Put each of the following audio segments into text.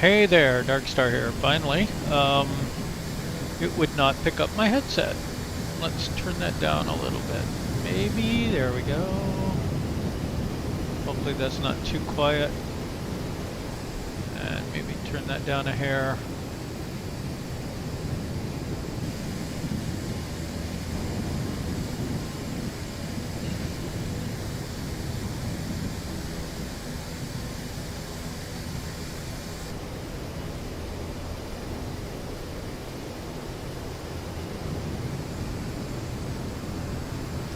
Hey there, Darkstar here, finally. It would not pick up my headset. Let's turn that down a little bit. Maybe, there we go. Hopefully that's not too quiet. And maybe turn that down a hair.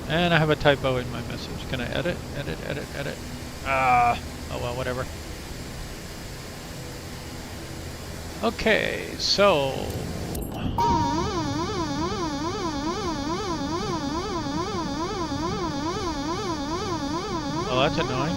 And I have a typo in my message. Can I edit? Edit. Oh well, whatever. Okay, so... Oh, that's annoying.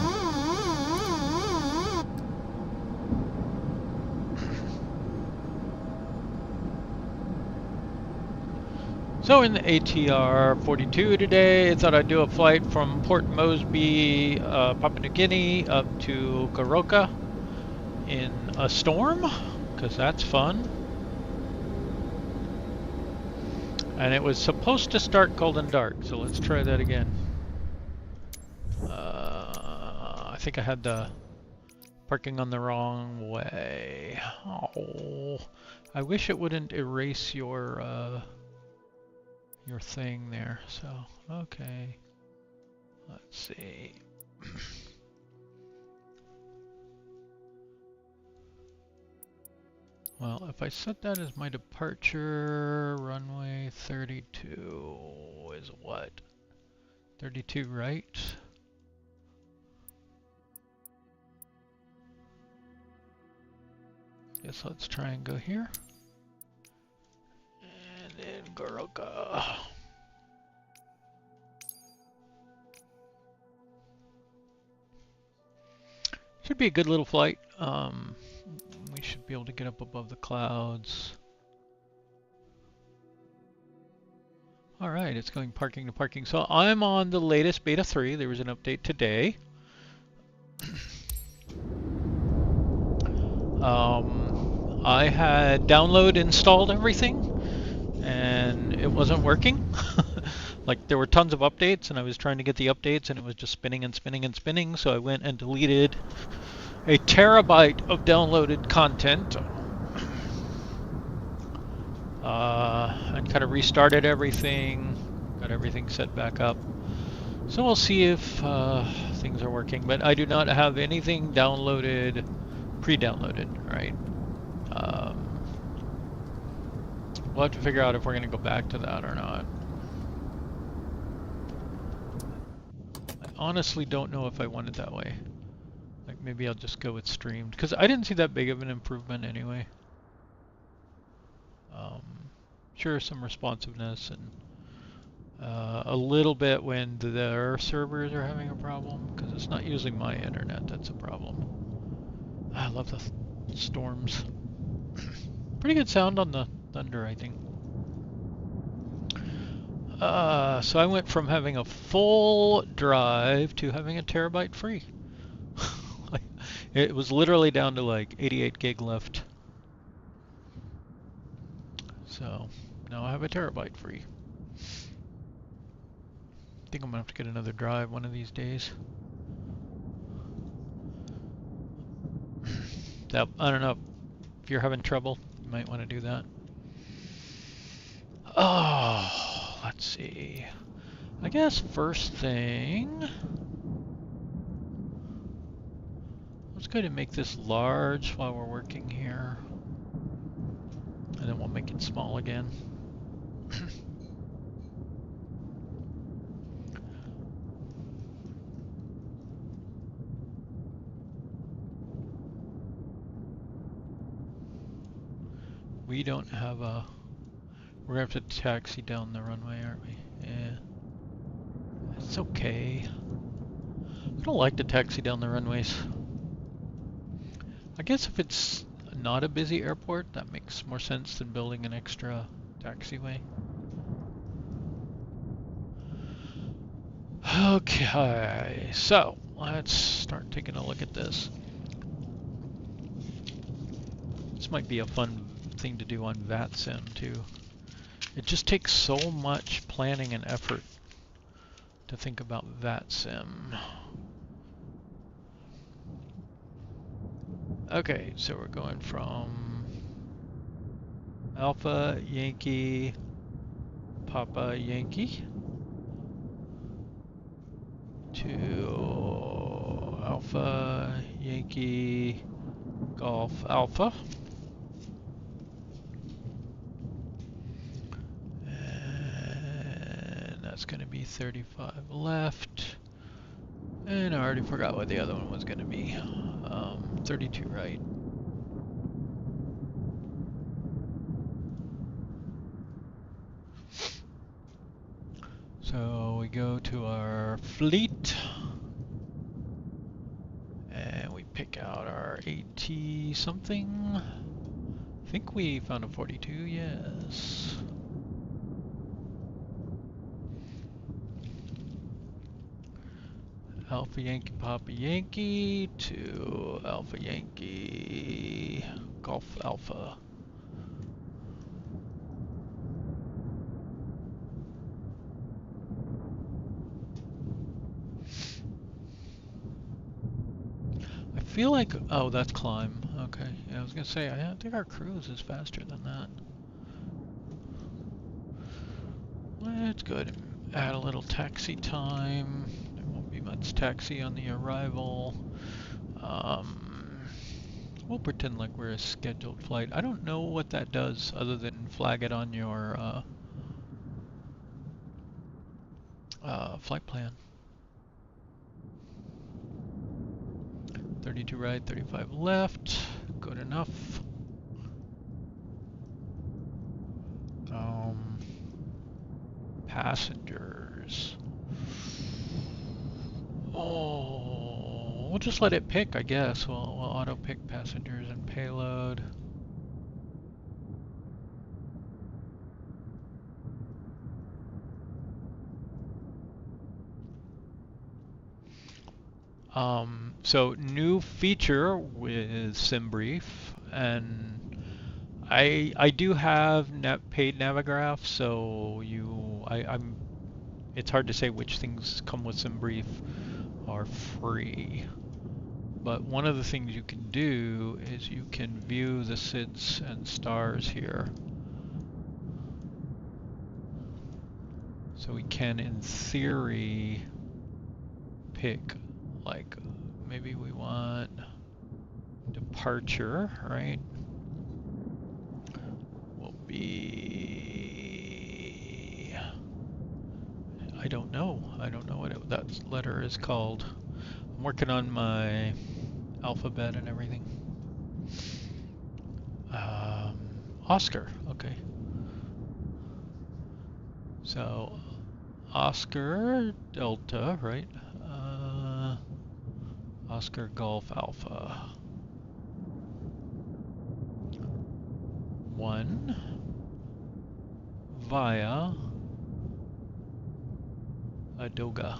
So in the ATR 42 today, I thought I'd do a flight from Port Moresby, Papua New Guinea up to Goroka in a storm, because that's fun. And it was supposed to start cold and dark, so let's try that again. I think I had the parking on the wrong way. Oh, I wish it wouldn't erase your thing there. So, okay. Let's see. Well, if I set that as my departure, runway 32 is what? 32 right? Guess let's try and go here. And then Goroka. Should be a good little flight. We should be able to get up above the clouds. Alright, it's going parking to parking. So I'm on the latest Beta 3. There was an update today. I had download installed everything and it wasn't working. Like there were tons of updates and I was trying to get the updates and it was just spinning and spinning and spinning, so I went and deleted a terabyte of downloaded content and kind of restarted everything, got everything set back up. So we'll see if things are working, but I do not have anything downloaded, pre-downloaded, right? We'll have to figure out if we're going to go back to that or not. I honestly don't know if I want it that way. Like maybe I'll just go with streamed, because I didn't see that big of an improvement anyway. Sure, some responsiveness and a little bit when their servers are having a problem, because it's not usually my internet that's a problem. I love the storms. Pretty good sound on the thunder, I think. So I went from having a full drive to having a terabyte free. It was literally down to like 88 gig left. So now I have a terabyte free. I think I'm gonna have to get another drive one of these days. I don't know, if you're having trouble, you might want to do that. Oh, let's see. I guess first thing, let's go ahead and make this large while we're working here. And then we'll make it small again. We don't have a... We're going to have to taxi down the runway, aren't we? Yeah. It's okay. I don't like to taxi down the runways. I guess if it's not a busy airport, that makes more sense than building an extra taxiway. Okay, so let's start taking a look at this. This might be a fun thing to do on VATSIM too. It just takes so much planning and effort to think about VATSIM. Okay, so we're going from Alpha Yankee Papa Yankee to Alpha Yankee Golf Alpha. And that's going to be 35 left. And I already forgot what the other one was going to be. 32 right. So we go to our fleet. And we pick out our AT something. I think we found a 42, yes. Alpha Yankee Papa Yankee to Alpha Yankee Golf Alpha. I feel like, oh, that's climb. Okay, yeah, I was gonna say, I think our cruise is faster than that. Let's go ahead and add a little taxi time. There won't be much taxi on the arrival. We'll pretend like we're a scheduled flight. I don't know what that does other than flag it on your flight plan. 32 right, 35 left. Good enough. Passengers. Oh, we'll just let it pick, I guess. We'll auto pick passengers and payload. So new feature with SimBrief, and I do have paid Navigraph, so it's hard to say which things come with SimBrief are free. But one of the things you can do is you can view the SIDS and stars here. So we can, in theory, pick, like, maybe we want departure, right? Will be, I don't know what that letter is called. I'm working on my alphabet and everything. Oscar, okay. So Oscar Delta, right? Oscar Golf Alpha. 1 via Adoga.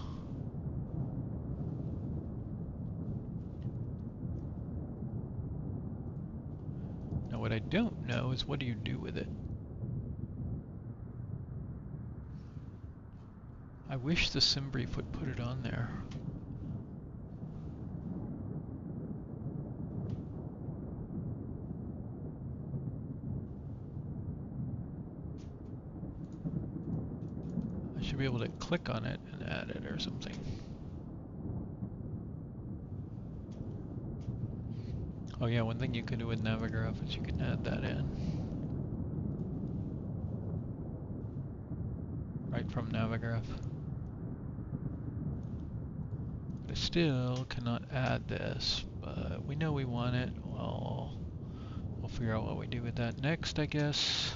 Now what I don't know is, what do you do with it? I wish the SimBrief would put it on there. I should be able to click on it and add it or something. Oh yeah, one thing you can do with Navigraph is you can add that in. Right from Navigraph. I still cannot add this, but we know we want it. Well, we'll figure out what we do with that next, I guess.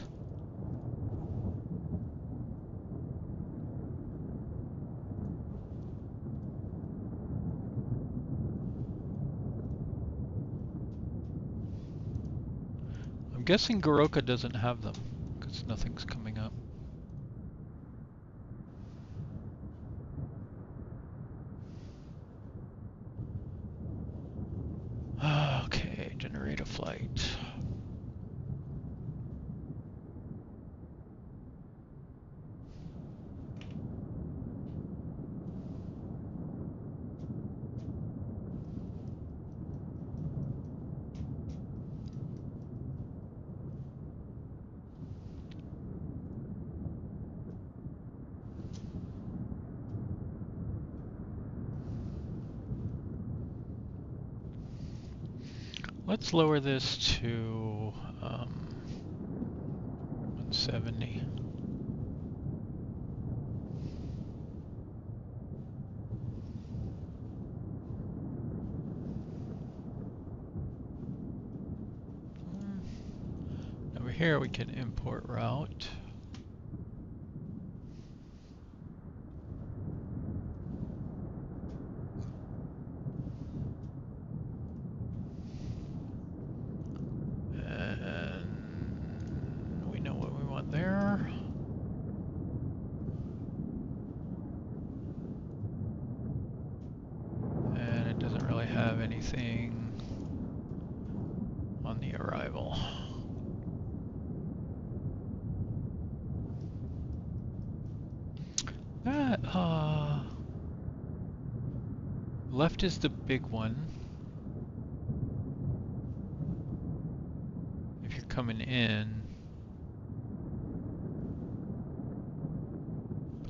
I'm guessing Goroka doesn't have them, because nothing's coming up. Okay, generate a flight. Let's lower this to 170. Over here we can import route. There. And it doesn't really have anything on the arrival. That, left is the big one. If you're coming in.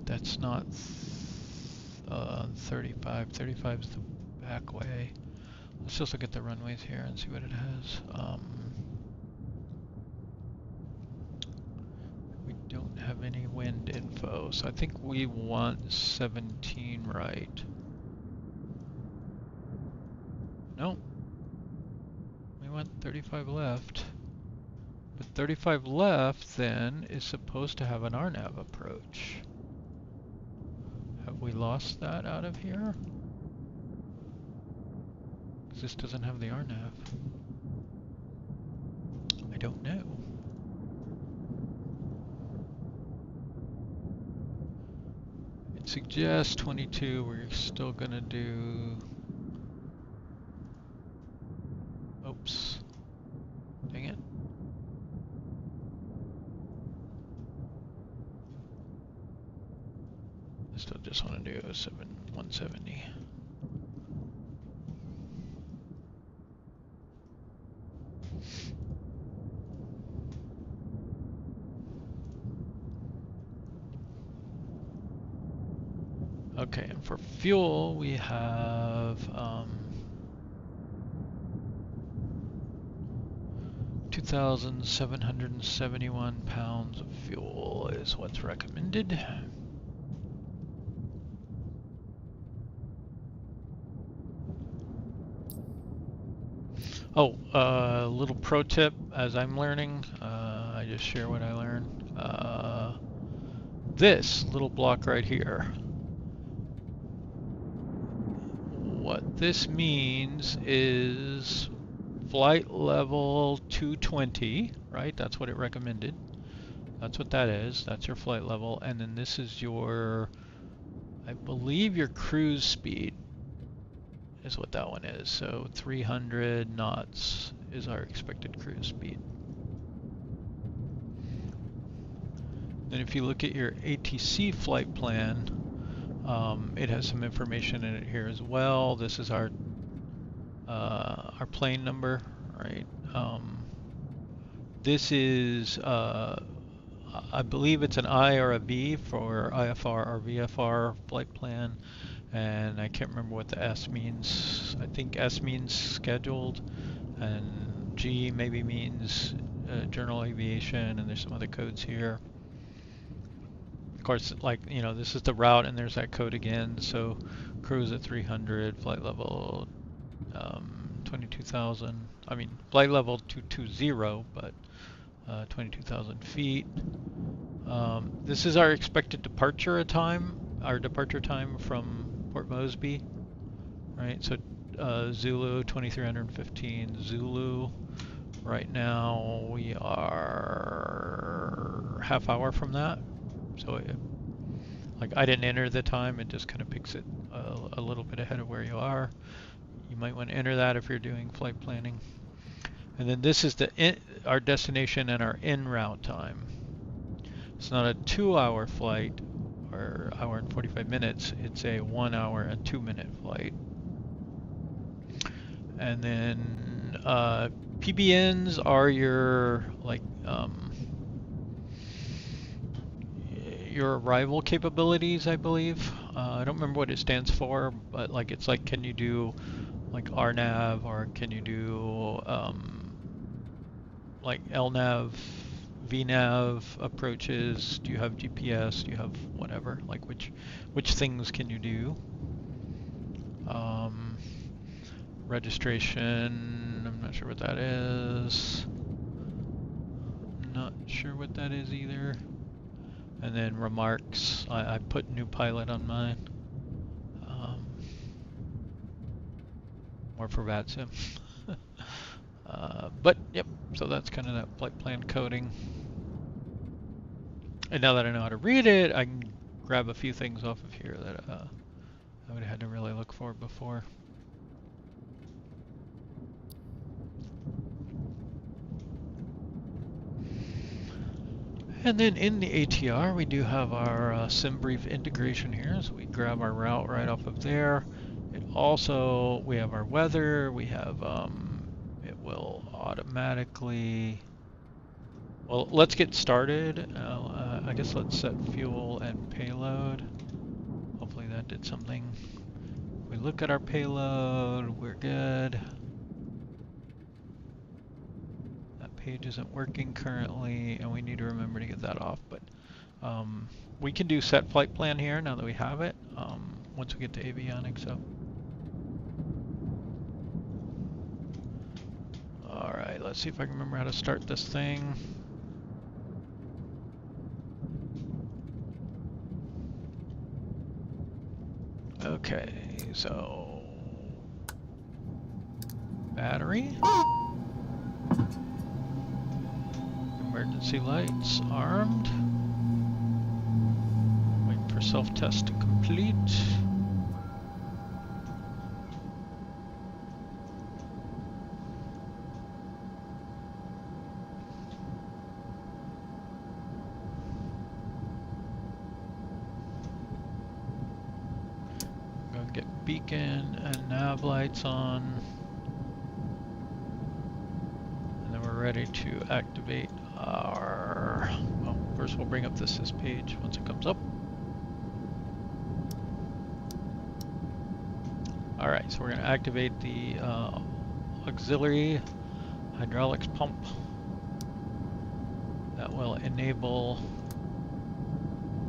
That's not 35. 35 is the back way. Let's just look at the runways here and see what it has. We don't have any wind info, so I think we want 17 right. No, we want 35 left. But 35 left then is supposed to have an RNAV approach. Have we lost that out of here? Because this doesn't have the RNAV. I don't know. It suggests 22. We're still gonna do... Oops. Dang it. I still just want to do 170. Okay, and for fuel we have 2,771 pounds of fuel is what's recommended. Oh, little pro tip as I'm learning, I just share what I learned. This little block right here. What this means is flight level 220, right? That's what it recommended. That's what that is. That's your flight level. And then this is your, I believe your cruise speed is what that one is. So 300 knots is our expected cruise speed. Then if you look at your ATC flight plan, it has some information in it here as well. This is our plane number, right? This is, I believe it's an I or a V for IFR or VFR flight plan. And I can't remember what the S means. I think S means scheduled, and G maybe means general aviation, and there's some other codes here. Of course, like, you know, this is the route, and there's that code again. So cruise at 300, flight level 22,000. I mean, flight level 220, but 22,000 feet. This is our expected departure time, from Port Moresby, right? So Zulu 2315 Zulu. Right now we are half hour from that. So like I didn't enter the time, it just kind of picks it a little bit ahead of where you are. You might want to enter that if you're doing flight planning. And then this is our destination and our en route time. It's not a 2-hour flight or hour and 45 minutes, it's a 1 hour and 2 minute flight. And then PBNs are your your arrival capabilities, I believe. I don't remember what it stands for, but like it's like, can you do like RNAV, or can you do like LNAV, VNAV approaches? Do you have GPS? Do you have whatever? Like which things can you do? Registration, I'm not sure what that is. Not sure what that is either. And then remarks, I put new pilot on mine. More for VATSIM. But yep, so that's kind of that flight plan coding. And now that I know how to read it, I can grab a few things off of here that I would have had to really look for before. And then in the ATR, we do have our SimBrief integration here, so we grab our route right off of there. It also, we have our weather, we have, it will automatically, well, let's get started. I guess let's set fuel and payload. Hopefully that did something. If we look at our payload, we're good. Page isn't working currently, and we need to remember to get that off, but we can do set flight plan here now that we have it, once we get to avionics up. Alright, let's see if I can remember how to start this thing. Okay, so battery. Emergency lights armed. Waiting for self-test to complete. I'm going to get beacon and nav lights on. And then we're ready to activate our, well, first we'll bring up the sys page once it comes up. Alright, so we're going to activate the auxiliary hydraulics pump. That will enable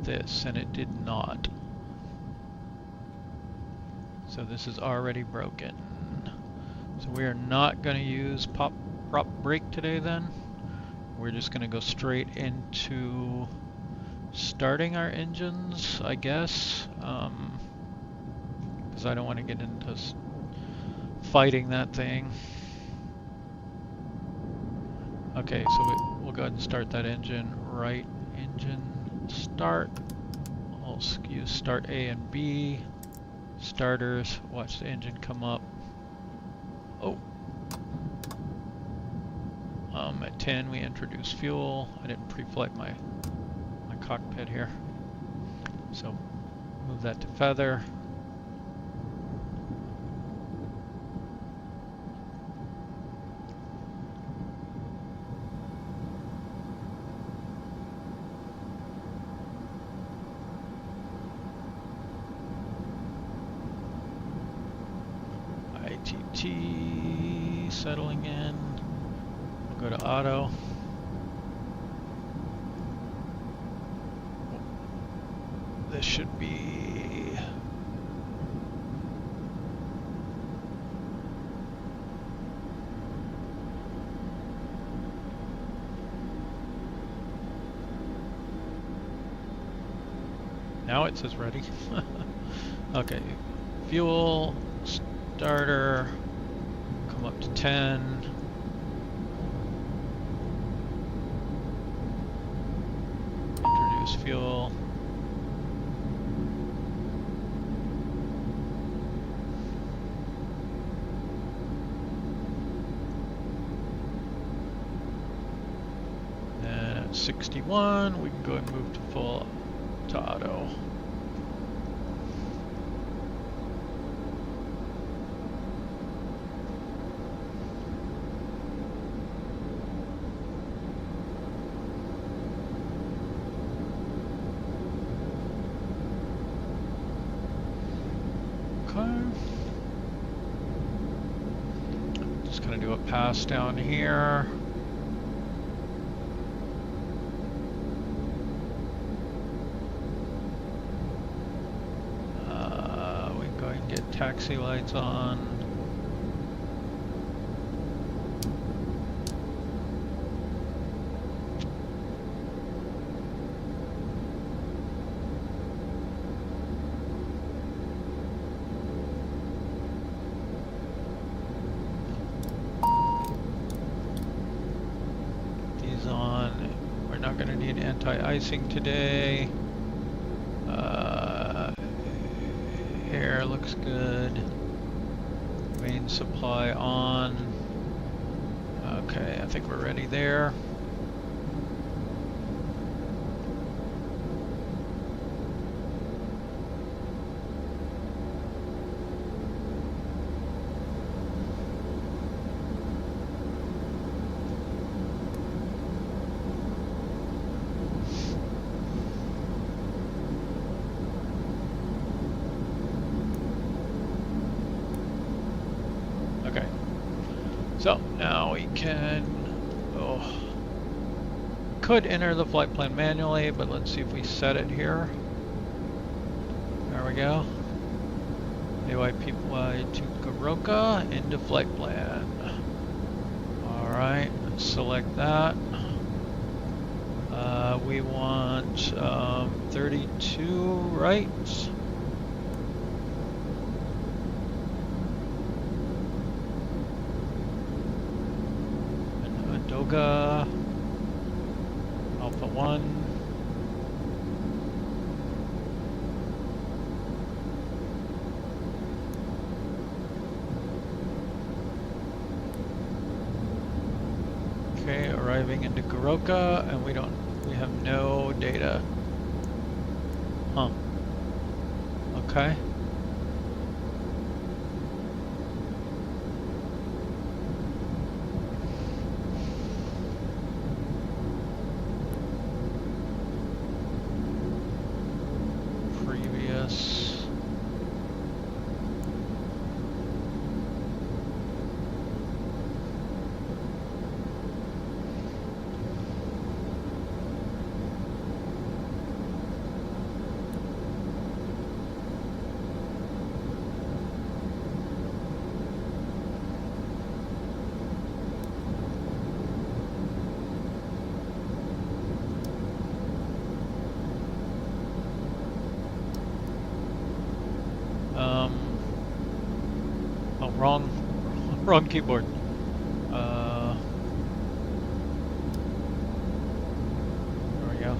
this, and it did not. So this is already broken. So we are not going to use prop brake today then. We're just going to go straight into starting our engines, I guess, because I don't want to get into fighting that thing. Okay, so we'll go ahead and start that engine. Right engine start. I'll use start A and B. Starters, watch the engine come up. Oh. At 10 we introduce fuel. I didn't pre-flight my cockpit here. So move that to feather. ITT settling in. We'll go to auto. This should be now it says ready. Okay, fuel, starter, come up to 10. Introduce fuel. And at 61, we can go and move to full to auto. gonna do a pass down here. We're going to get taxi lights on. Anti-icing today. Air looks good. Main supply on. Okay, I think we're ready there. So now we can, could enter the flight plan manually, but let's see if we set it here. There we go. AYPY to Goroka into flight plan. Alright, let's select that. We want 32 right. Alpha 1. Okay, arriving into Goroka, and we have no data. Huh. Okay. Wrong keyboard. There we go.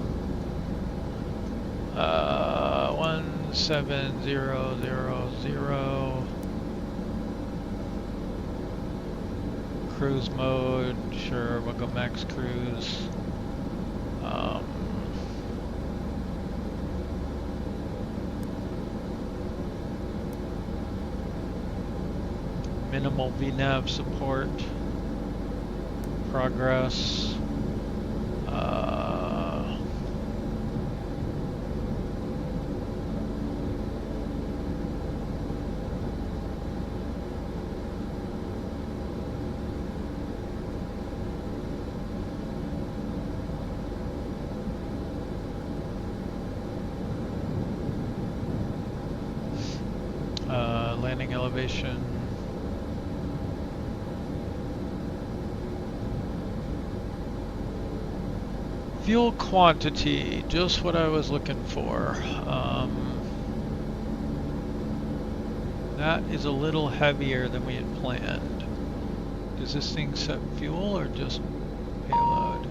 17000. Cruise mode. Sure, we'll go max cruise. Minimal VNAV support, progress, landing elevation. Fuel quantity, just what I was looking for. That is a little heavier than we had planned. Does this thing set fuel or just payload?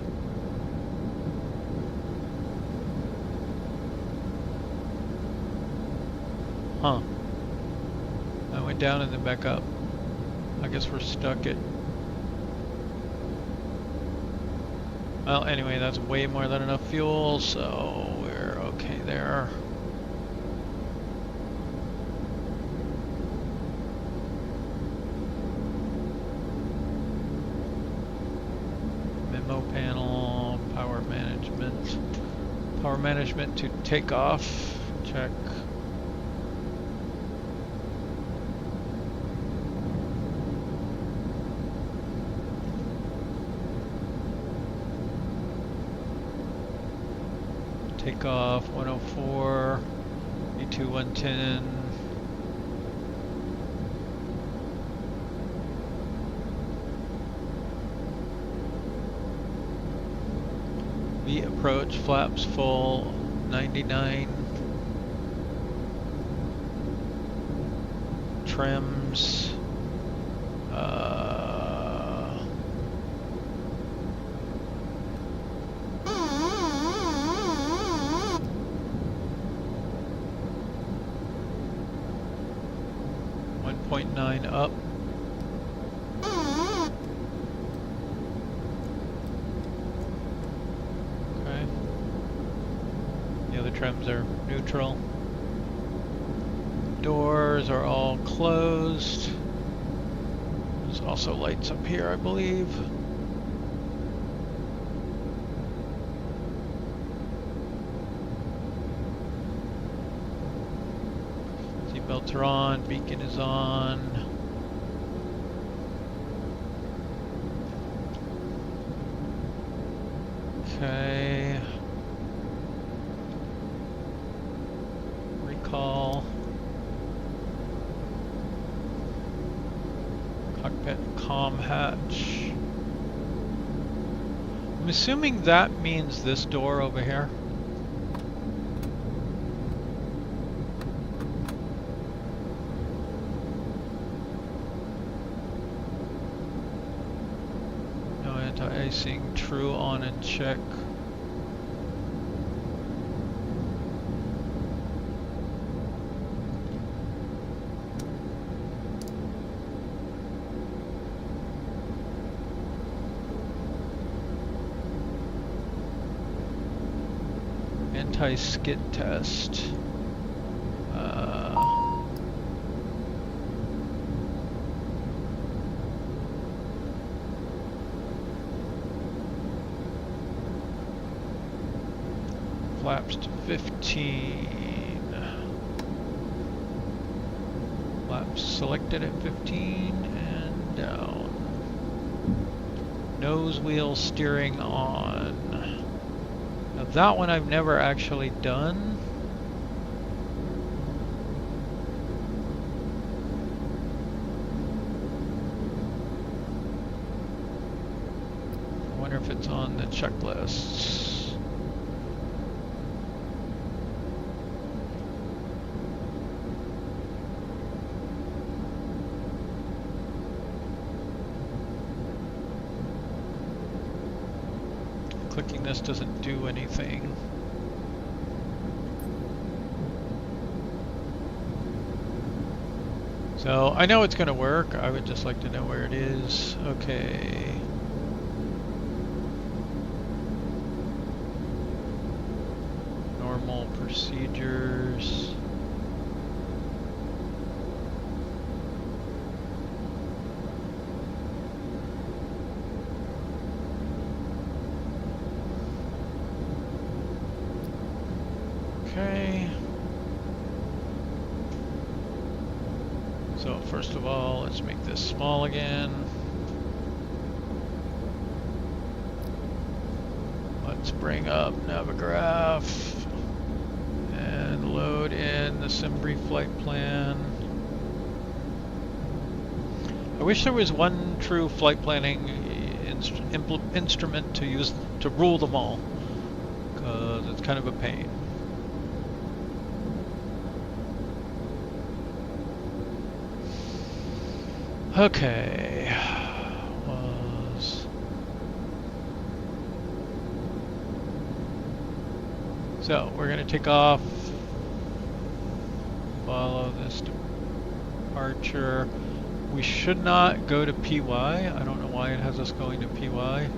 Huh. I went down and then back up. I guess we're stuck at... Well, anyway, that's way more than enough fuel, so we're okay there. Memo panel, power management. Power management to takeoff. Check. Takeoff 104, E2 110. V approach, flaps full, 99. Trims. 1.9 up. Okay. The other trims are neutral. Doors are all closed. There's also lights up here, I believe. Seatbelts are on, beacon is on. Okay. Recall. Cockpit comm hatch. I'm assuming that means this door over here. No anti-icing, true on and check. Anti-skid test. Flaps to 15. Flaps selected at 15 and down. Nose wheel steering on. Now that one I've never actually done. I wonder if it's on the checklists. Clicking this doesn't do anything. So I know it's going to work. I would just like to know where it is. Okay. Normal procedures. Okay. So first of all, let's make this small again. Let's bring up Navigraph and load in the SimBrief flight plan. I wish there was one true flight planning instrument to use to rule them all, because it's kind of a pain. Okay, so we're going to take off, follow this departure. We should not go to PY. I don't know why it has us going to PY.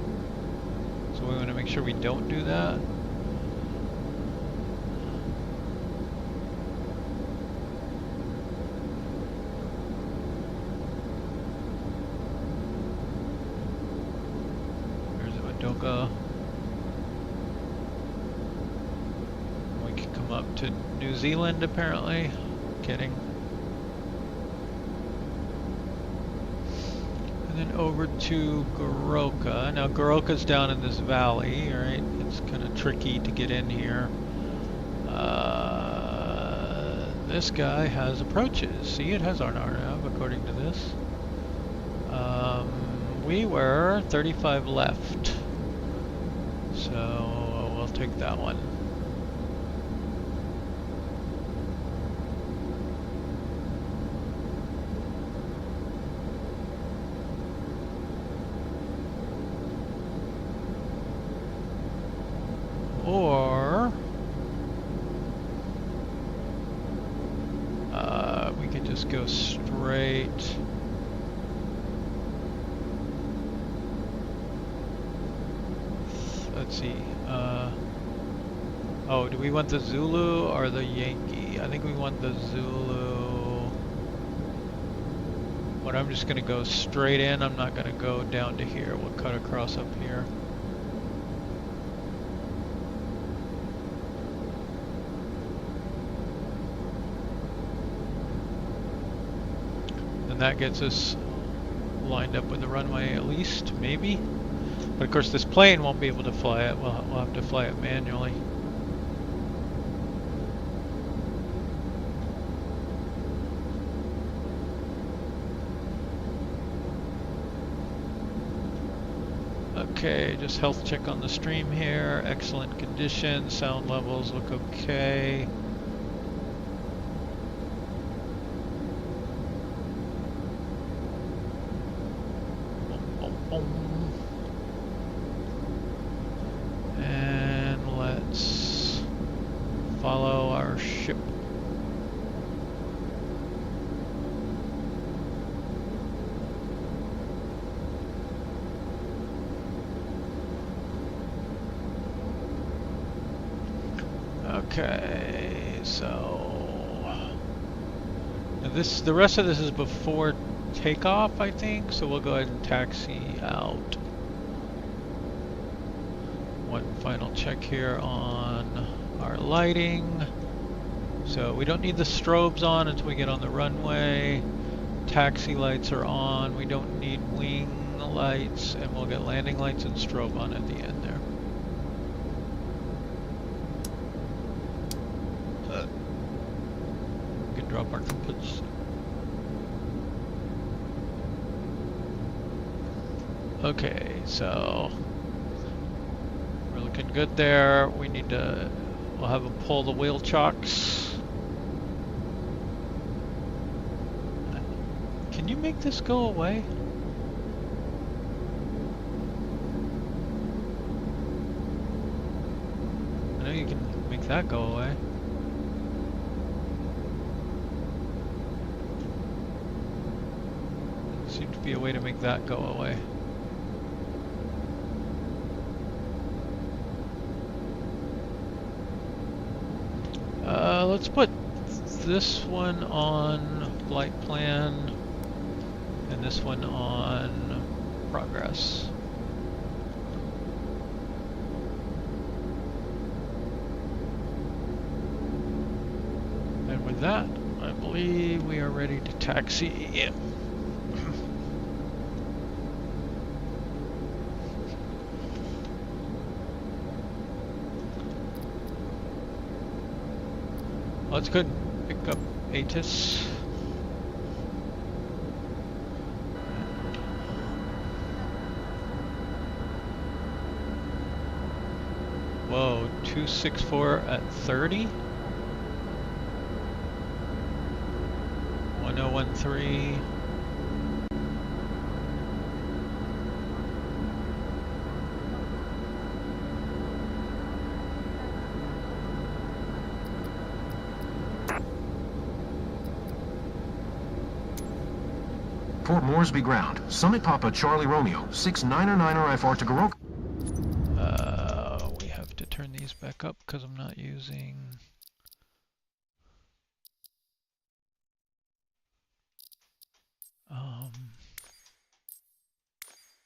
So we want to make sure we don't do that. We can come up to New Zealand apparently. Kidding. And then over to Goroka. Now Goroka's down in this valley, right? It's kind of tricky to get in here. This guy has approaches. See, it has our RNAV according to this. We were 35 left, so we'll take that one. Or we could just go straight. Let's see. Oh, do we want the Zulu or the Yankee? I think we want the Zulu. But I'm just going to go straight in. I'm not going to go down to here. We'll cut across up here. And that gets us lined up with the runway at least, maybe. But of course this plane won't be able to fly it. We'll have to fly it manually. Okay, just health check on the stream here. Excellent condition. Sound levels look okay. And let's follow our ship. Okay, so the rest of this is before takeoff, I think, so we'll go ahead and taxi out. One final check here on our lighting. So we don't need the strobes on until we get on the runway. Taxi lights are on. We don't need wing lights, and we'll get landing lights and strobe on at the end there. We can drop our inputs. Okay, so we're looking good there. We need to, we'll have them pull the wheel chocks. Can you make this go away? I know you can make that go away. There seems to be a way to make that go away. Let's put this one on flight plan and this one on progress. And with that, I believe we are ready to taxi in. Let's go pick up ATIS. Whoa, 264 at 30. 1013. Port Moresby ground. Summit Papa Charlie Romeo 699RFR to Garoka. We have to turn these back up because I'm not using.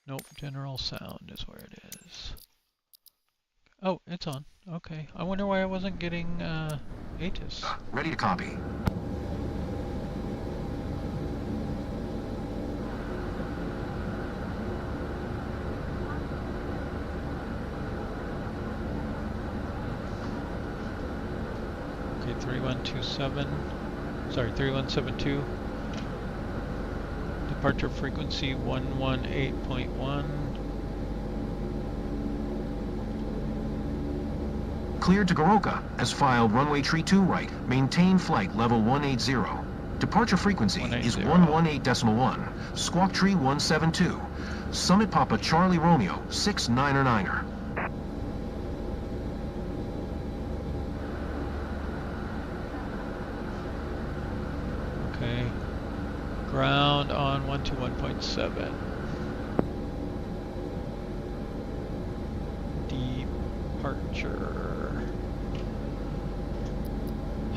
Nope, general sound is where it is. Oh, it's on. Okay. I wonder why I wasn't getting ATIS. Ready to copy. 3172. Departure frequency 118.1. Cleared to Goroka, as filed runway tree 2 right. Maintain flight level 180. Departure frequency is 118.1. Squawk tree 172. Summit Papa Charlie Romeo 699er. Okay. Ground on 121.7. Departure.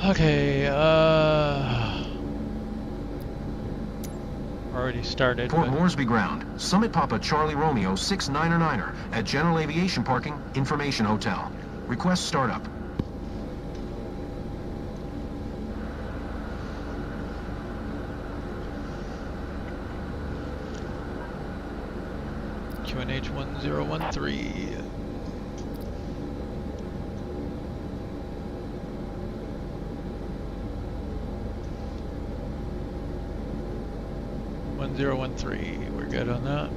Okay, already started. Port Moresby ground. Summit Papa Charlie Romeo 699er at General Aviation Parking, Information Hotel. Request startup. QNH 1013. We're good on that.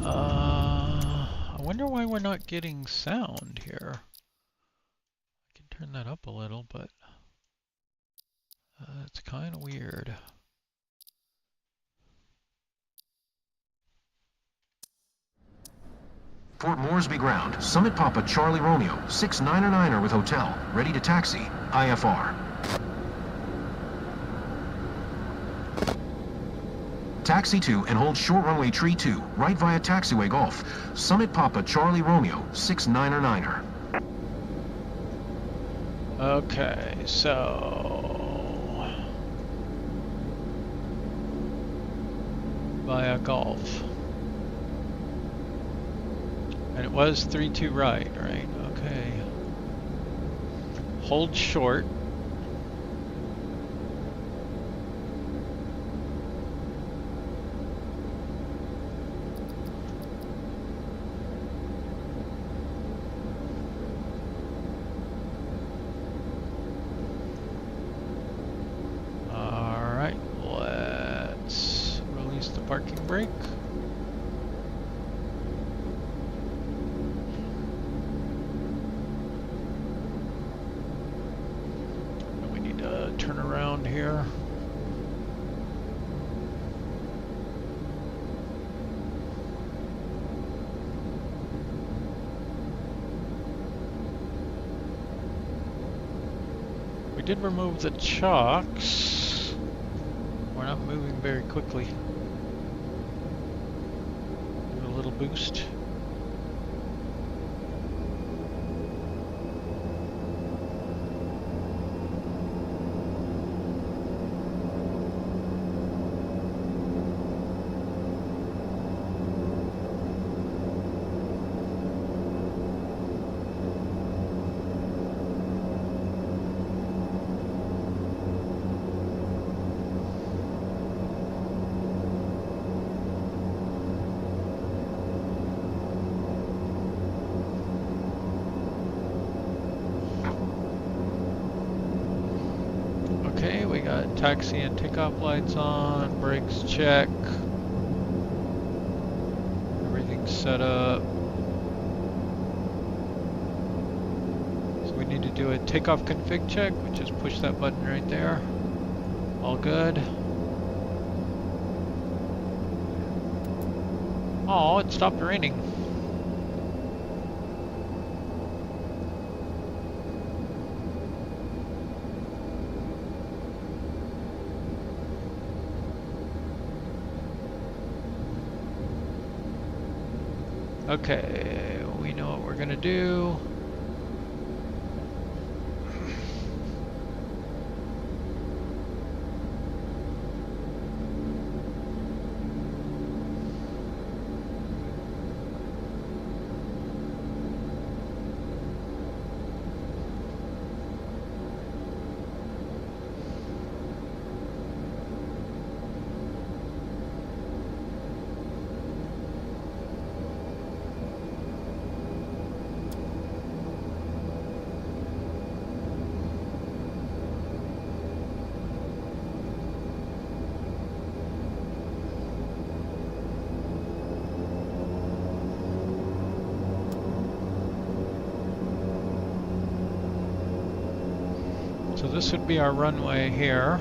I wonder why we're not getting sound here. I can turn that up a little, but it's kind of weird. Port Moresby ground. Summit Papa Charlie Romeo 699er with hotel. Ready to taxi. IFR. Taxi to and hold short runway tree 2, right via taxiway Golf. Summit Papa Charlie Romeo 699er. Okay, so via Golf. And it was 32 right? Okay. Hold short. Alright, let's release the parking brake. Turn around here. We did remove the chocks. We're not moving very quickly. Give it a little boost. Okay, we got taxi and takeoff lights on, brakes check. Everything's set up. So we need to do a takeoff config check, which is push that button right there. All good. Oh, it stopped raining. Okay, we know what we're gonna do. this would be our runway here.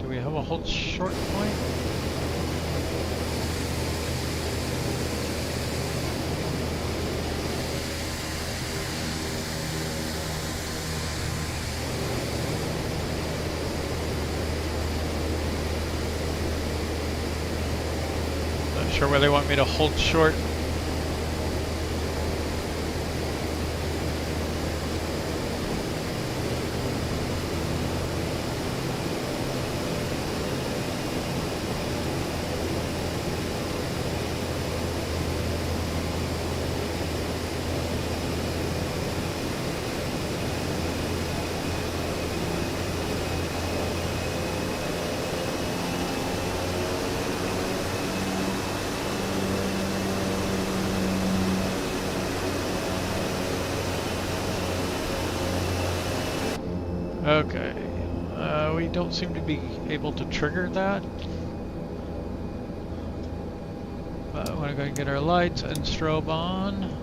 We have a hold short point. Not sure where they want me to hold short. Okay, we don't seem to be able to trigger that. But we're going to get our lights and strobe on.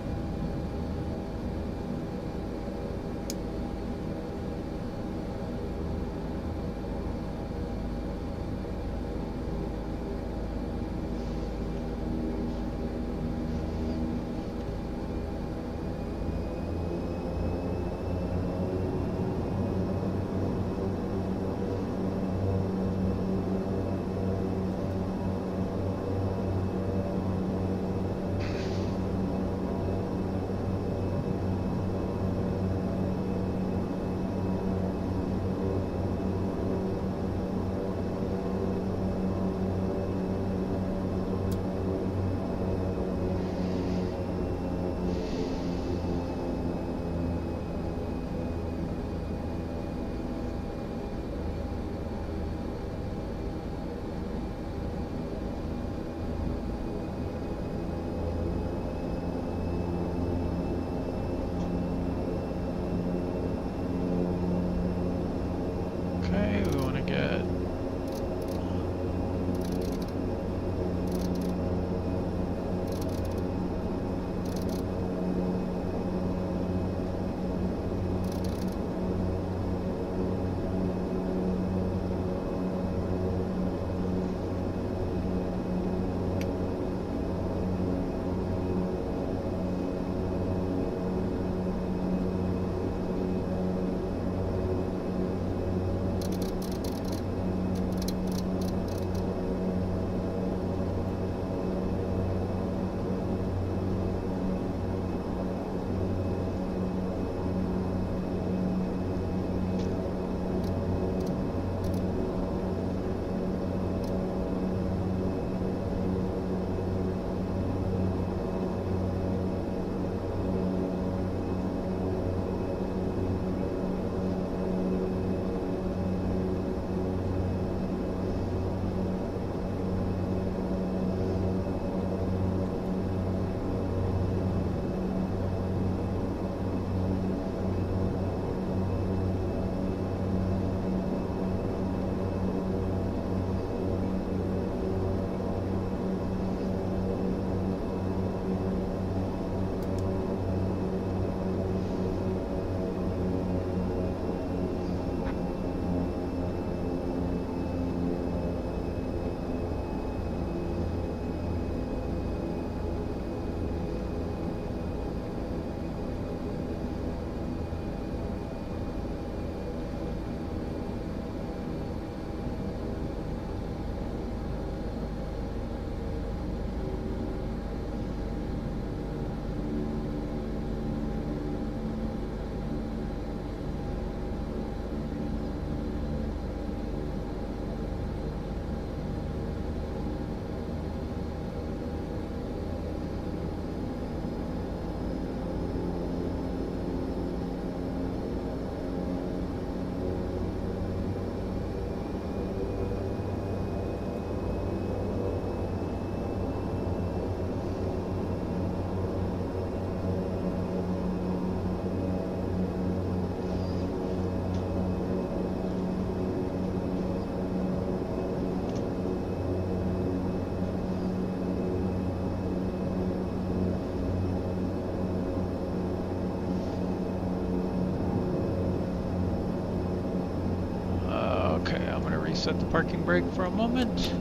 set the parking brake for a moment.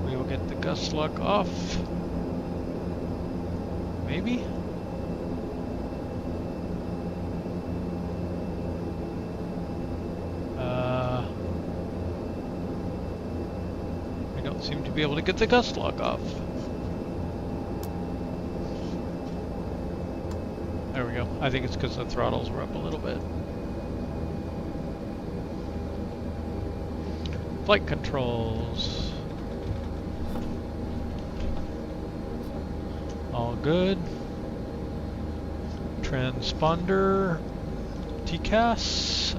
We will get the gust lock off. Maybe? We don't seem to be able to get the gust lock off. There we go. I think it's because the throttles were up a little bit. Flight controls. All good. Transponder. TCAS.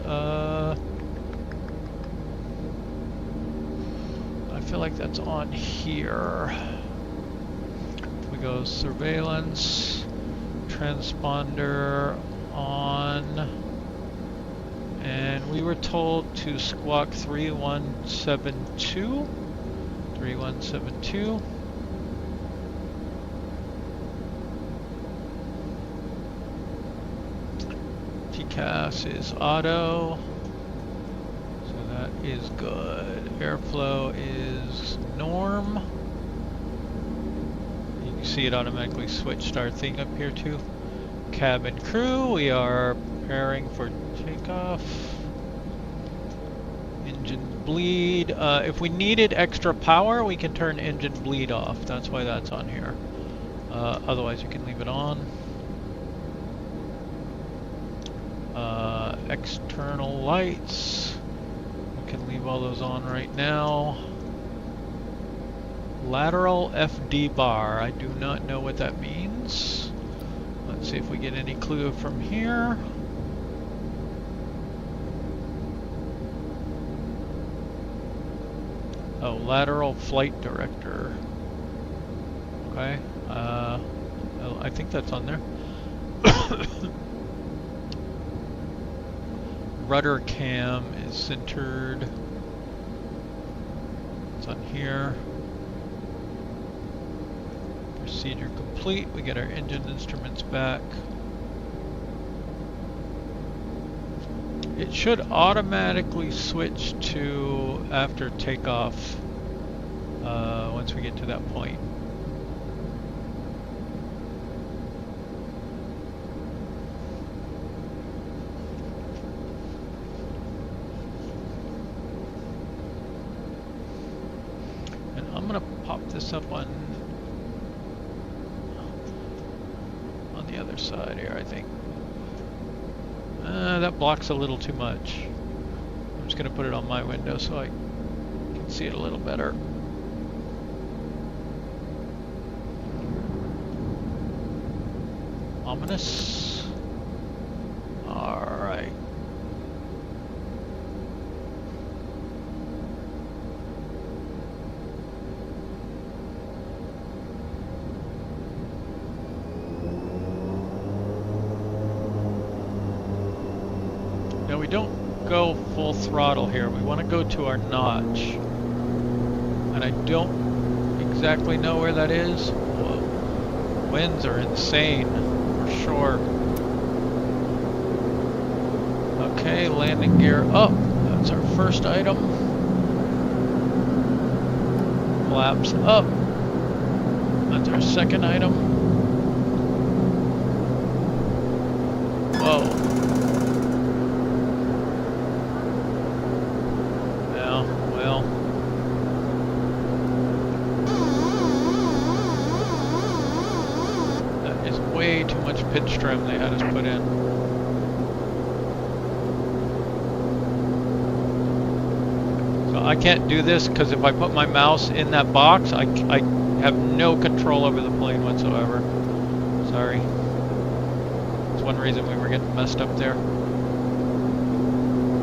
I feel like that's on here. We go surveillance. Transponder on. And we were told to squawk 3172. 3172. TCAS is auto. So that is good. Airflow is norm. You can see it automatically switched our thing up here too. Cabin crew, we are preparing for takeoff. Engine bleed. If we needed extra power, we can turn engine bleed off. That's why that's on here. Otherwise, you can leave it on. External lights. We can leave all those on right now. Lateral FD bar. I do not know what that means. Let's see if we get any clue from here. Oh, lateral flight director. Okay. I think that's on there. Rudder cam is centered. It's on here. Procedure complete. We get our engine instruments back. It should automatically switch to after takeoff once we get to that point. And I'm gonna pop this up on the other side here, I think. That blocks a little too much. I'm just gonna put it on my window so I can see it a little better. Ominous. Alright. Now we don't go full throttle here. We want to go to our notch. And I don't exactly know where that is. Whoa. Winds are insane, for sure. Okay, landing gear up. That's our first item. Flaps up. That's our second item. Whoa. Pitch trim they had us put in. So I can't do this because if I put my mouse in that box, I have no control over the plane whatsoever. Sorry. That's one reason we were getting messed up there.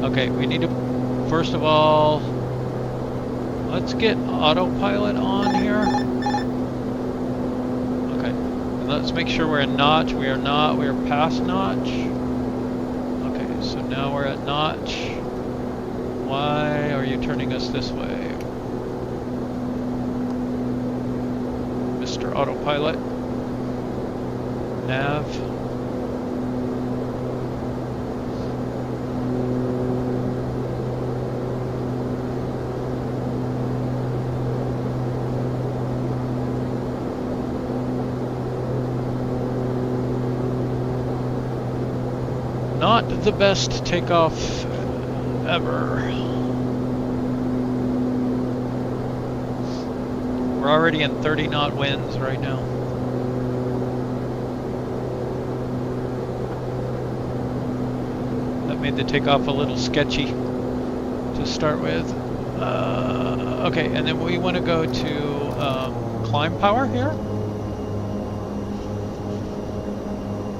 Okay, we need to, first of all, let's get autopilot on here. Let's make sure we're in notch. We are not. We are past notch. Okay, so now we're at notch. Why are you turning us this way? Mr. Autopilot. Nav. not the best takeoff ever. We're already in 30 knot winds right now. That made the takeoff a little sketchy to start with. Okay, and then we want to go to climb power here.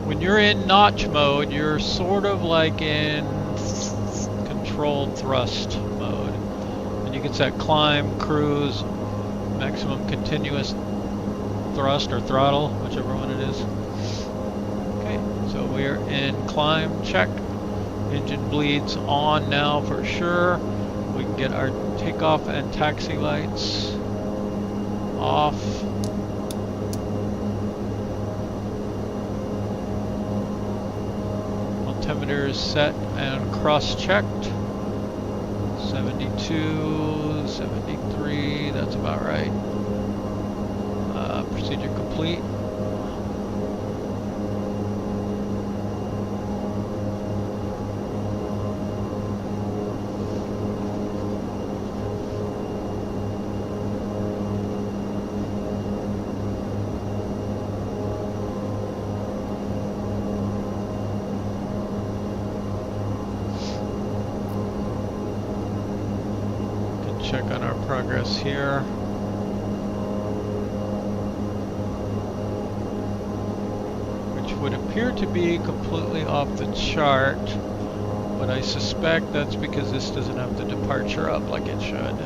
When you're in notch mode, you're sort of like in controlled thrust mode. And you can set climb, cruise, maximum continuous thrust or throttle, whichever one it is. Okay, so we're in climb, check. Engine bleeds on now for sure. We can get our takeoff and taxi lights off. Altimeter is set and cross-checked. 72, 73, that's about right. Procedure complete. Check on our progress here. Which would appear to be completely off the chart, but I suspect that's because this doesn't have the departure up like it should.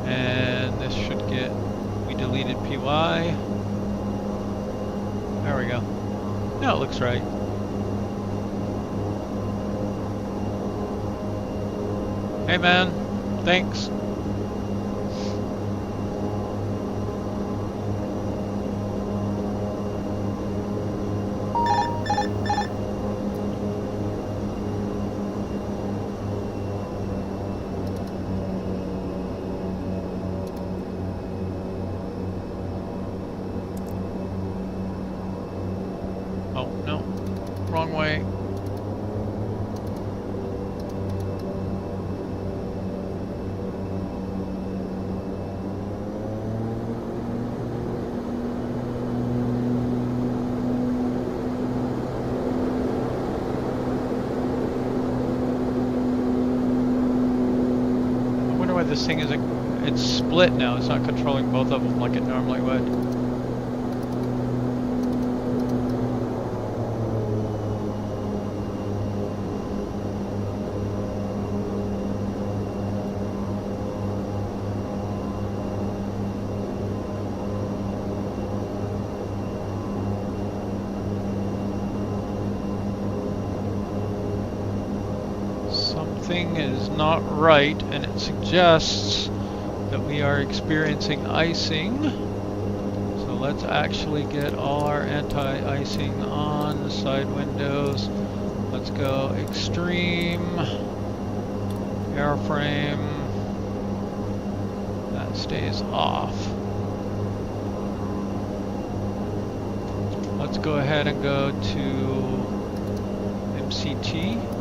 And this should get, we deleted PY. There we go. No, it looks right. Hey man, thanks. Oh no, wrong way. This thing is it's split now. It's not controlling both of them like it normally would. Something is not right, and it suggests that we are experiencing icing. So let's actually get all our anti-icing on the side windows. Let's go extreme, airframe, that stays off. Let's go ahead and go to MCT.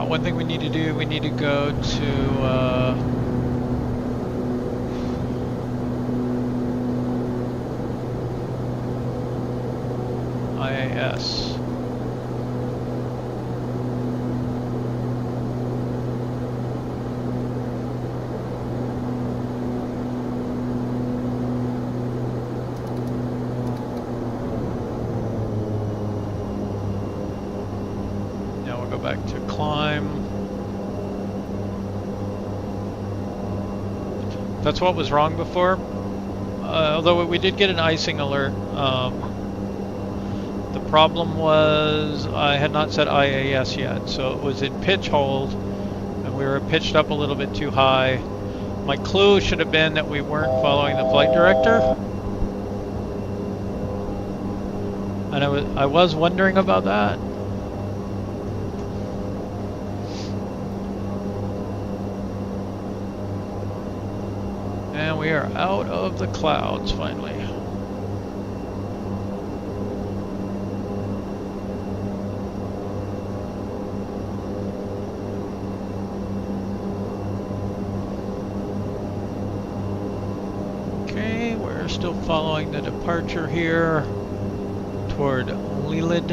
One thing we need to do, we need to go to IAS. Now we'll go back to climb. That's what was wrong before. although we did get an icing alert. The problem was I had not set IAS yet, so it was in pitch hold, and we were pitched up a little bit too high. My clue should have been that we weren't following the flight director. And I was wondering about that. And we are out of the clouds finally. Okay, we're still following the departure here toward Leland.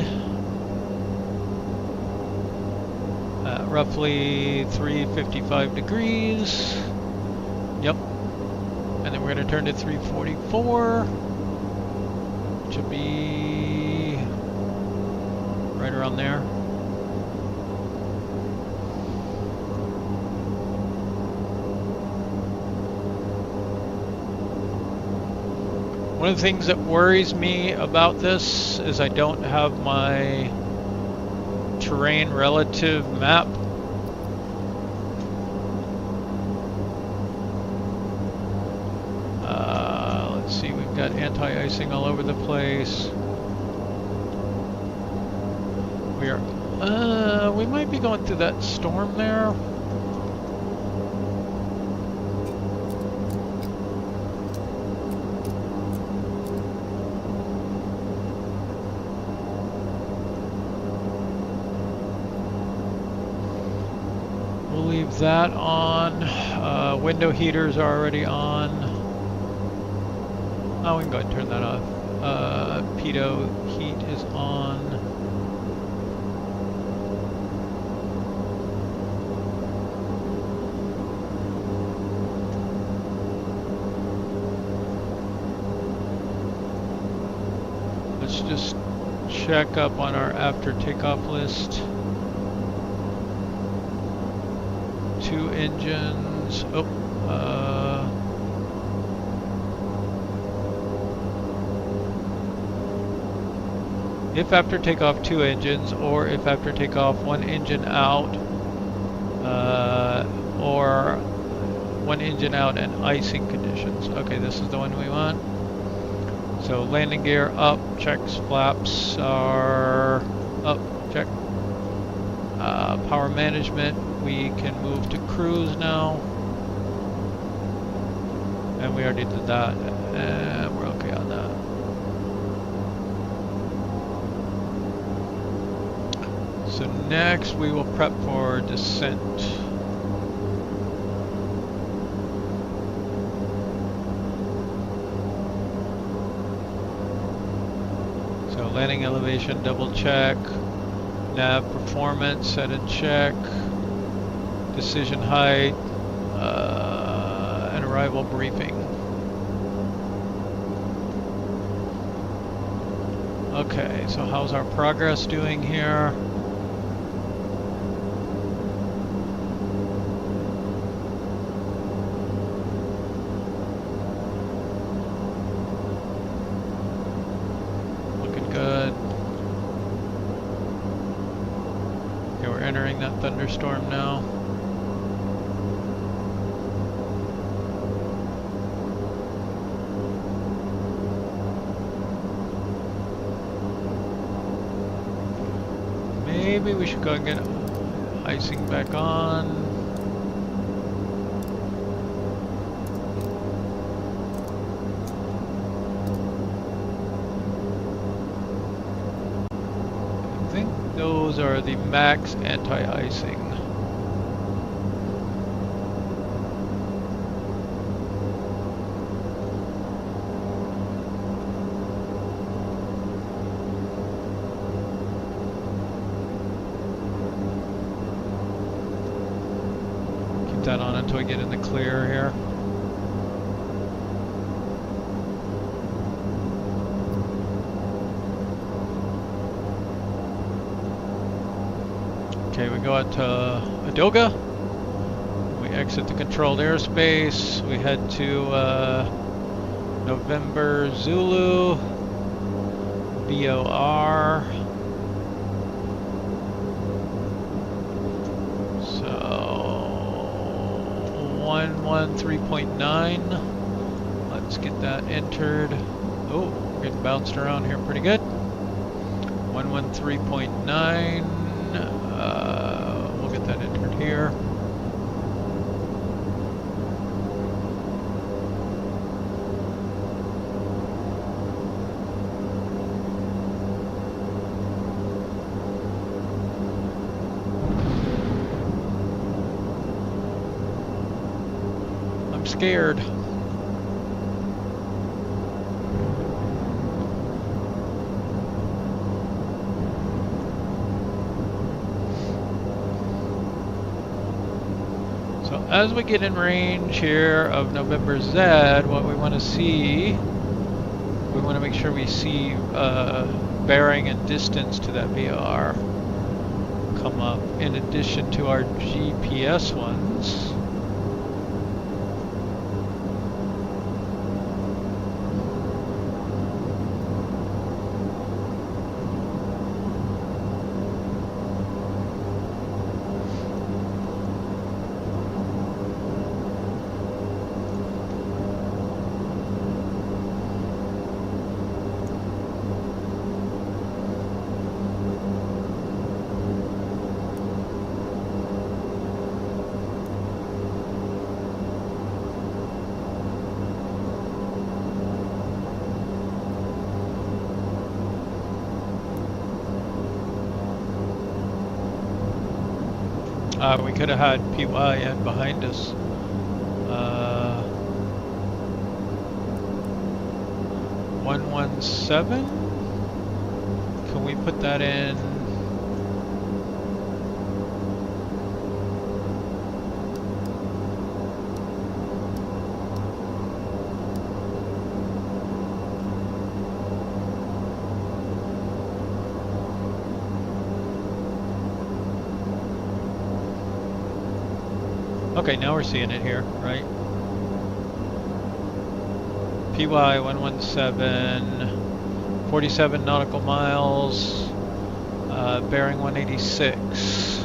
Roughly 355 degrees. Yep. And then we're going to turn to 344, which should be right around there. One of the things that worries me about this is I don't have my terrain relative map. Let's see, we've got anti-icing all over the place. We are, we might be going through that storm there. We'll leave that on. Window heaters are already on. Oh, we can go ahead and turn that off. Pitot heat is on. Let's just check up on our after takeoff list. 2 engines. Oh, if after takeoff 2 engines, or if after takeoff 1 engine out, or 1 engine out and icing conditions. Okay, this is the one we want. So landing gear up, checks, flaps are up, check. Power management, we can move to cruise now. And we already did that, and we're okay on that. So next we will prep for descent. So landing elevation, double check. Nav performance, set and check. Decision height, and arrival briefing. Okay, so how's our progress doing here? Entering that thunderstorm now. Maybe we should go and get icing back on. I think those are the max anti-icing. Keep that on until we get in the clear here. Okay, we go out to Adoga. We exit the controlled airspace. We head to November Zulu, BOR. So 113.9. Let's get that entered. Oh, we're getting bounced around here pretty good. 113.9. We'll get that entered here. I'm scared. As we get in range here of November Z, what we want to see, we want to make sure we see bearing and distance to that VOR come up in addition to our GPS ones. We could have had PY in behind us. 117? Can we put that in? Okay, now we're seeing it here, right? PY 117, 47 nautical miles, bearing 186.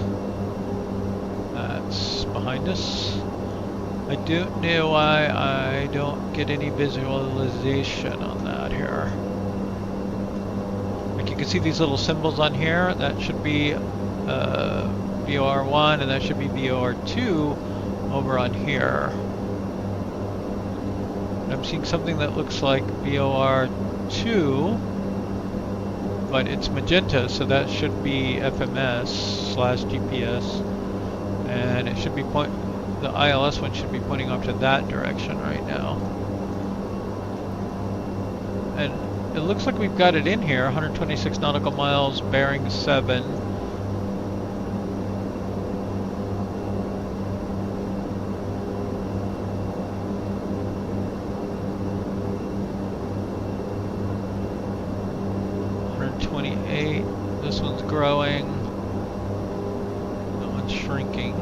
That's behind us. I don't know why I don't get any visualization on that here. Like you can see these little symbols on here. That should be VOR1 and that should be VOR2 over on here. I'm seeing something that looks like VOR2, but it's magenta, so that should be FMS/GPS, and it should be the ILS one should be pointing up to that direction right now. And it looks like we've got it in here, 126 nautical miles, bearing 7. This one's growing. That one's shrinking.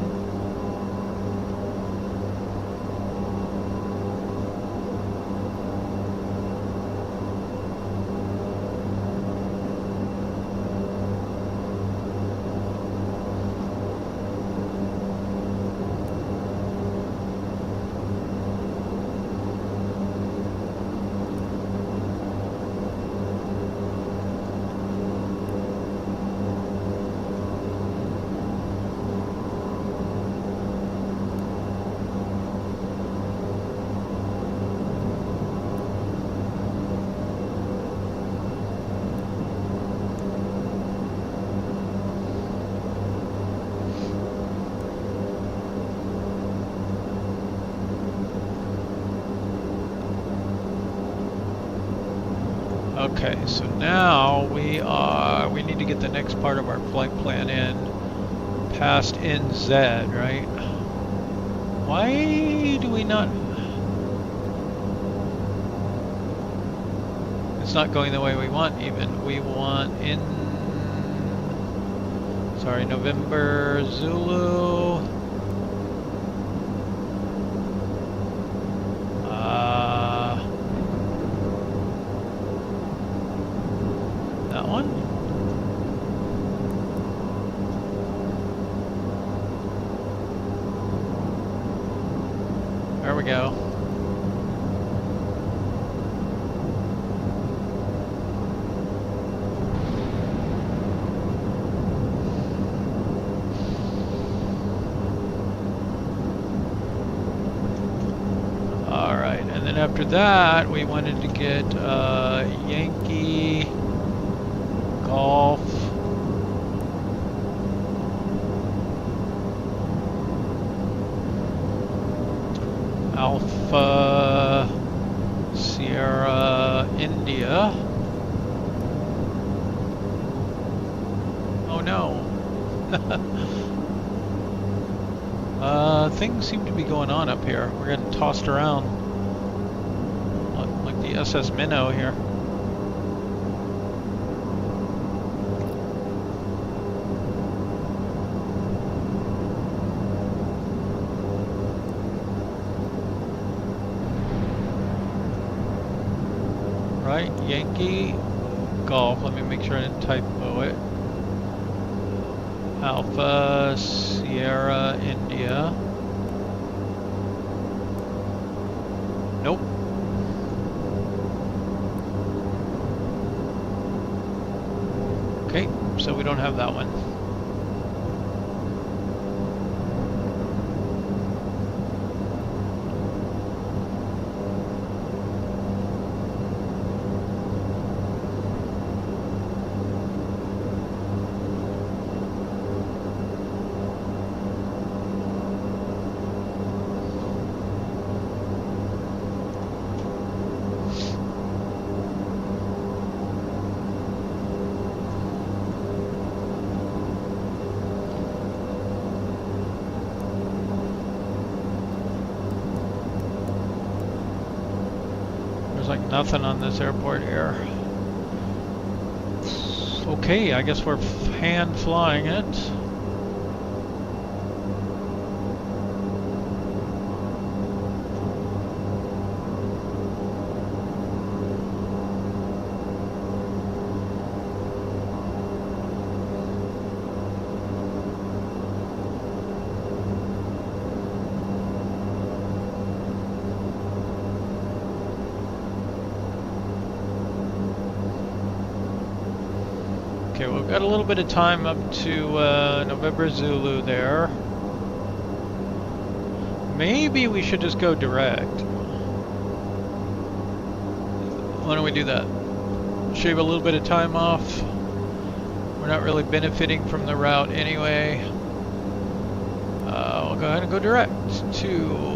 Okay, so now we need to get the next part of our flight plan in past NZ, right? Why do we not? It's not going the way we want even. We want in, sorry, November Zulu. one. There we go. Alright, and then after that we wanted to get Yankee, Golf, Alpha, Sierra, India. Oh no. Things seem to be going on up here. We're getting tossed around like the SS Minnow here. Right, Yankee, Golf. Let me make sure I didn't typo it. Alpha, Sierra, India. Nope. Okay, so we don't have that one. Like nothing on this airport here. Okay, I guess we're hand flying it. Okay, we've got a little bit of time up to November Zulu there. Maybe we should just go direct. Why don't we do that? Shave a little bit of time off. We're not really benefiting from the route anyway. We'll go ahead and go direct to...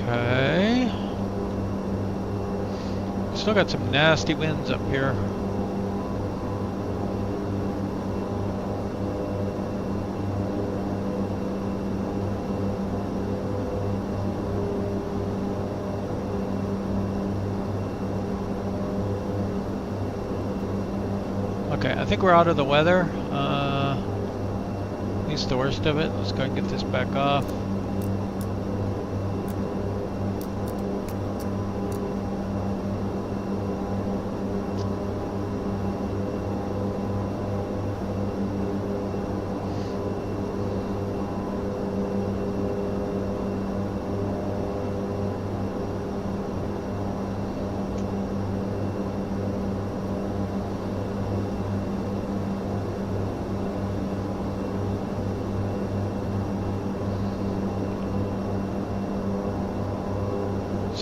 Okay. Still got some nasty winds up here. Okay, I think we're out of the weather. At least the worst of it. Let's go and get this back off.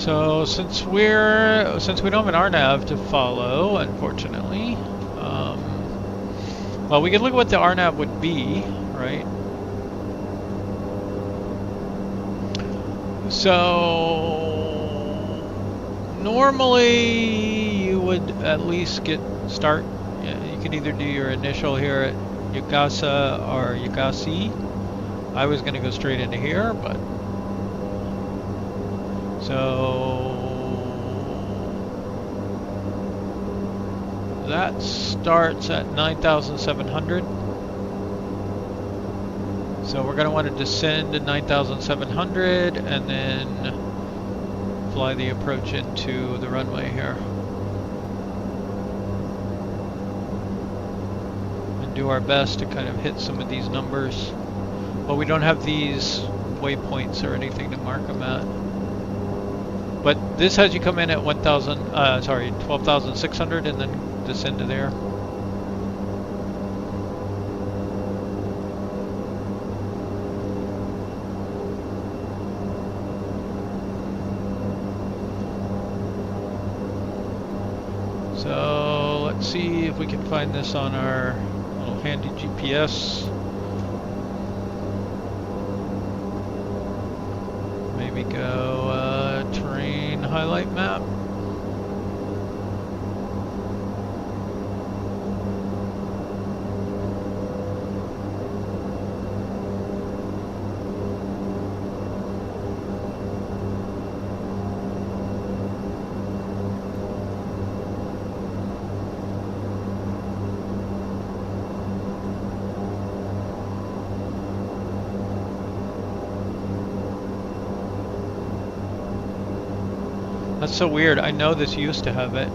So since we don't have an RNAV to follow, unfortunately, well, we can look at what the RNAV would be, right? So normally you would at least start. You could either do your initial here at Yugasa or Yugasi. I was going to go straight into here, but so that starts at 9,700. So we're going to want to descend to 9,700 and then fly the approach into the runway here. And do our best to kind of hit some of these numbers. But we don't have these waypoints or anything to mark them at. But this has you come in at 12,600 and then descend to there. So let's see if we can find this on our little handy GPS. Maybe go terrain highlight map. That's so weird. I know this used to have it.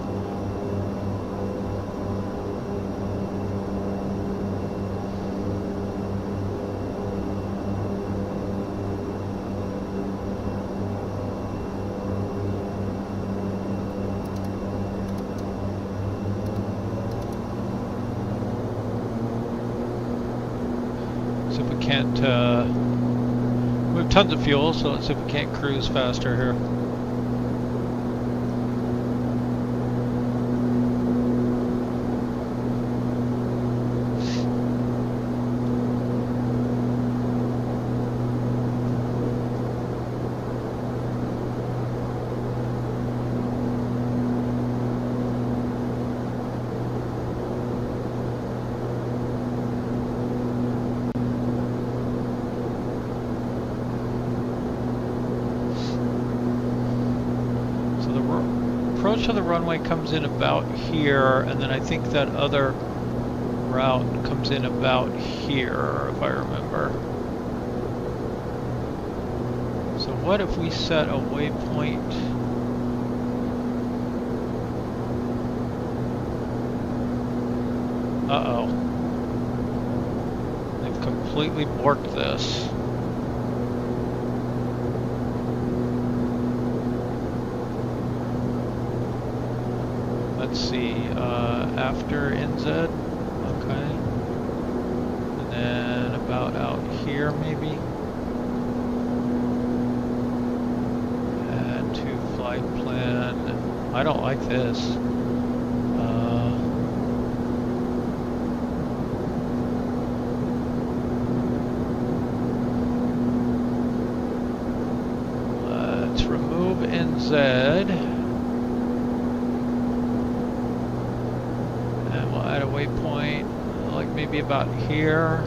So if we can't, we have tons of fuel, so let's see if we can't cruise faster here. Approach to the runway comes in about here, and then I think that other route comes in about here, if I remember. So what if we set a waypoint? Uh-oh. They've completely borked this. Let's see, after NZ, okay, and then about out here maybe, add to flight plan. I don't like this. Let's remove NZ. Waypoint, like maybe about here.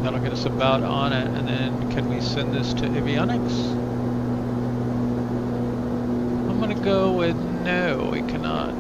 That'll get us about on it, and then can we send this to avionics? I'm gonna go with no, we cannot.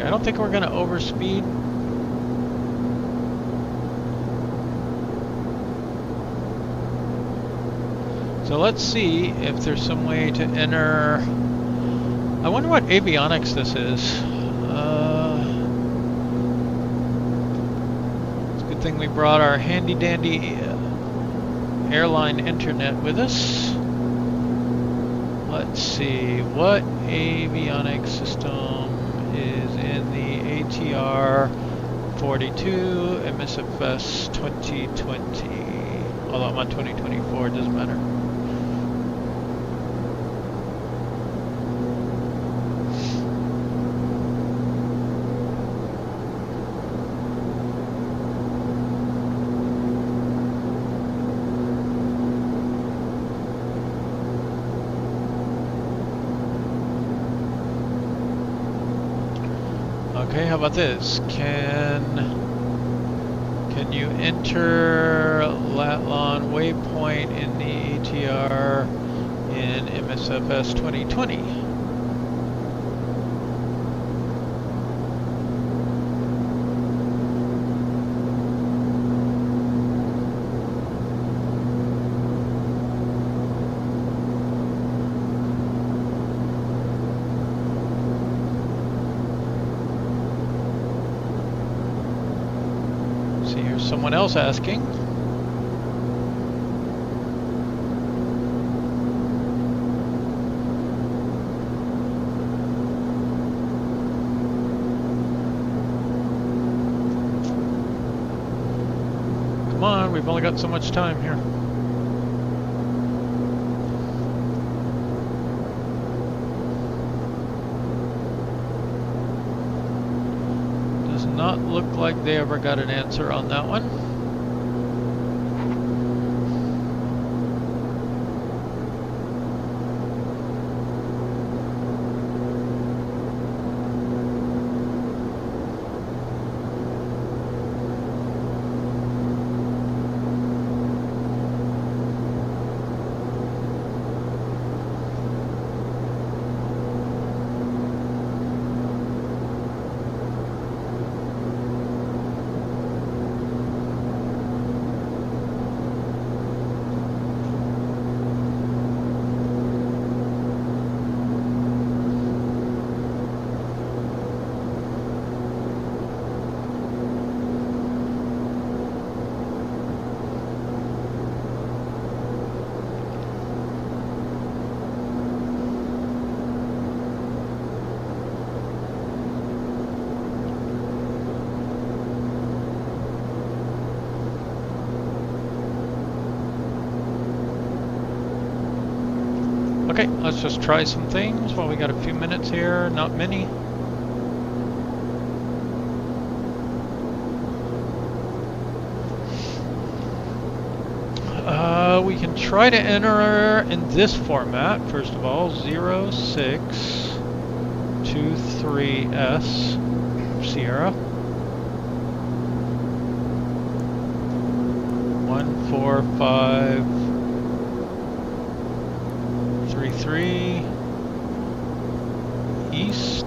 I don't think we're going to overspeed. So let's see if there's some way to enter. I wonder what avionics this is. It's a good thing we brought our handy dandy airline internet with us. Let's see, what avionics system is in the ATR 42 MSFS 2020? Although I'm on 2024, it doesn't matter. Okay, how about this? Can you enter Latlon waypoint in the ATR in MSFS 2020? Someone else asking. Come on, we've only got so much time here. Does not look like they ever got an answer on that one. Okay, let's just try some things while we got a few minutes here, not many. We can try to enter in this format, first of all, 0623S Sierra 14533 East.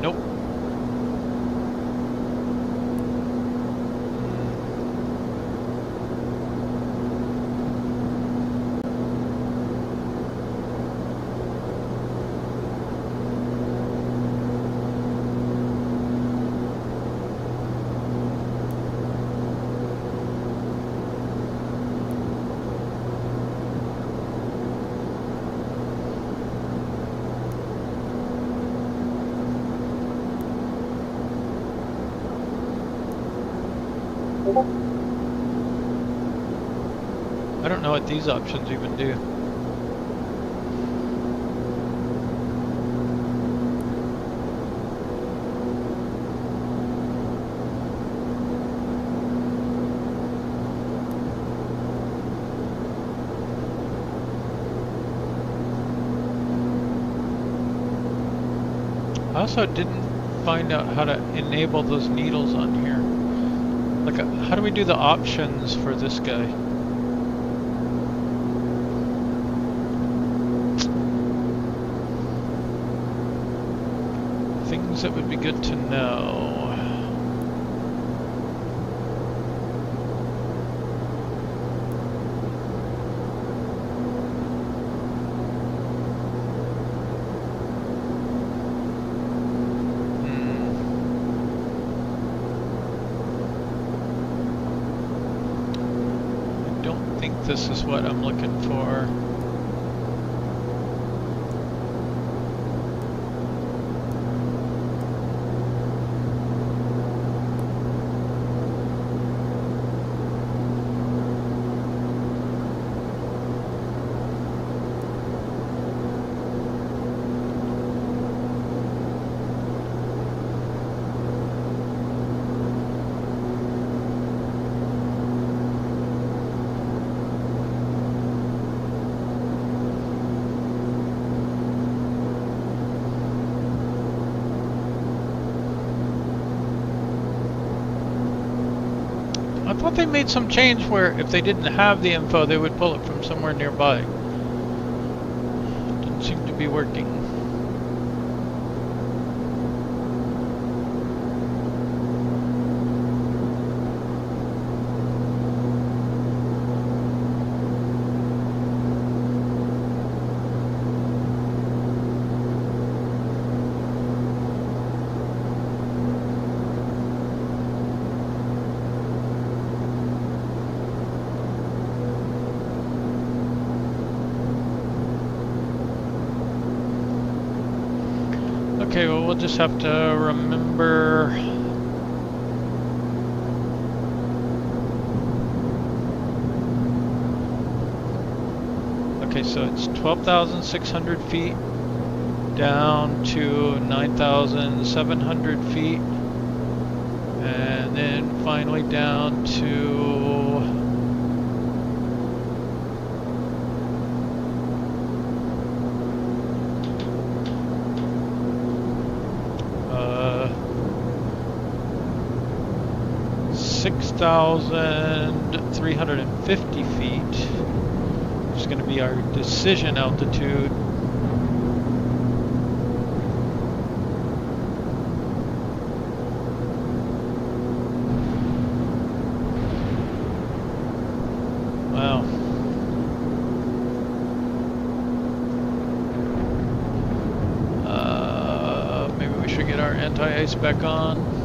Nope. I don't know what these options even do. I also didn't find out how to enable those needles on here. Like, how do we do the options for this guy? Things that would be good to know. this is what I'm looking for. I thought they made some change where if they didn't have the info, they would pull it from somewhere nearby. Didn't seem to be working. Okay, well, we'll just have to remember. Okay, so it's 12,600 feet down to 9,700 feet, and then finally down to 6,350 feet, which is going to be our decision altitude. Wow. Maybe we should get our anti-ice back on.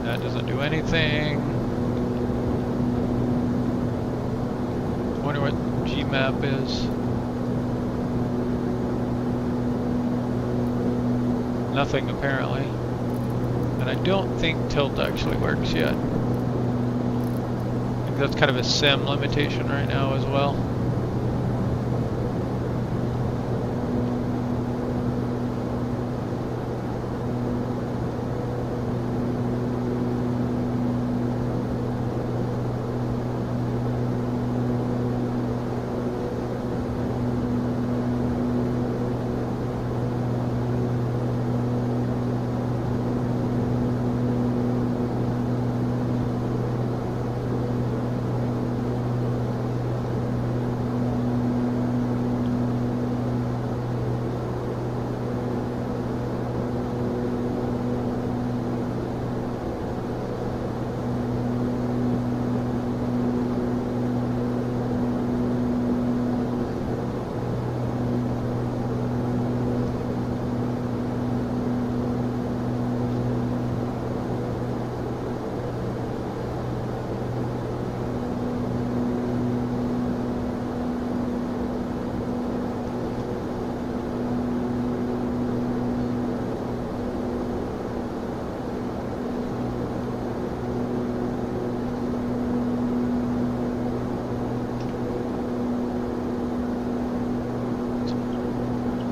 That doesn't do anything. Wonder what Gmap is. Nothing apparently. And I don't think tilt actually works yet. I think that's kind of a sim limitation right now as well.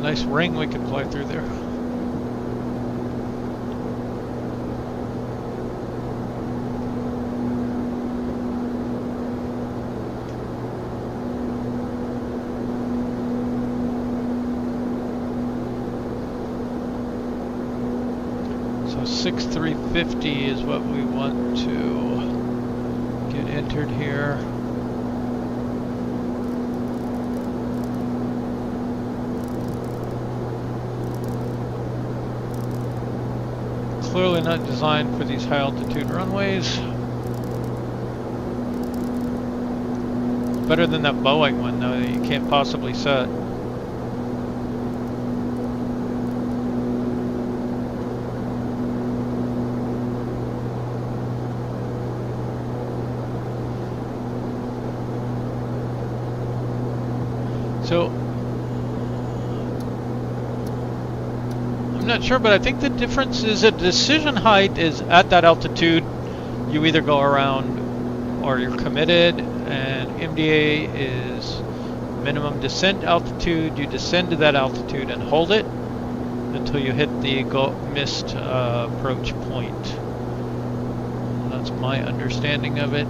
Nice ring we could fly through there. 6350 is what we want to get entered here. Clearly not designed for these high altitude runways. Better than that Boeing one though that you can't possibly set. So I'm not sure, but I think the difference is that decision height is at that altitude. You either go around or you're committed, and MDA is minimum descent altitude. You descend to that altitude and hold it until you hit the missed approach point. That's my understanding of it.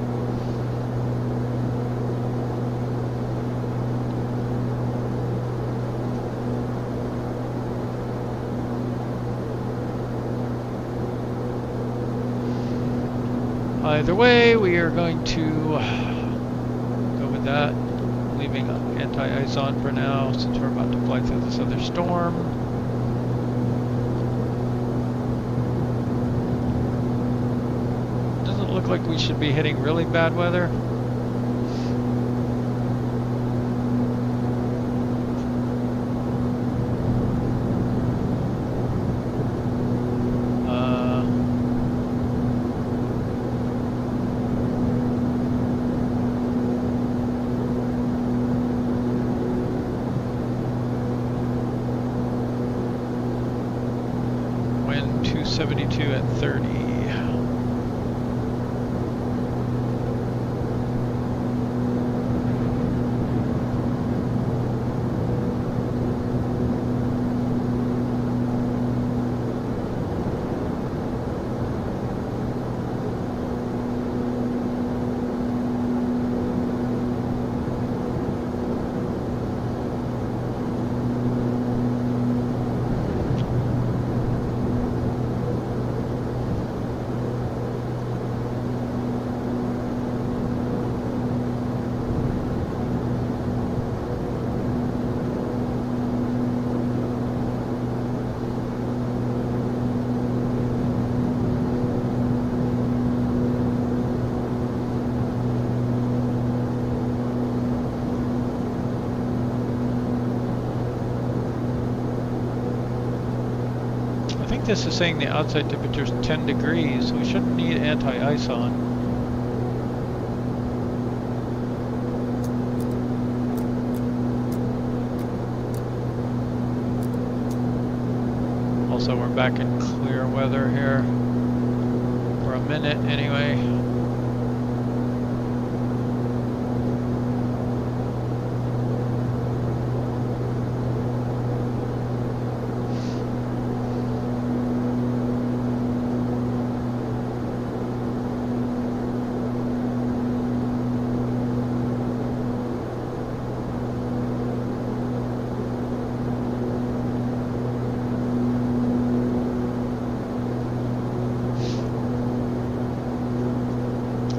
Either way, we are going to go with that, leaving anti-ice on for now since we're about to fly through this other storm. Doesn't look like we should be hitting really bad weather. Wind 272 at 30. This is saying the outside temperature is 10 degrees, so we shouldn't need anti-ice on. Also, we're back in clear weather here for a minute anyway.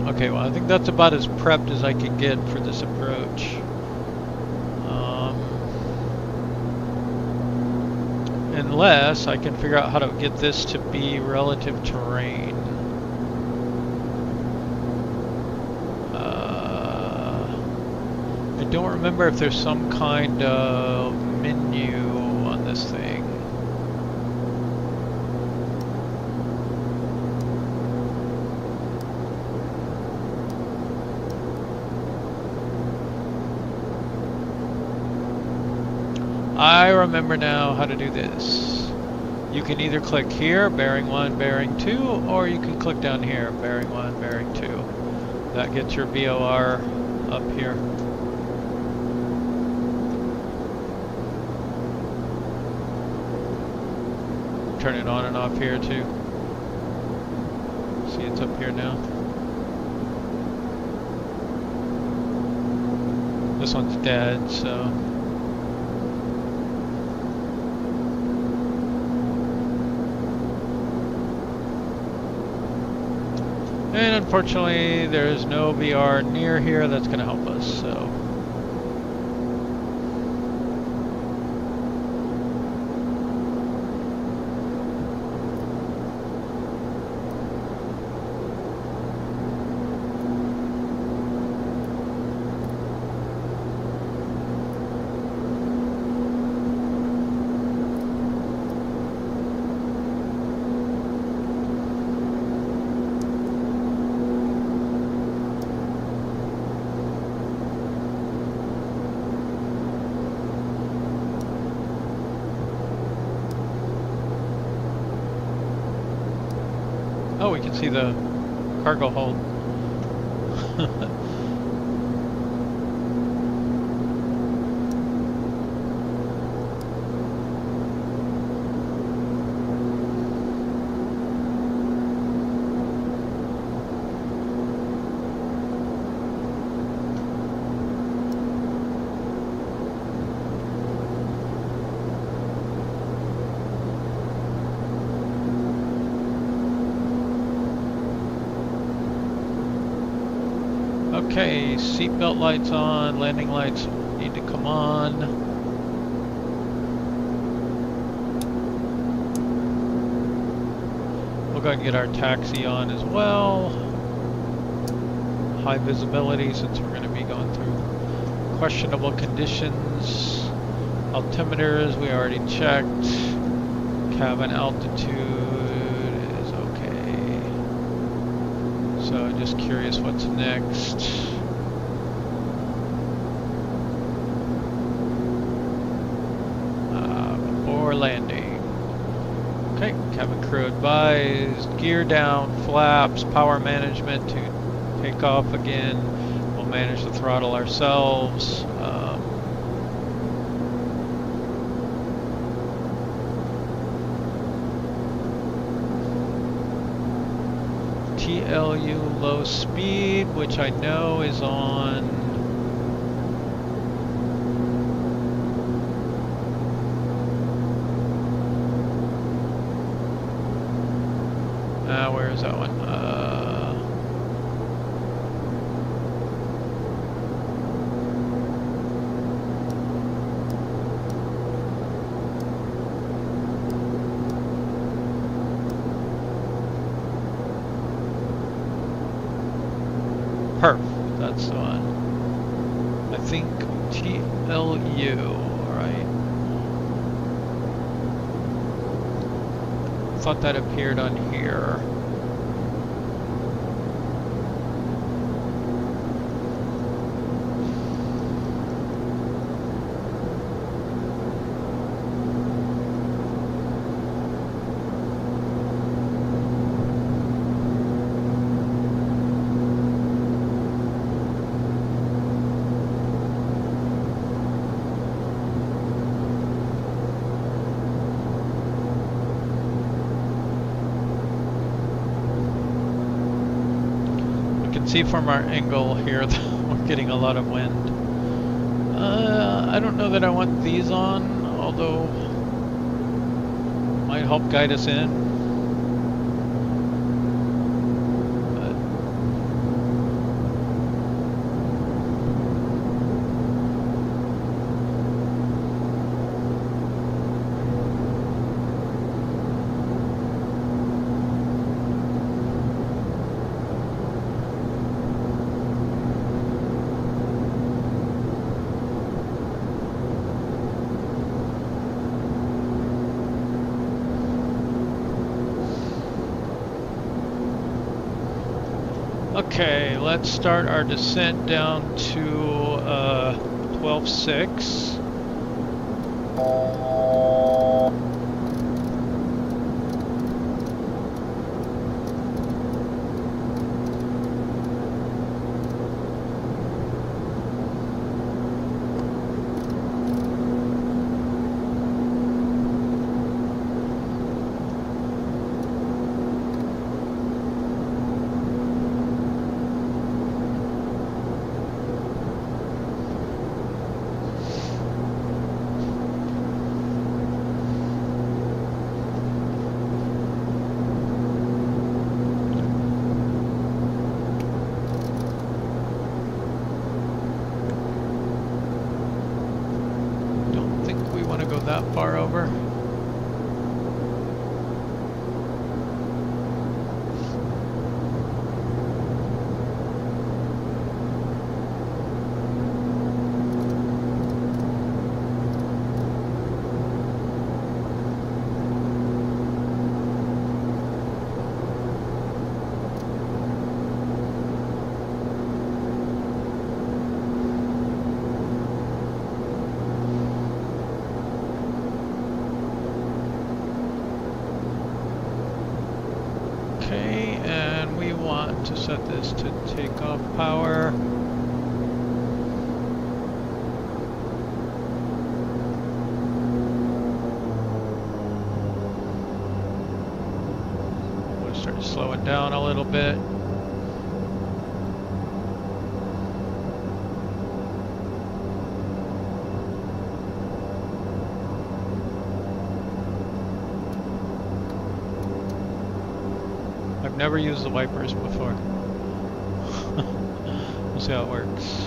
Okay, well I think that's about as prepped as I can get for this approach. Unless I can figure out how to get this to be relative terrain. I don't remember if there's some kind of menu on this thing. I remember now how to do this. You can either click here, bearing 1, bearing 2, or you can click down here, bearing 1, bearing 2. That gets your VOR up here. Turn it on and off here too. See, it's up here now. This one's dead, so. And unfortunately, there's no VR near here that's going to help us, so. Oh, we can see the cargo hold. Okay, seatbelt lights on, landing lights need to come on. We'll go ahead and get our taxi on as well. High visibility since we're going to be going through questionable conditions. Altimeters we already checked. Cabin altitude is okay. So just curious what's next. Before landing. Okay, cabin crew advised. Gear down, flaps, power management to take off again. We'll manage the throttle ourselves. TLU low speed, which I know is on where is that one? Perf, that's the one. I think TLU, right? I thought that appeared on here. See from our angle here that we're getting a lot of wind. I don't know that I want these on, although might help guide us in. Okay, let's start our descent down to 12.6. go that far over. Okay, and we want to set this to takeoff power. We'll start slowing down a little bit. I've never used the wipers before. We'll see how it works.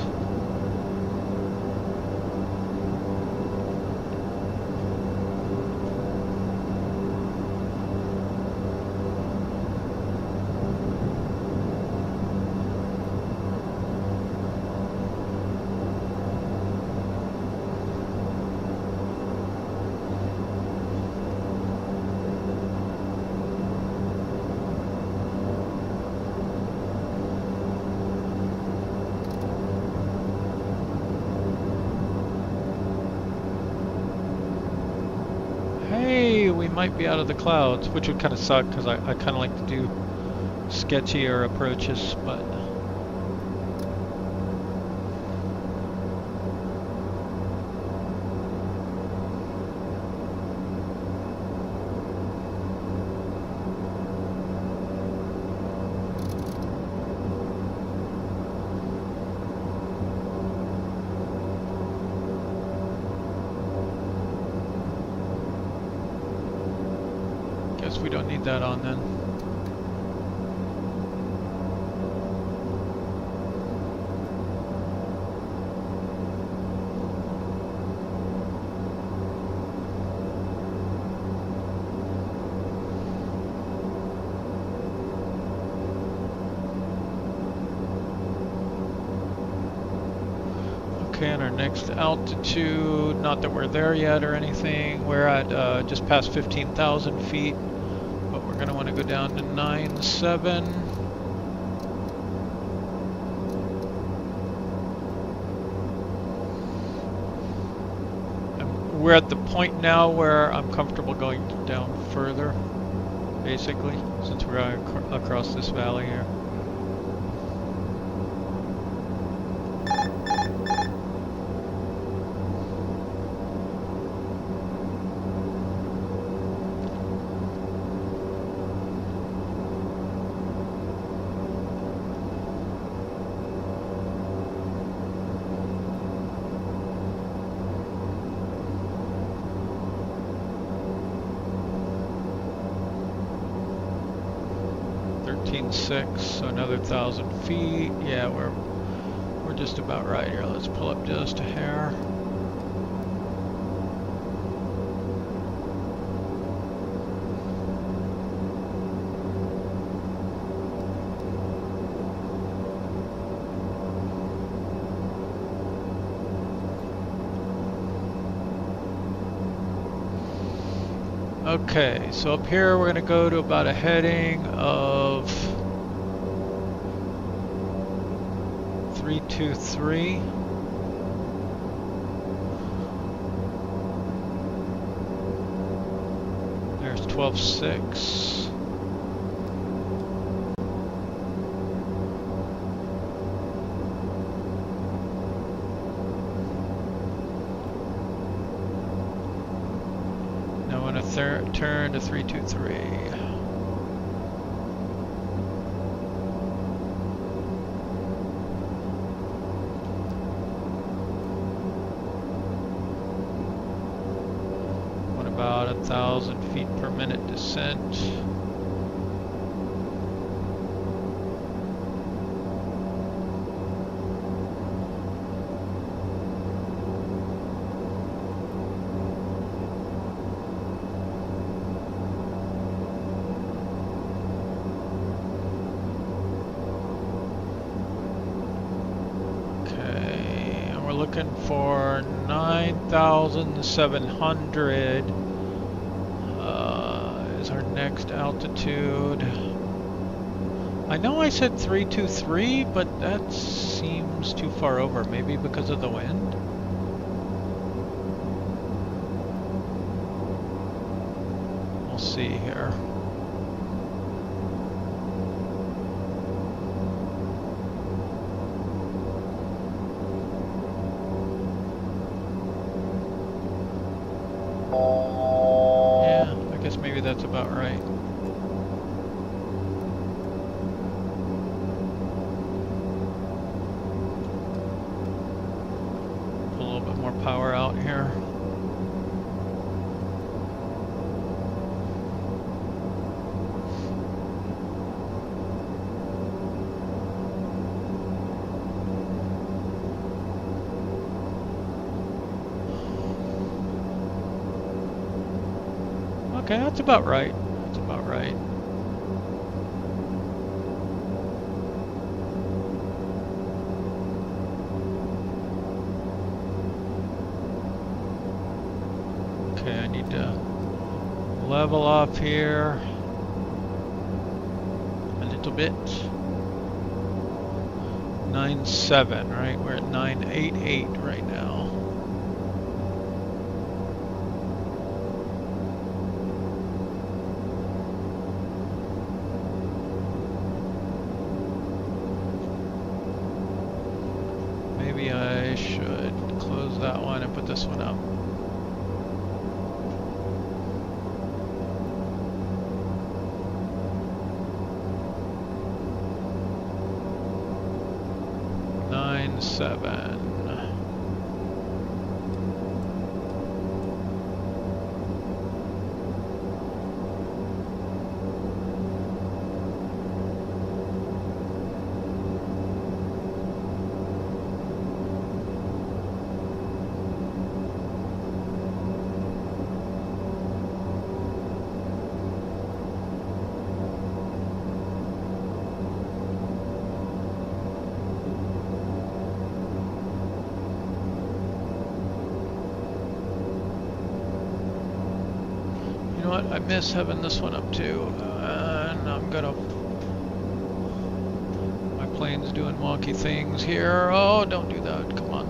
We might be out of the clouds, which would kind of suck because I kind of like to do sketchier approaches, but we don't need that on then. Okay, and our next altitude, not that we're there yet or anything, we're at just past 15,000 feet. But we're going to want to go down to 9.7. We're at the point now where I'm comfortable going down further, basically, since we're across this valley here. So another 1,000 feet. Yeah, we're just about right here. Let's pull up just a hair. Okay, so up here we're going to go to about a heading of 323. There's 12.6. Now I'm going to turn to 323. About 1,000 feet per minute descent. looking for 9,700 is our next altitude. I know I said 323, but that seems too far over, maybe because of the wind. We'll see here. Yeah, I guess maybe that's about right. Put a little bit more power out here. Okay, that's about right. That's about right. Okay, I need to level off here a little bit. 9.7, right? We're at 9.88 right now. Maybe I should close that one and put this one up. Seven. I miss having this one up too, and I'm gonna. My plane's doing wonky things here. Oh, don't do that! Come on.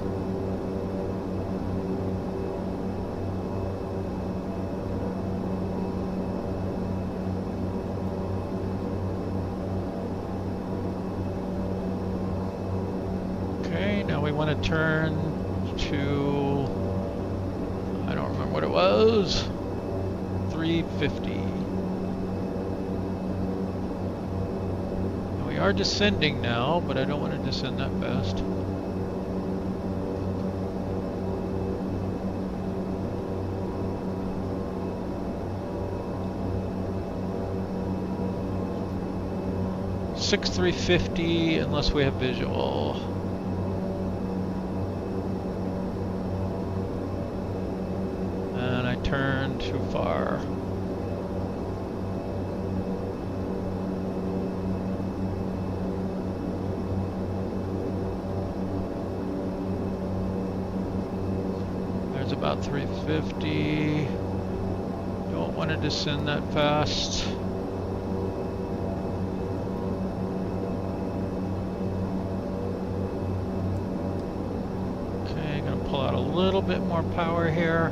Okay, now we want to turn to. I don't remember what it was. 350. And we are descending now, but I don't want to descend that fast. Six 350 unless we have visual. And I turned too far. There's about 350. Don't want to descend that fast. Okay, gonna pull out a little bit more power here.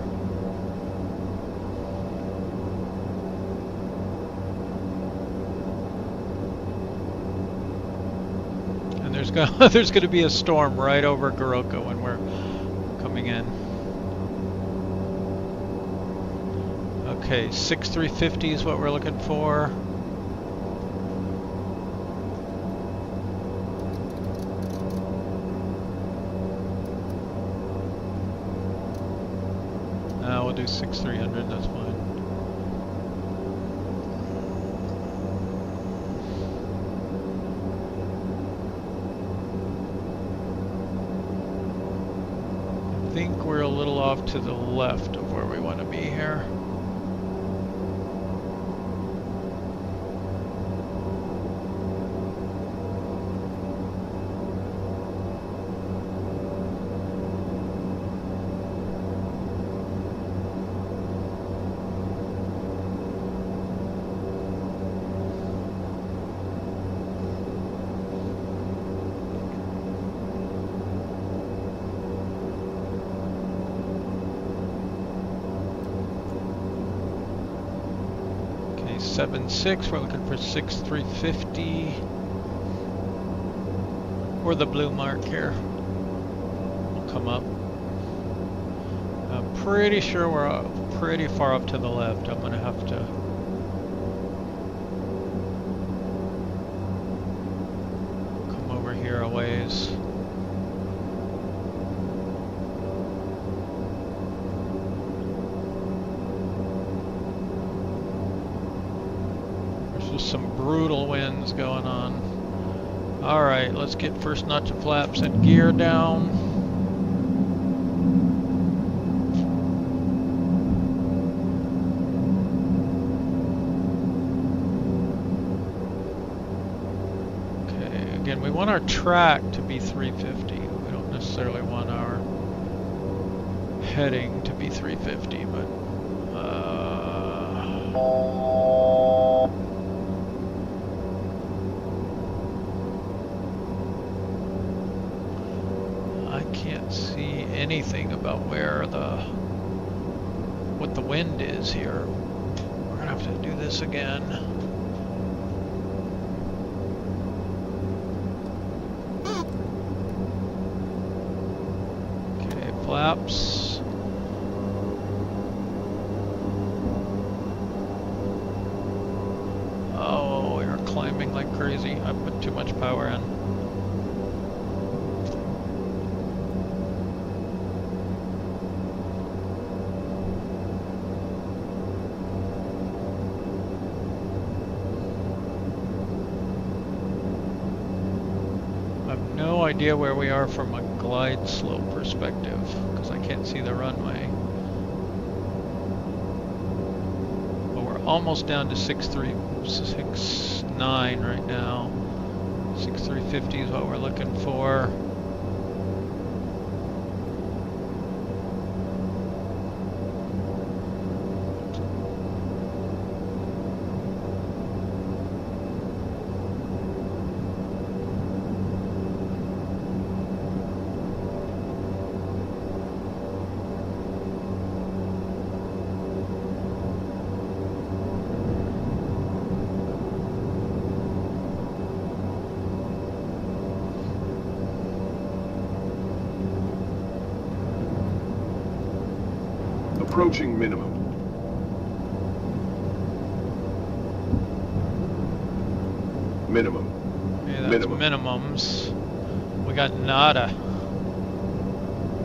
There's going to be a storm right over Goroka when we're coming in. Okay, 6350 is what we're looking for. Now we'll do 6300, that's fine. I think we're a little off to the left of where we want to be here. 676. We're looking for 6350. Or the blue mark here. Will come up. I'm pretty sure we're pretty far up to the left. I'm going to have to come over here a ways. There's just some brutal winds going on. Alright, let's get first notch of flaps and gear down. Okay, again, we want our track to be 350. We don't necessarily want our heading to be 350, but see anything about what the wind is here. We're gonna have to do this again. Okay, flaps. Oh, we are climbing like crazy. I put too much power in. Idea where we are from a glide slope perspective because I can't see the runway. But we're almost down to 6369 right now. 6350 is what we're looking for. Approaching minimum. Minimum. Yeah, that's minimums. We got nada.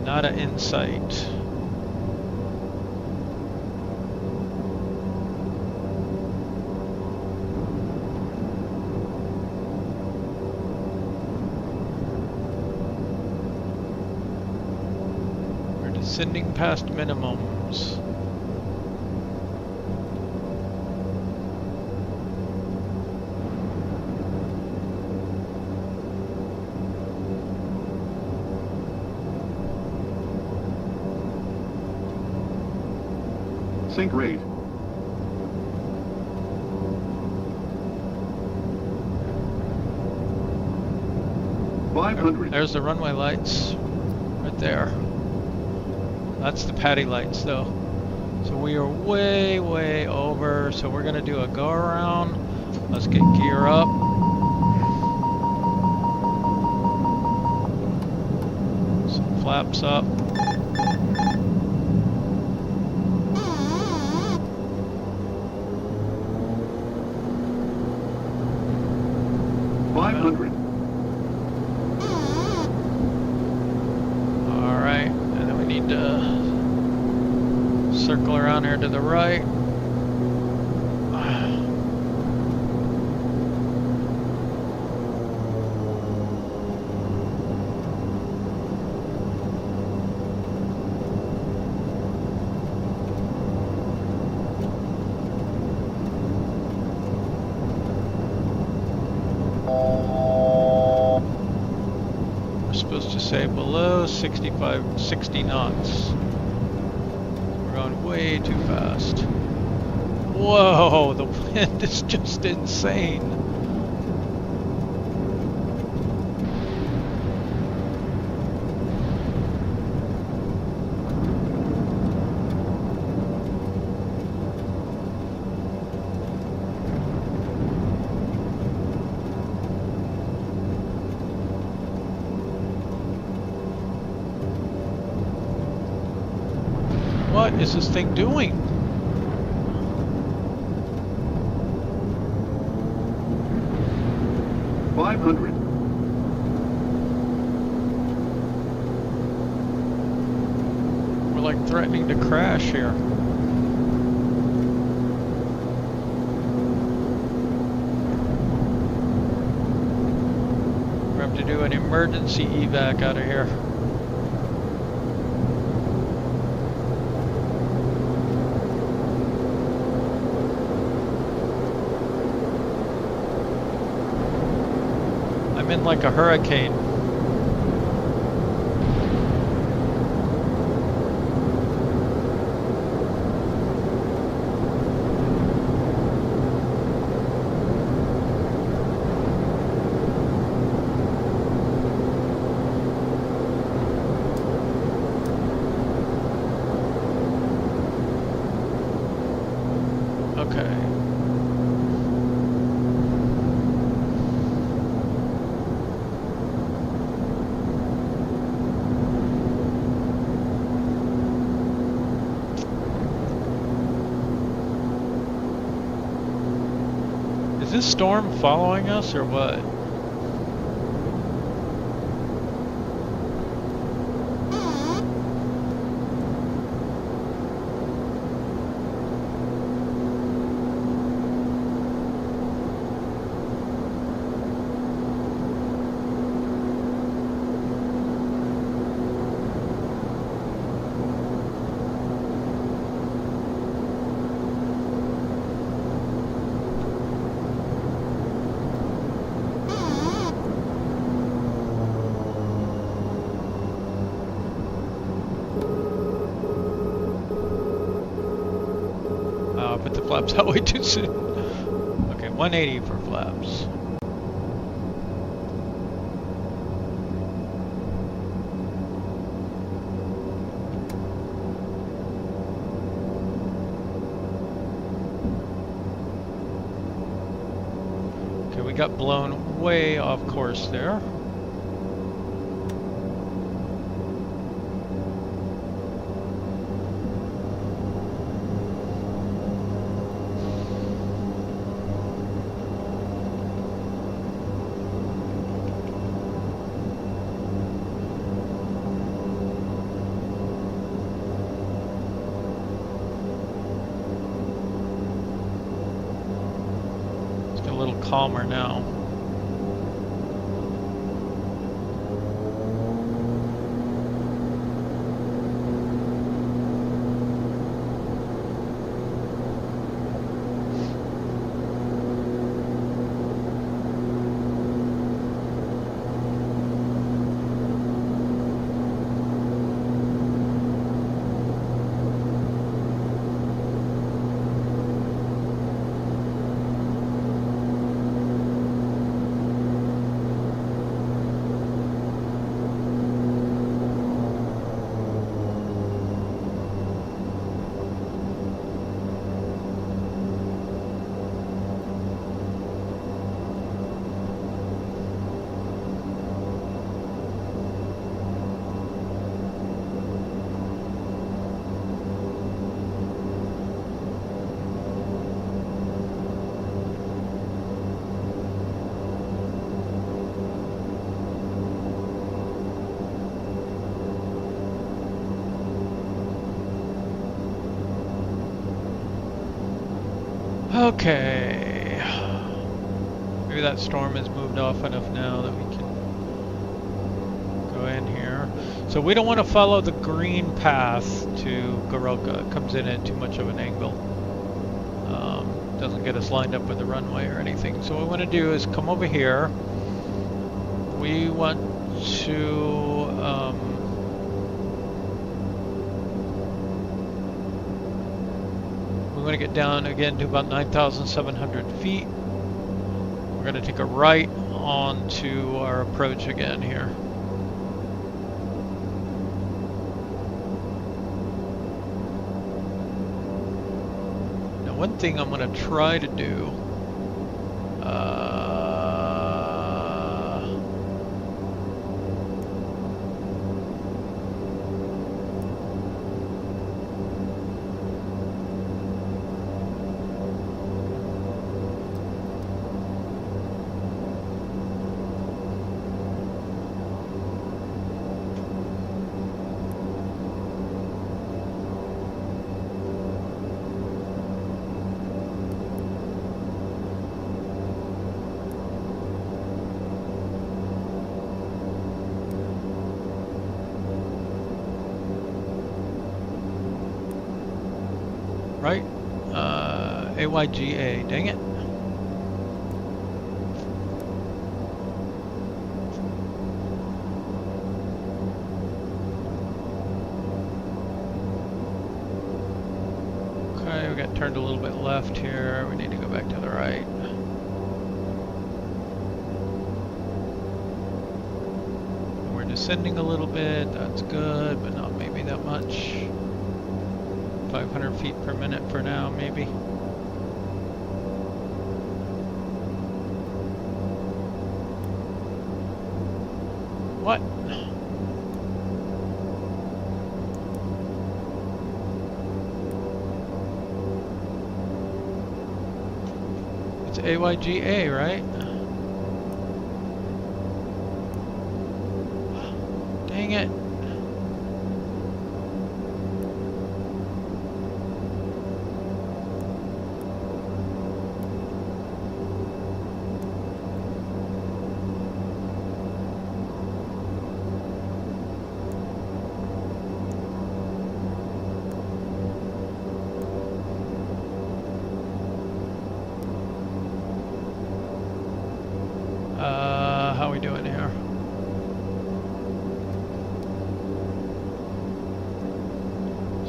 Nada in sight. We're descending past minimums. Sync rate. There's the runway lights right there. That's the paddy lights though. So we are way, way over. So we're gonna do a go around. Let's get gear up. Some flaps up. Alright, and then we need to circle around here to the right. Say below 60 knots. We're going way too fast. Whoa, the wind is just insane. What is this thing doing? 500. We're like threatening to crash here. We have to do an emergency evac out of here. I'm in like a hurricane. Okay. Is this storm following us or what? Put the flaps out way too soon. Okay, 180 for flaps. Okay, we got blown way off course there. A little calmer now. Okay. Maybe that storm has moved off enough now that we can go in here. So we don't want to follow the green path to Goroka. It comes in at too much of an angle. Doesn't get us lined up with the runway or anything. So what we want to do is come over here. We want to we want to get down again to about 9,700 feet. We're going to take a right onto our approach again here. Now one thing I'm going to try to do Right? AYGA, dang it. Okay, we got turned a little bit left here. We need to go back to the right. We're descending a little bit, that's good, but not maybe that much. 500 feet per minute for now, maybe. What? It's AYGA, right? Dang it. How are we doing here?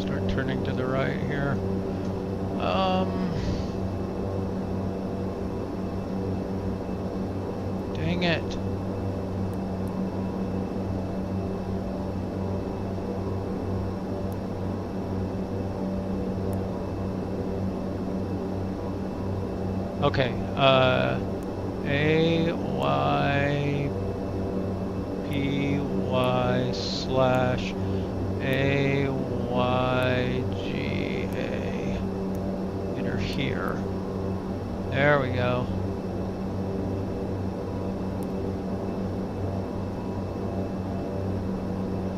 Start turning to the right here. Dang it. Okay, AYPY/AYGA. Enter here. There we go.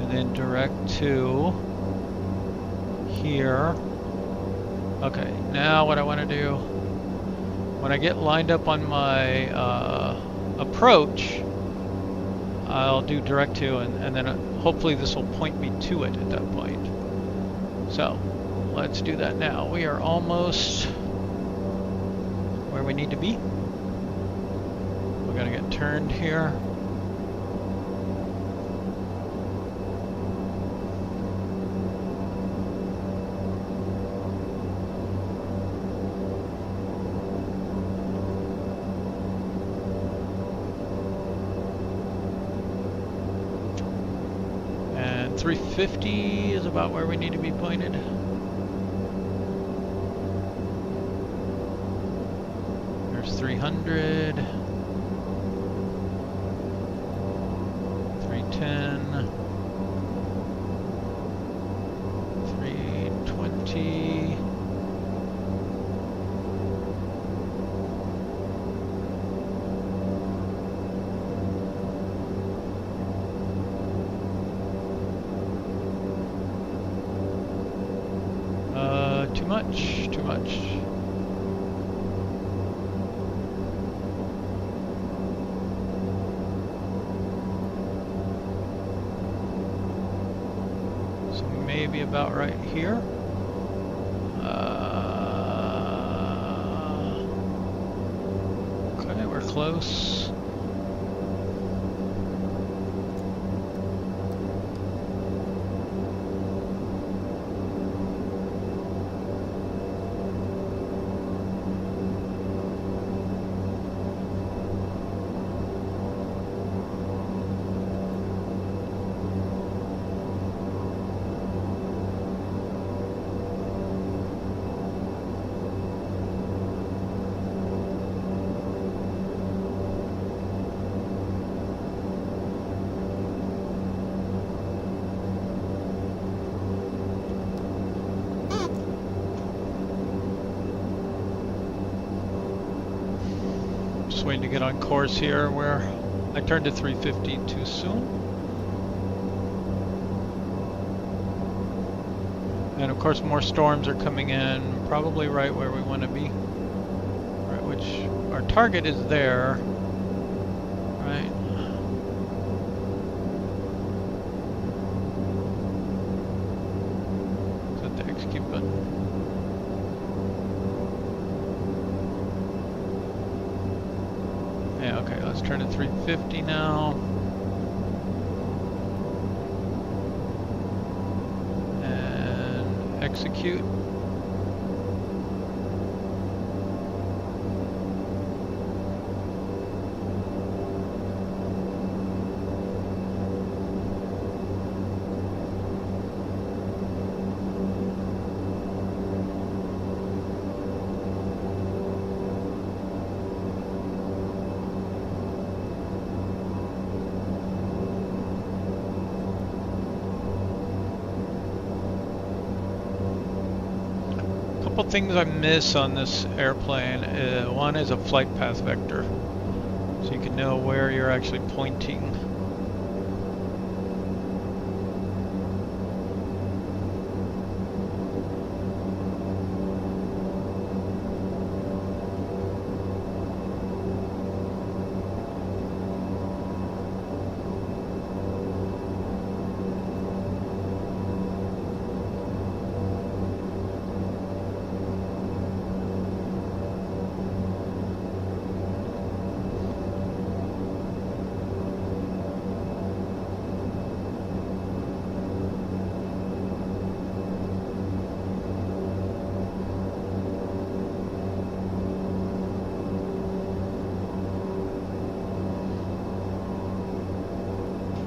And then direct to here. Okay, now what I want to do, when I get lined up on my approach, I'll do direct to, and then hopefully this will point me to it at that point. So let's do that now. We are almost where we need to be. We're gonna get turned here. And 350 is about where we need to be pointed. There's 300, 310, 320. Too much. So maybe about right here. Okay, we're close. Just waiting to get on course here where I turned to 350 too soon. And of course more storms are coming in, probably right where we want to be. Right, which our target is there. Right. Is that the execute button? Okay, let's turn to 350 now. And execute. Couple things I miss on this airplane. One is a flight path vector, so you can know where you're actually pointing.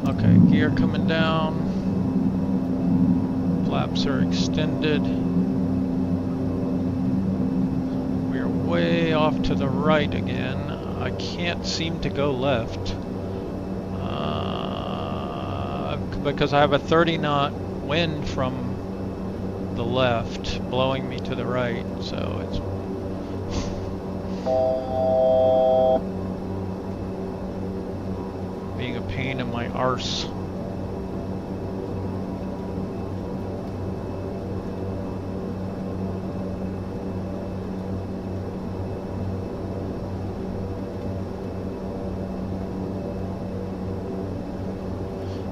Okay, gear coming down. Flaps are extended. We're way off to the right again. I can't seem to go left. Because I have a 30 knot wind from the left blowing me to the right, so it's being a pain in my arse.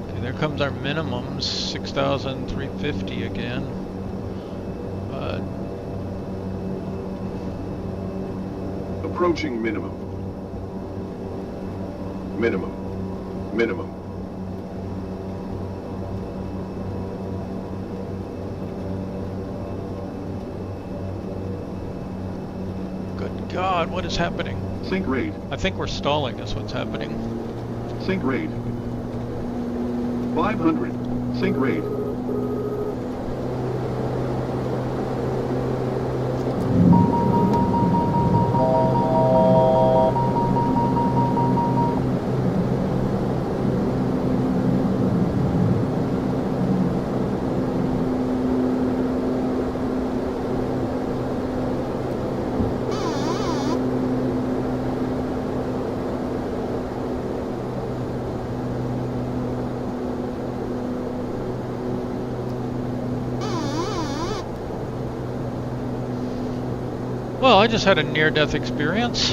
Okay, there comes our minimums, 6,350 again. Approaching minimum. Minimum. Minimum. Good God, what is happening? Sink rate. I think we're stalling is what's happening. Sink rate. 500. Sink rate. Well, I just had a near-death experience.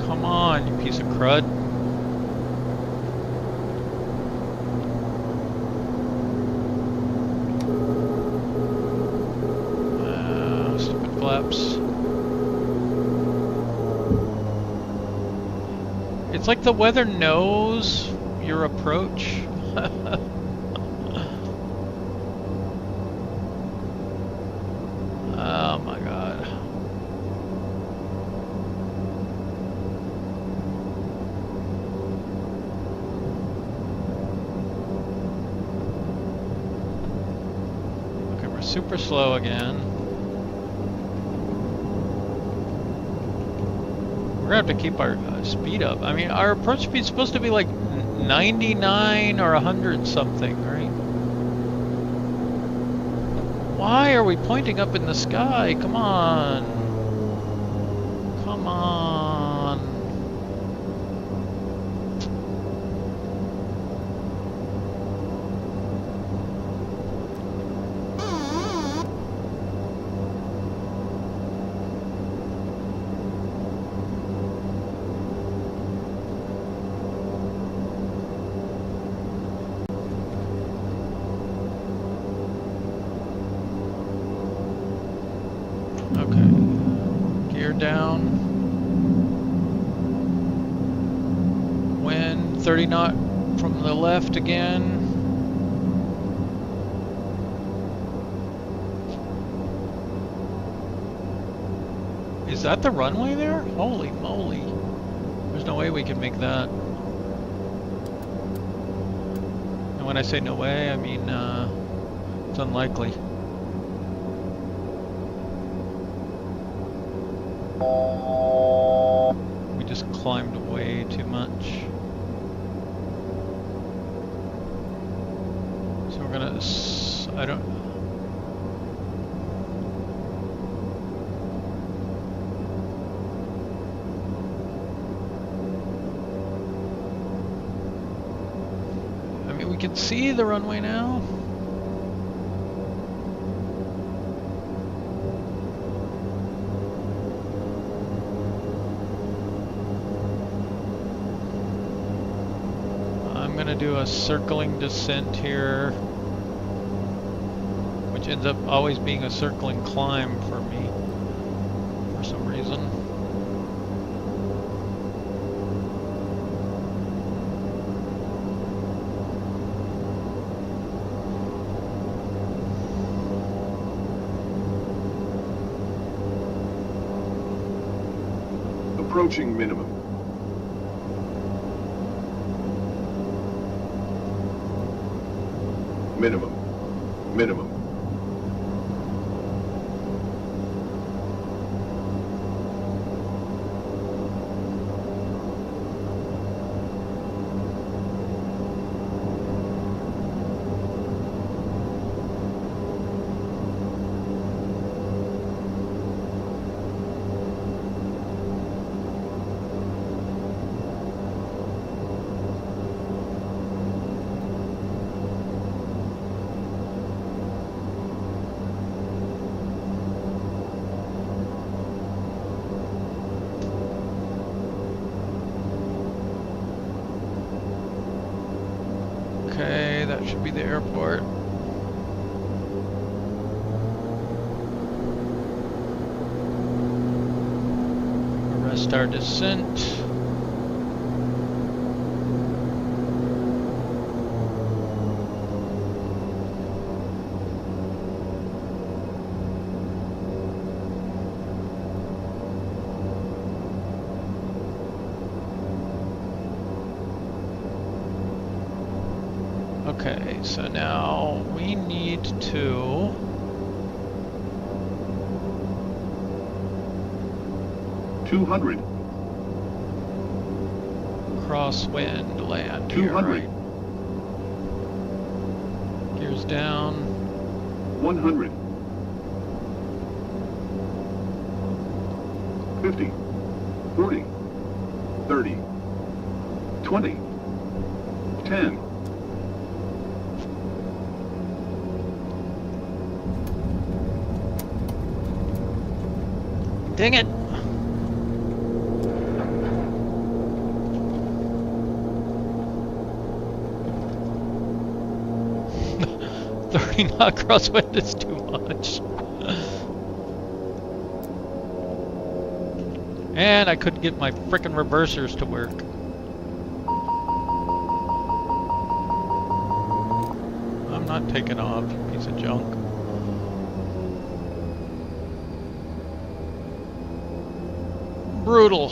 Come on, you piece of crud. Stupid flaps. It's like the weather knows your approach. Oh my God. Okay, we're super slow again. We're gonna have to keep our speed up. I mean, our approach speed is supposed to be like 99 or 100 something, right? Why are we pointing up in the sky? Come on. Come on. down. Wind 30 knot from the left again. Is that the runway there? Holy moly. There's no way we can make that. And when I say no way, I mean it's unlikely. We just climbed way too much. So we're gonna, I don't, I mean, we can see the runway now. I'm gonna do a circling descent here, which ends up always being a circling climb for me for some reason. Approaching minimum. Minimum. Minimum. Okay, that should be the airport. Arrest our descent. Okay, so now we need to $200. crosswind land 200. here, right? Gears down. 100. 50. 40. 30. 20. 10. Dang it! Not crosswind is too much. And I couldn't get my frickin' reversers to work. I'm not taking off, you piece of junk. Brutal.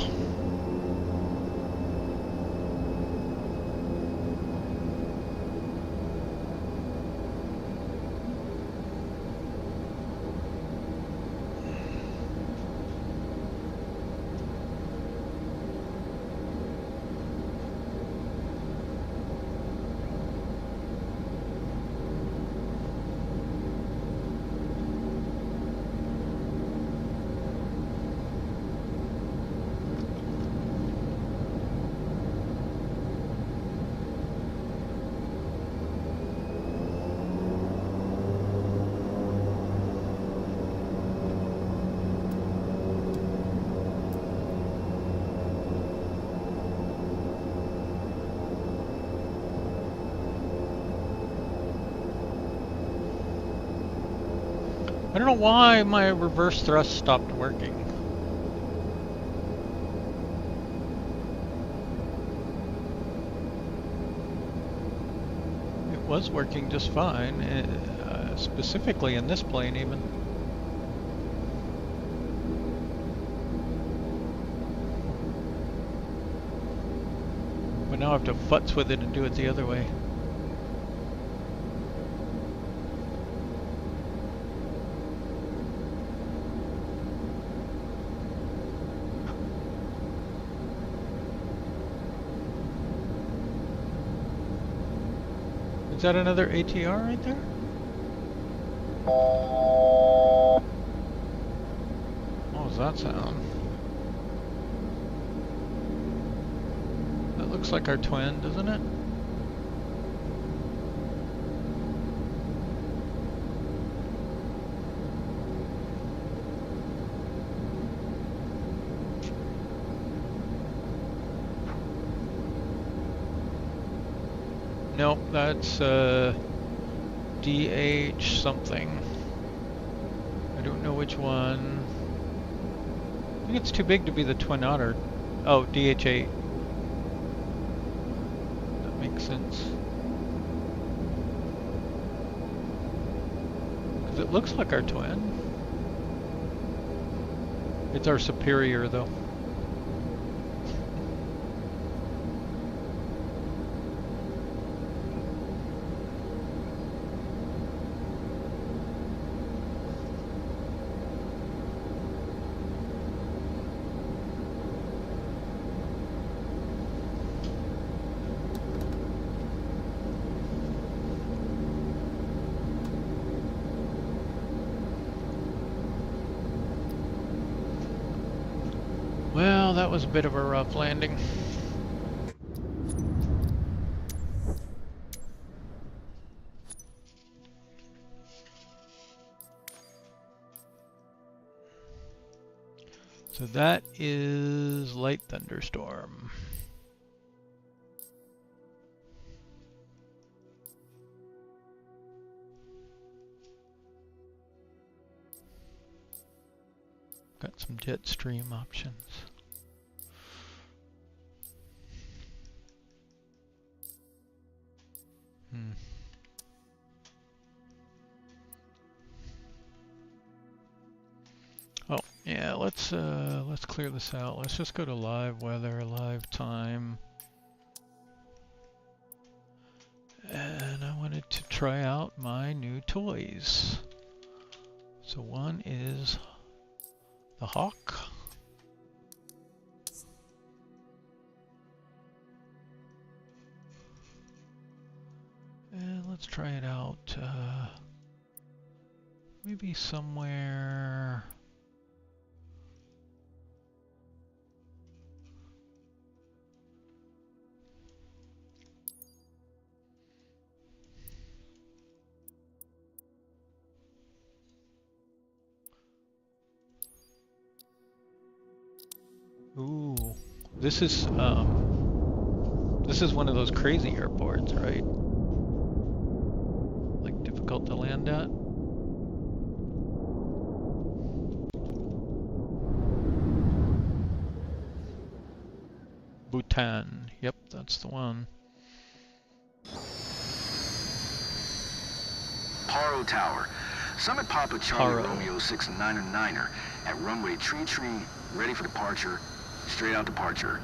I don't know why my reverse thrust stopped working. was working just fine, specifically in this plane even. But now I have to futz with it and do it the other way. Is that another ATR right there? What was that sound? That looks like our twin, doesn't it? Nope, that's DH something. I don't know which one. I think it's too big to be the Twin Otter. Oh, DH8. That makes sense. Because it looks like our twin. It's our superior though. Well, that was a bit of a rough landing. So that is light thunderstorm. Got some jet stream options. Oh, yeah, let's clear this out. Let's just go to live weather, live time. And I wanted to try out my new toys. So one is the Hawk. And let's try it out maybe somewhere. Ooh, this is one of those crazy airports, right? Like difficult to land at. Bhutan, yep, that's the one. Paro Tower. Summit Papa Charlie Romeo 699er at runway tree, ready for departure. Straight out departure.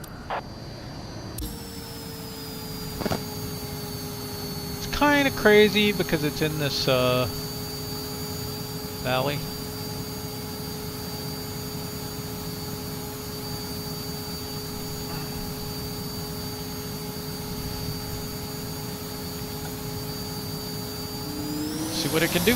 It's kind of crazy because it's in this valley. See what it can do.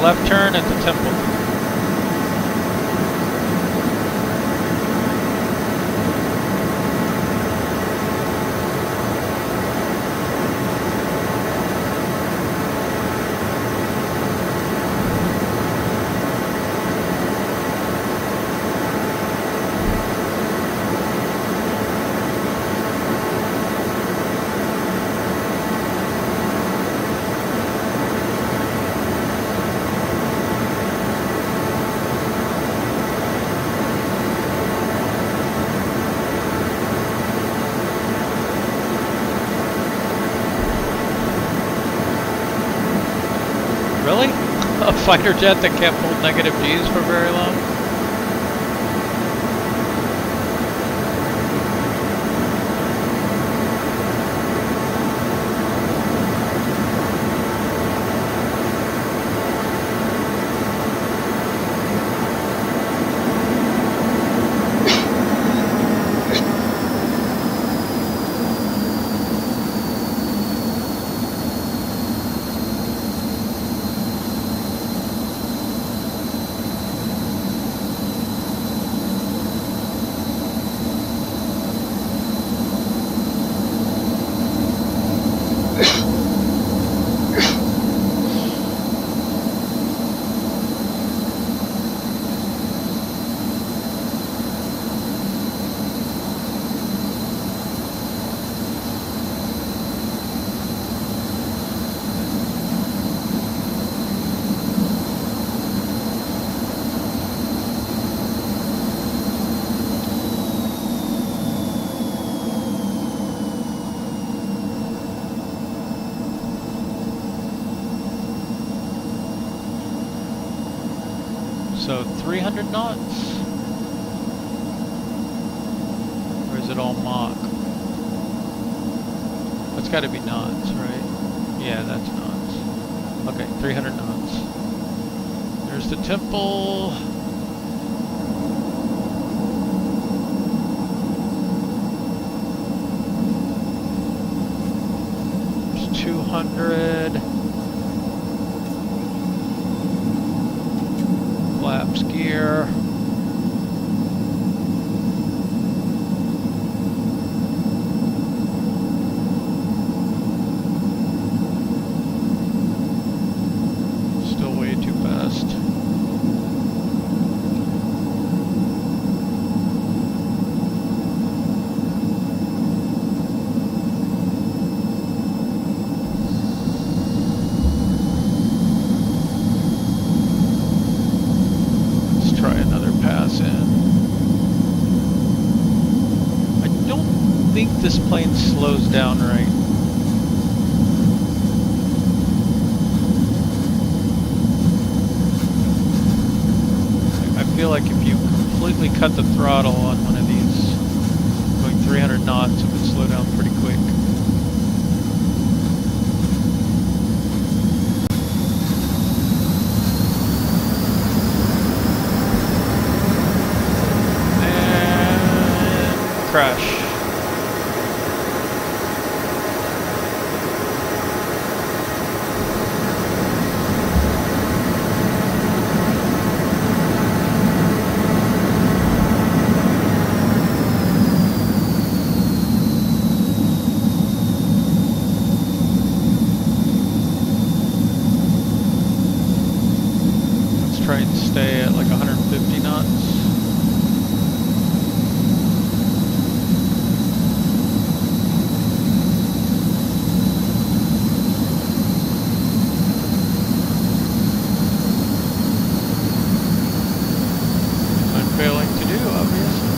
left turn at the temple. Really? A fighter jet that can't hold negative G's for very long? So 300 knots? Or is it all Mach? That's got to be knots, right? Yeah, that's knots. Okay, 300 knots. There's the temple. There's 200. Flaps gear. Still way too fast. This plane slows down right. I feel like if you completely cut the throttle on one of these, going 300 knots, it would slow down pretty quick. And crash. Stay at like 150 knots. I'm failing to do, obviously.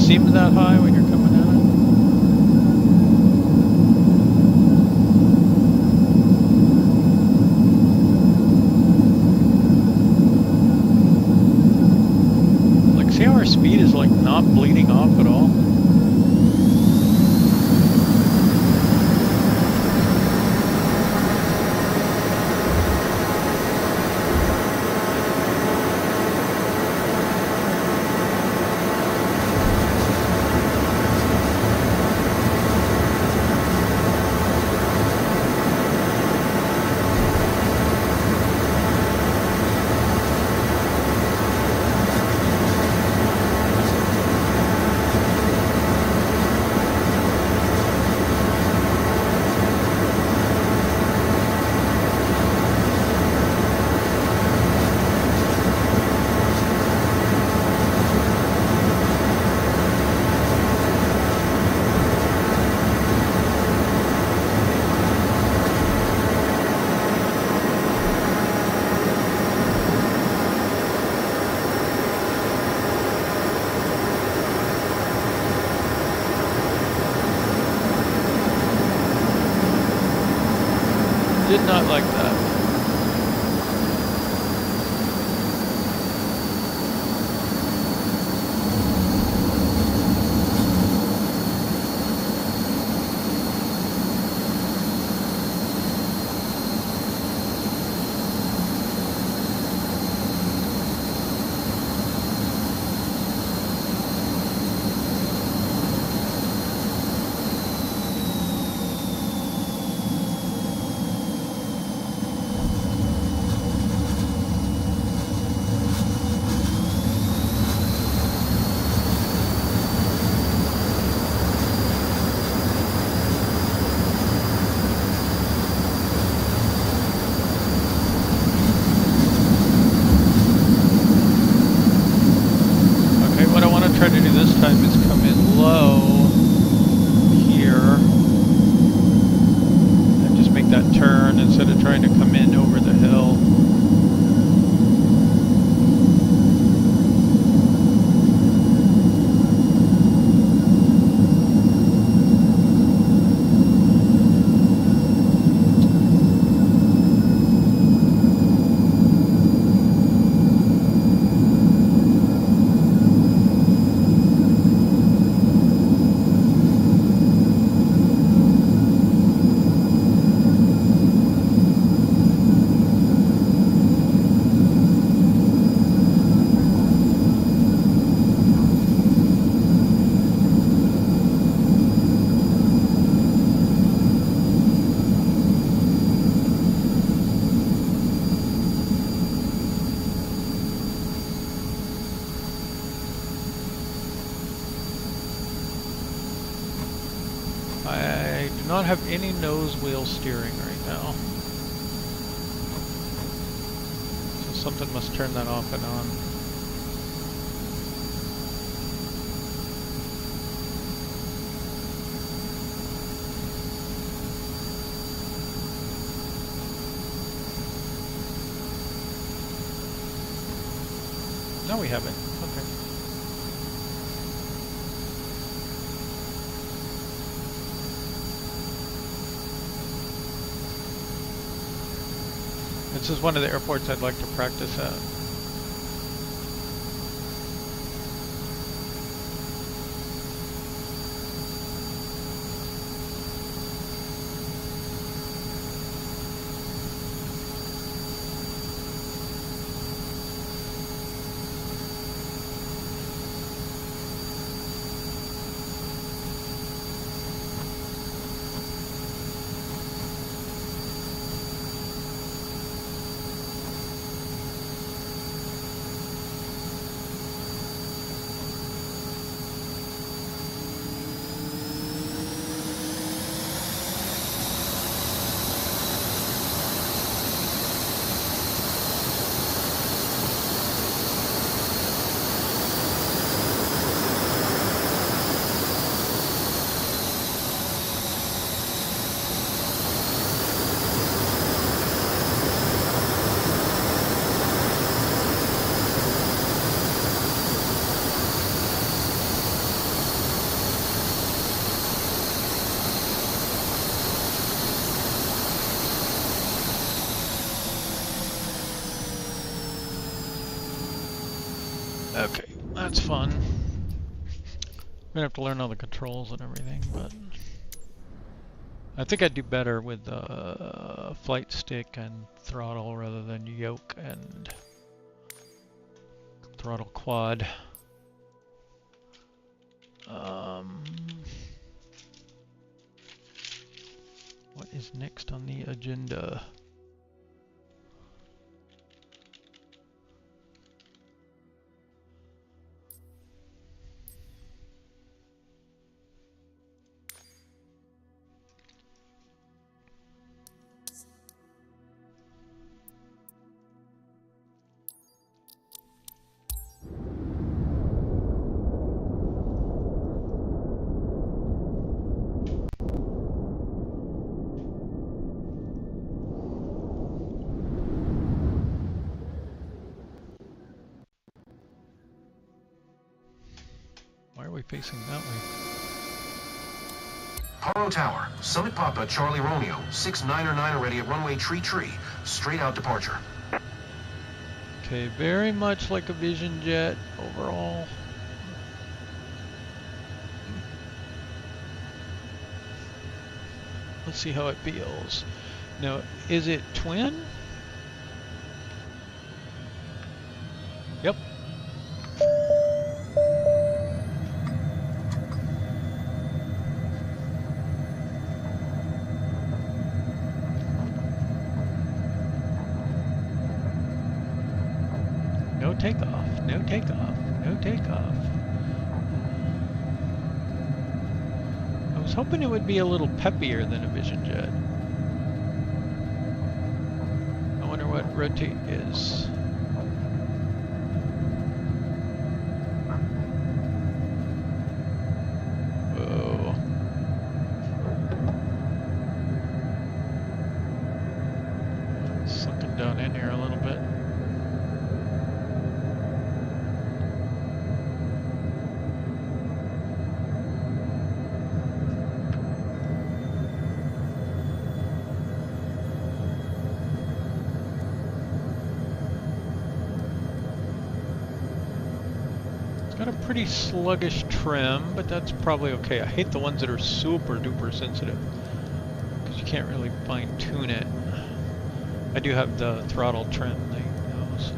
seem that high when you're coming at it. Like, see how our speed is like not bleeding off at all? Did not like that. Try to do this time is come in low here and just make that turn instead of trying to come in over the hill. I do not have any nose wheel steering right now. So something must turn that off and on. No, we haven't. Okay. This is one of the airports I'd like to practice at. Okay, that's fun. I'm gonna have to learn all the controls and everything, but I think I'd do better with flight stick and throttle rather than yoke and throttle quad. What is next on the agenda? Why are we facing that way? Paro Tower, Summit Papa, Charlie Romeo, 699 ready at runway tree, straight out departure. Okay, very much like a Vision jet overall. Let's see how it feels. Now, is it twin? Yep. No takeoff, no takeoff, no takeoff. I was hoping it would be a little peppier than a Vision jet. I wonder what rotate is. Whoa. Sucking down in here a little bit. Got a pretty sluggish trim, but that's probably okay. I hate the ones that are super duper sensitive because you can't really fine tune it. I do have the throttle trim thing though, so.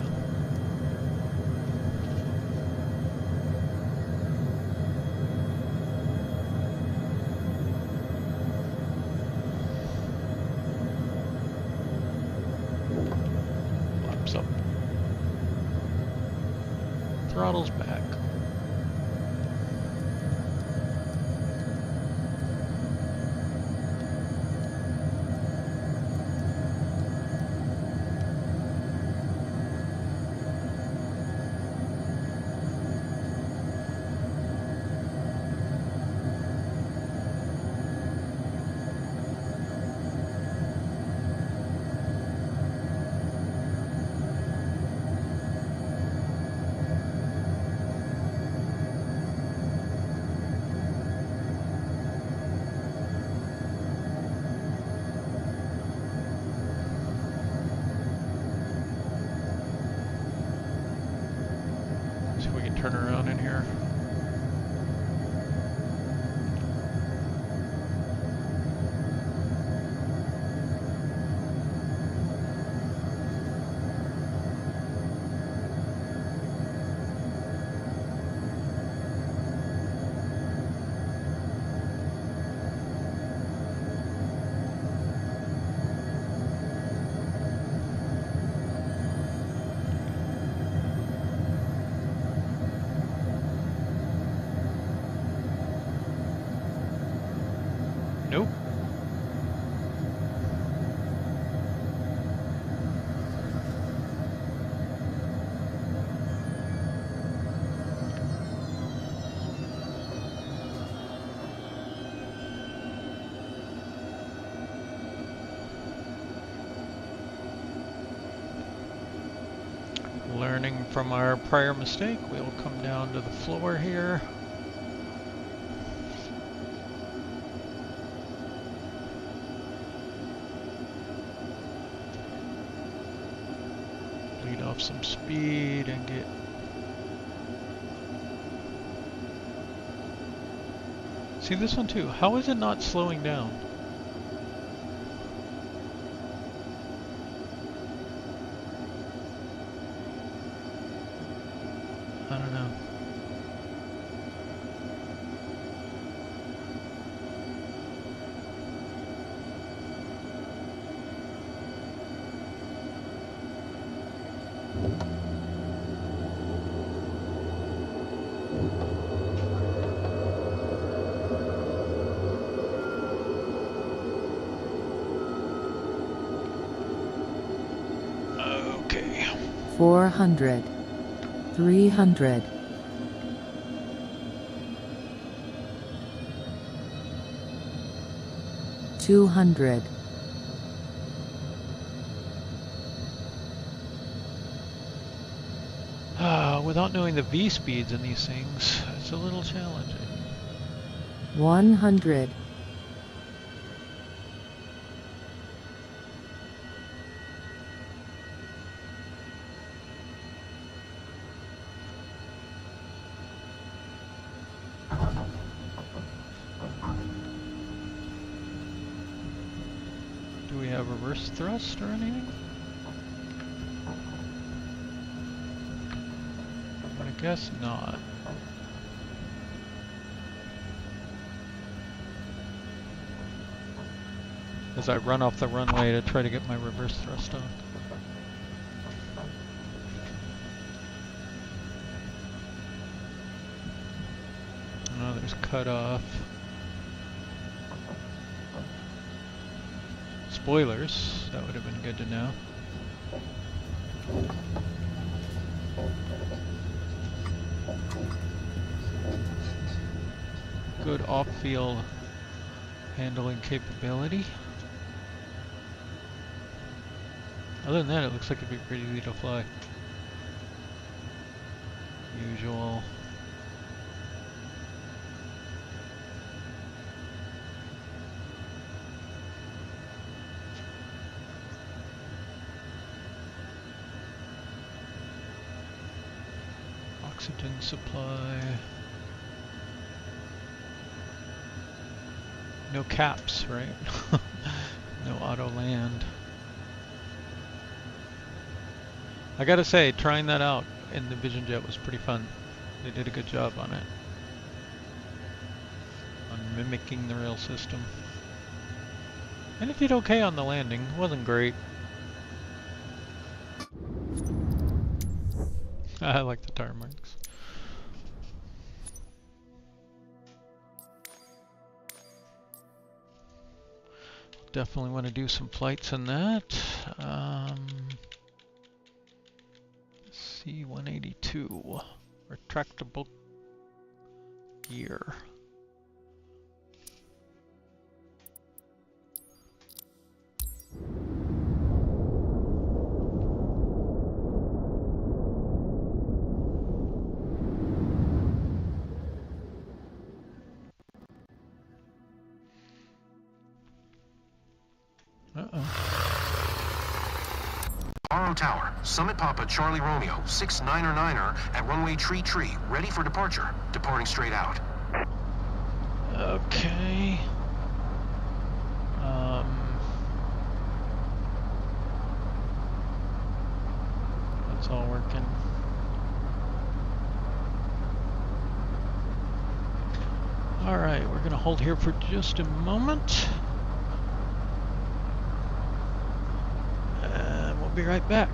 Flaps up. Throttle's back. Turn around in here. Nope. Learning from our prior mistake, we'll come down to the floor here. Lead off some speed and get See this one too. How is it not slowing down? I don't know. Okay. 400, 300, 200, without knowing the V speeds in these things, it's a little challenging. 100, Do we have reverse thrust or anything? I guess not. As I run off the runway to try to get my reverse thrust on. Oh, there's cutoff. Spoilers, that would have been good to know. Good off-field handling capability. Other than that, it looks like it'd be pretty easy to fly. Usual. Oxygen supply. No caps, right? No auto land. I gotta say, trying that out in the Vision Jet was pretty fun. They did a good job on it. On mimicking the rail system. And it did okay on the landing. It wasn't great. I like the tire marks. Definitely want to do some flights in that. C182 retractable gear. Paro Tower, Summit Papa Charlie Romeo, 699er at runway tree, ready for departure. Departing straight out. Okay. That's all working. Alright, we're gonna hold here for just a moment. And we'll be right back.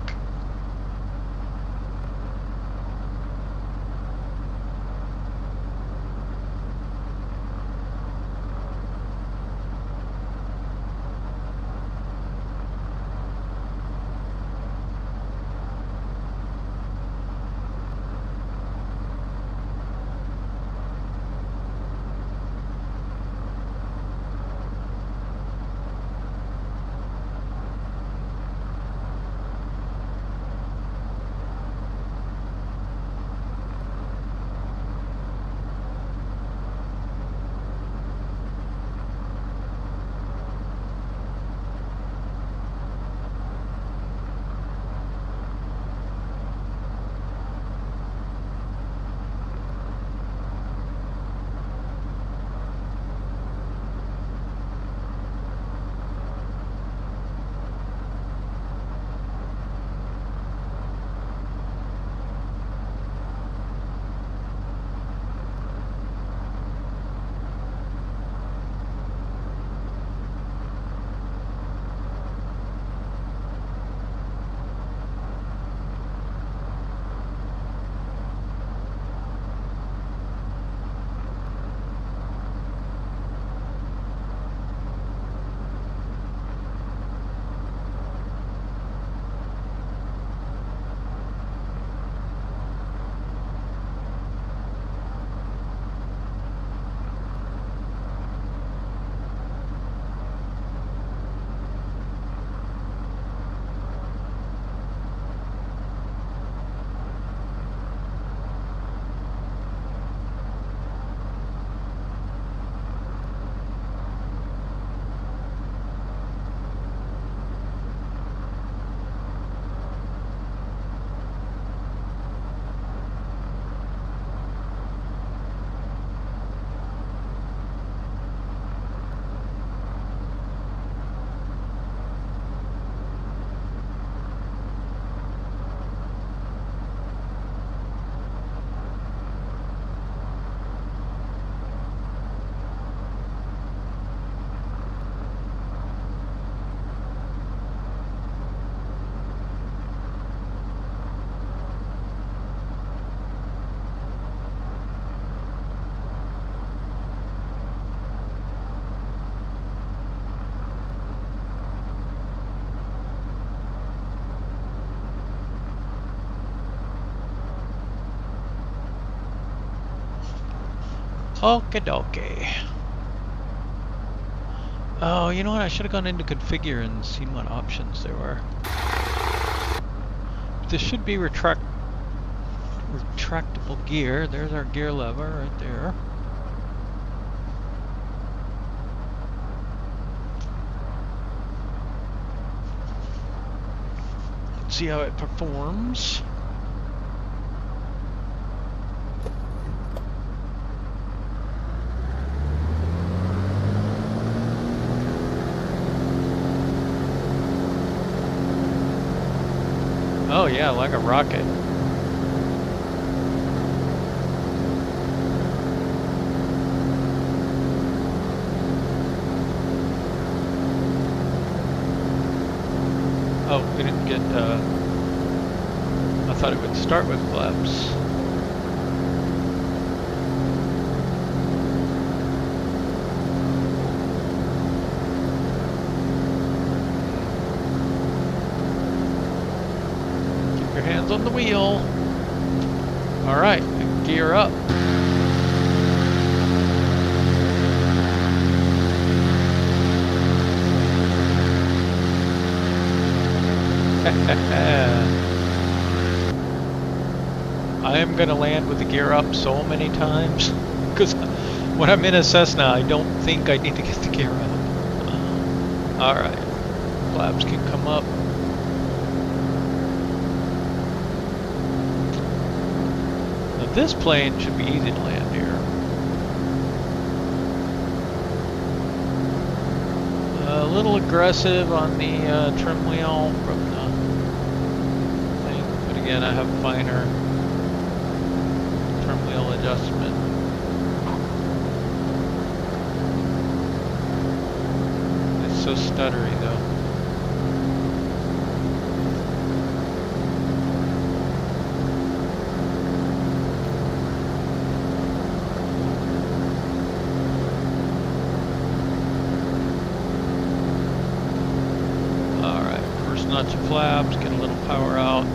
Okie dokie. Oh, you know what? I should have gone into configure and seen what options there were. This should be retractable gear. There's our gear lever right there. Let's see how it performs. Oh yeah, like a rocket. Oh, we didn't get, I thought it would start with flaps. Keep your hands on the wheel. All right, gear up. I am going to land with the gear up so many times because when I'm in a Cessna, I don't think I need to get the gear up. Alright, flaps can come up. Now this plane should be easy to land here. A little aggressive on the trim wheel from the thing, but again I have finer trim wheel adjustment. It's so stuttery though. Notch of flaps, get a little power out.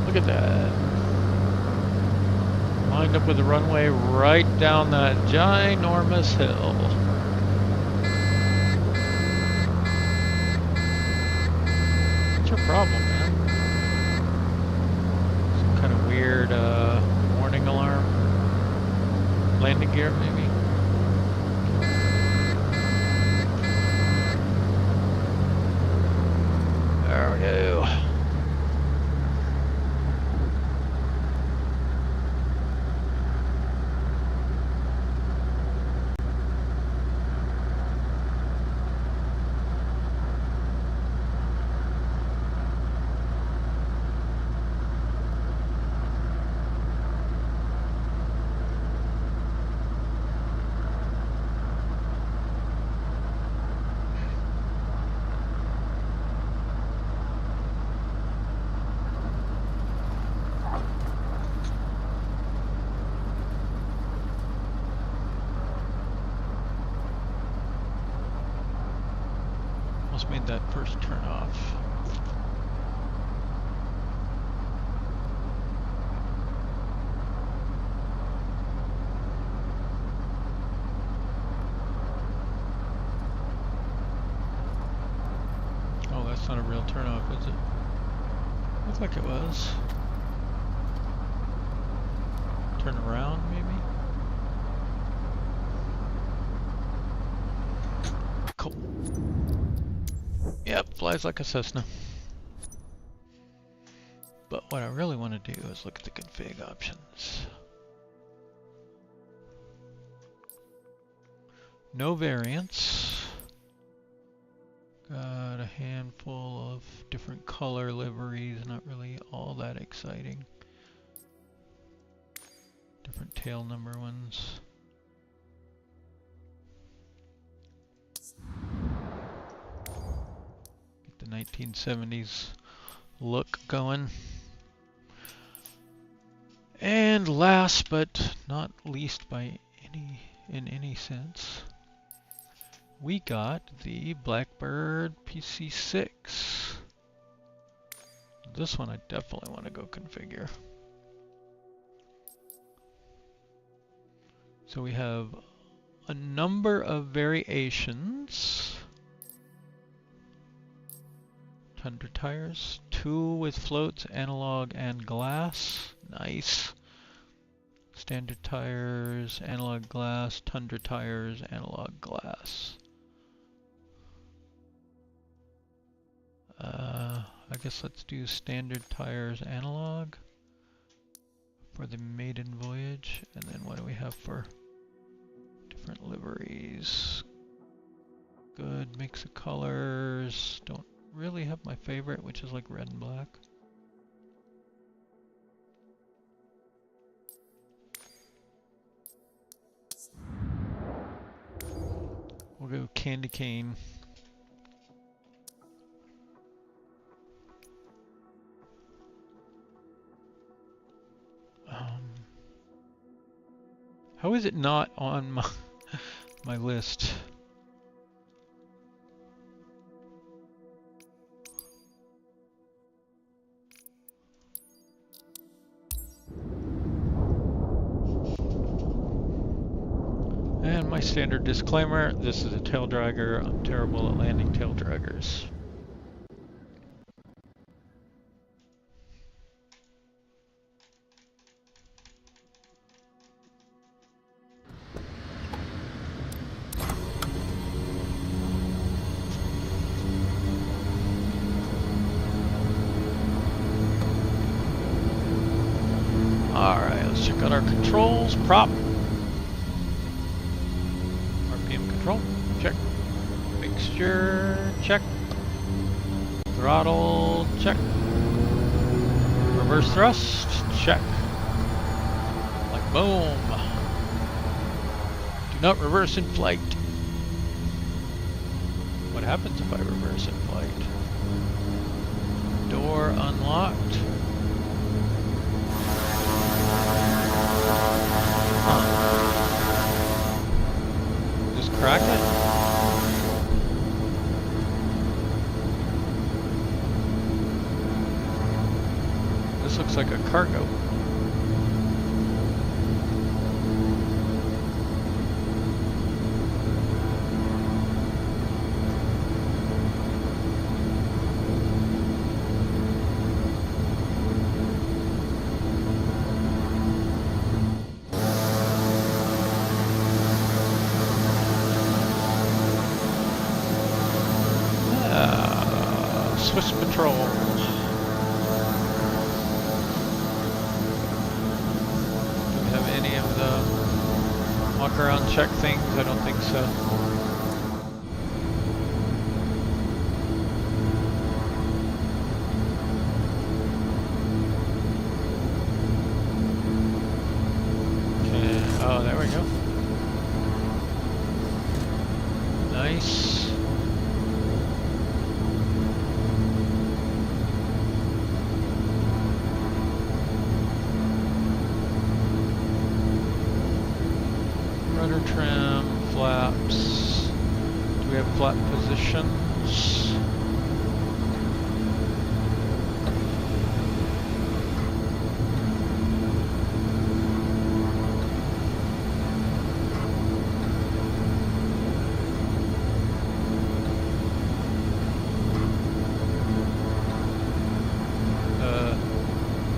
Look at that. Lined up with the runway right down that ginormous hill. What's your problem, man? Some kind of weird warning alarm? Landing gear, maybe? There we go. Made that first turn off. Oh, that's not a real turn off, is it? Looked like it was. Turn around, maybe? Cool. Yep, flies like a Cessna. But what I really want to do is look at the config options. No variants. Got a handful of different color liveries, not really all that exciting. Different tail number ones. 1970s look going. And last but not least in any sense, we got the Blackbird PC6. This one I definitely want to go configure. So we have a number of variations. Tundra tires, 2 with floats, analog and glass. Nice. Standard tires, analog glass, Tundra tires, analog glass. I guess let's do standard tires, analog for the maiden voyage. And then what do we have for different liveries? Good mix of colors. Don't really have my favorite, which is like red and black. We'll go candy cane. How is it not on my list? And my standard disclaimer, this is a tail dragger. I'm terrible at landing tail draggers. Alright, let's check out our controls. Prop. RPM control. Check. Mixture. Check. Throttle. Check. Reverse thrust. Check. Like boom. Do not reverse in flight. What happens if I reverse in flight? Door unlocked. Just crack it? This looks like a cargo. Swiss Patrol. Do we have any of the walk around check things? I don't think so. Okay. Oh, there we go. Nice. Rudder trim, flaps. Do we have flap positions?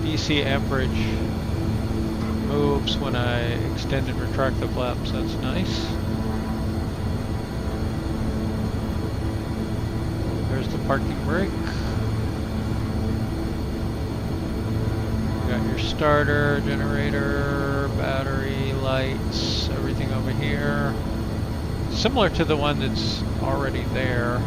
DC amperage moves when I extend and retract the flaps. That's nice. There's the parking brake. You got your starter, generator, battery, lights, everything over here. Similar to the one that's already there.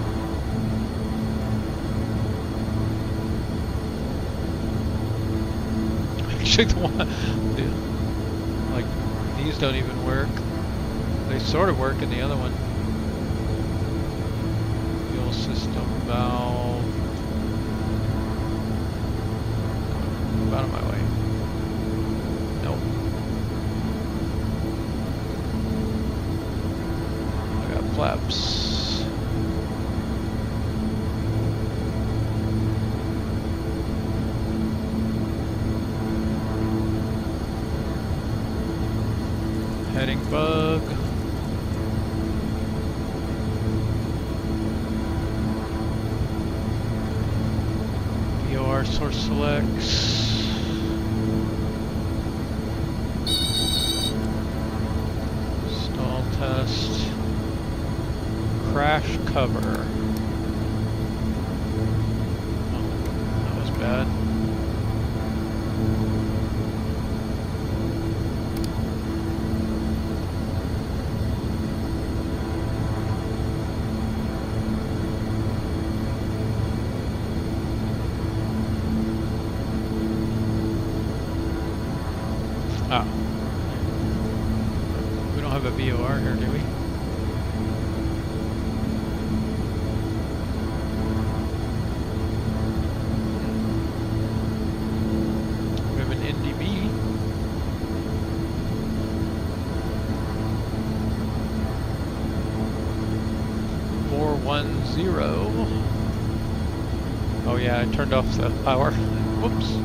Actually, the one, like, these don't even work. They sort of work in the other one. Fuel system valve. out of my way. Nope. I got flaps. Heading bug. VOR source selects. Stall test. Crash cover. Oh, that was bad. Ah. We don't have a VOR here, do we? We have an NDB. Oh yeah, I turned off the power. Whoops.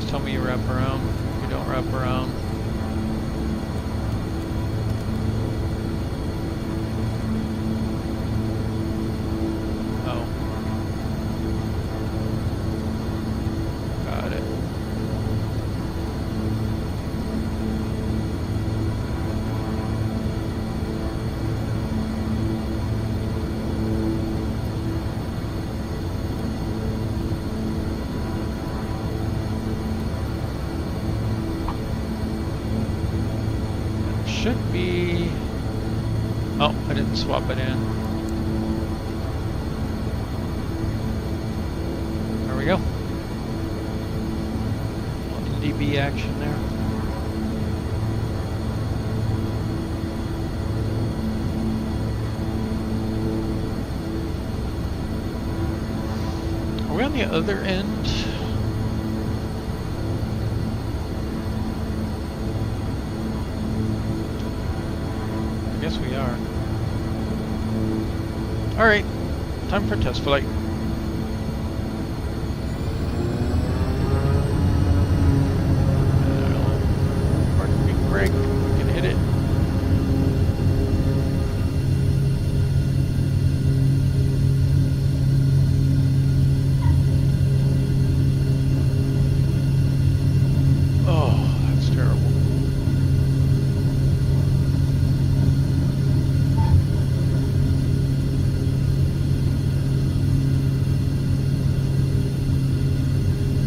Tell me you wrap around. You don't wrap around. Oh. Got it. Should be... Oh, I didn't swap it in. There we go. DB action there. Are we on the other end? Yes, we are. Alright, time for test flight. Parking brake, we can hit it. Oh, that's terrible.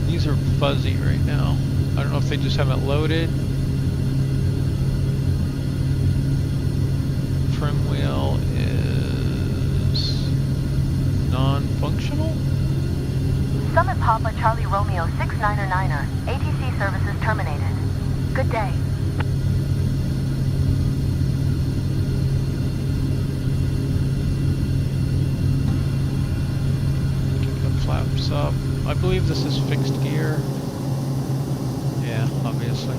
These are fuzzy right now. I don't know if they just haven't loaded. Trim wheel is non-functional. Summit Papa Charlie Romeo 69er, ATC services terminated. Good day. Keep the flaps up. I believe this is fixed gear. Yeah, obviously.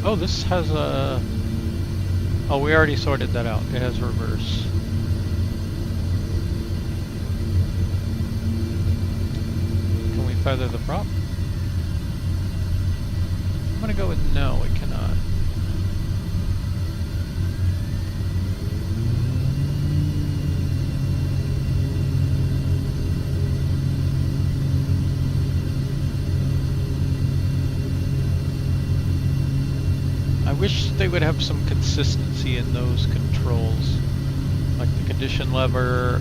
Oh, this has a... Oh, we already sorted that out. It has reverse. Can feather the prop? I'm gonna go with no, it cannot. I wish they would have some consistency in those controls, like the condition lever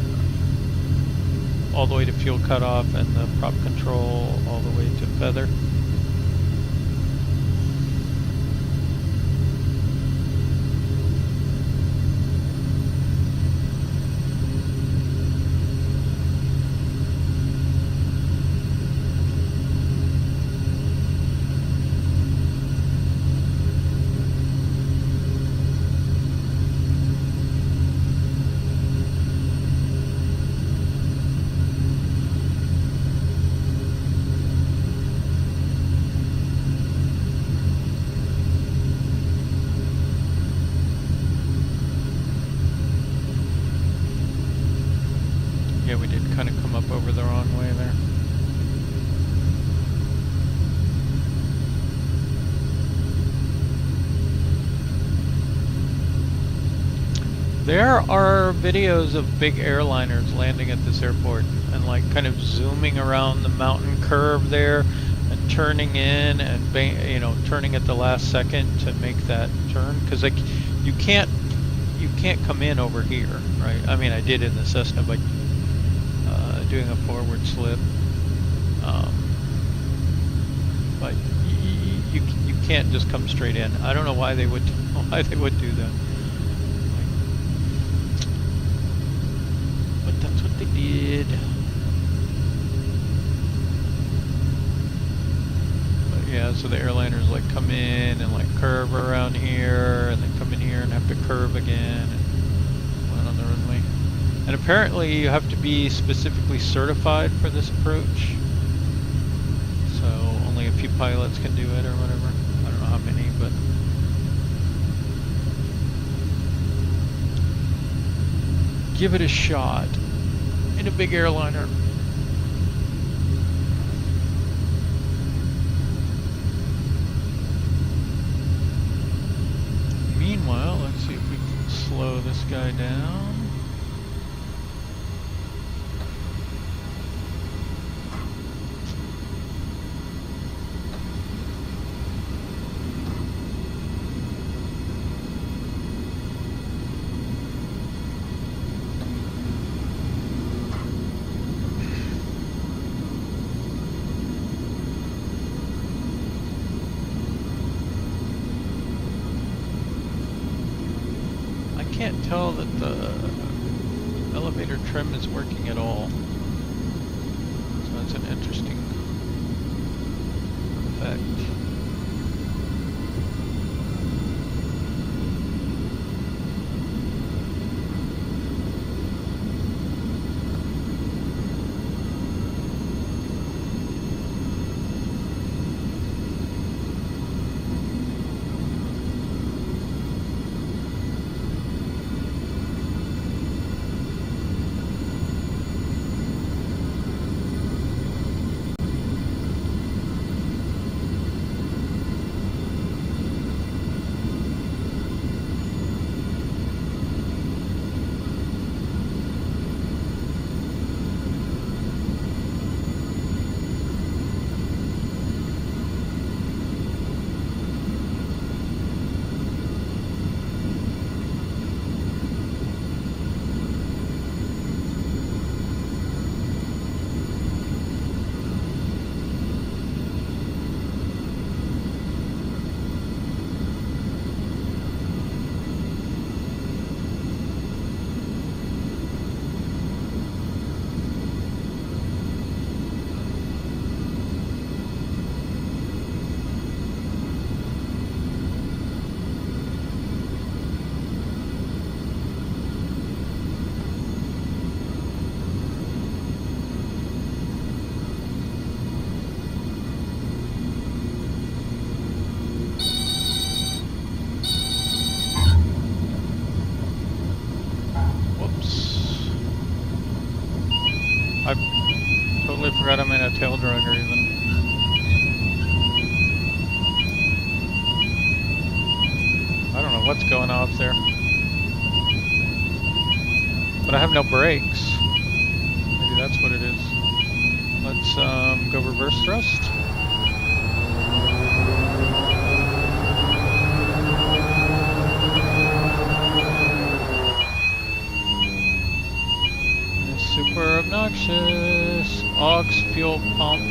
all the way to fuel cutoff and the prop control all the way to feather. Yeah, we did kind of come up over the wrong way there. There are videos of big airliners landing at this airport and like kind of zooming around the mountain curve there and turning in and turning at the last second to make that turn, because like you can't come in over here, right? I mean, I did in the Cessna by doing a forward slip, but you can't just come straight in. I don't know why they would do that, but that's what they did. But yeah, so the airliners like come in and like curve around here, and then come in here and have to curve again and land on the runway. And apparently you have to be specifically certified for this approach. So only a few pilots can do it or whatever. I don't know how many, but give it a shot in a big airliner. Meanwhile, let's see if we can slow this guy down. I can't tell that the elevator trim is working at all. So that's an interesting effect. tail dragger even. I don't know what's going on up there. But I have no brakes. Maybe that's what it is. Let's go reverse thrust. It's super obnoxious. Aux fuel pump.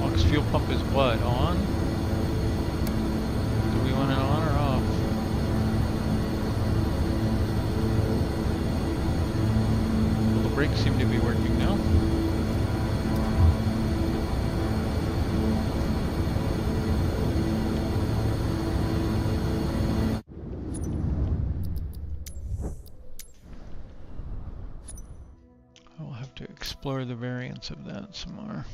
Aux fuel pump is what? On? Do we want it on or off? Well, the brakes seem to be working now. I'll have to explore the variants of that some more.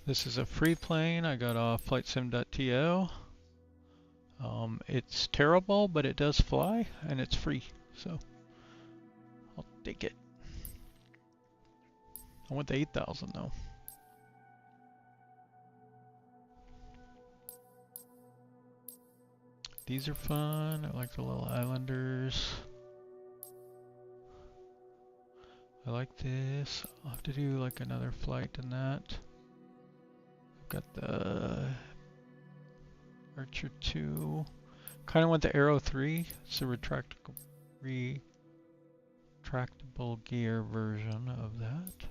This is a free plane I got off flightsim.to. It's terrible, but it does fly, and it's free, so I'll take it. I went to 8,000 though. These are fun. I like the little islanders. I like this. I'll have to do like another flight in that. I've got the Archer 2. Kind of want the Aero 3. It's a retractable gear version of that.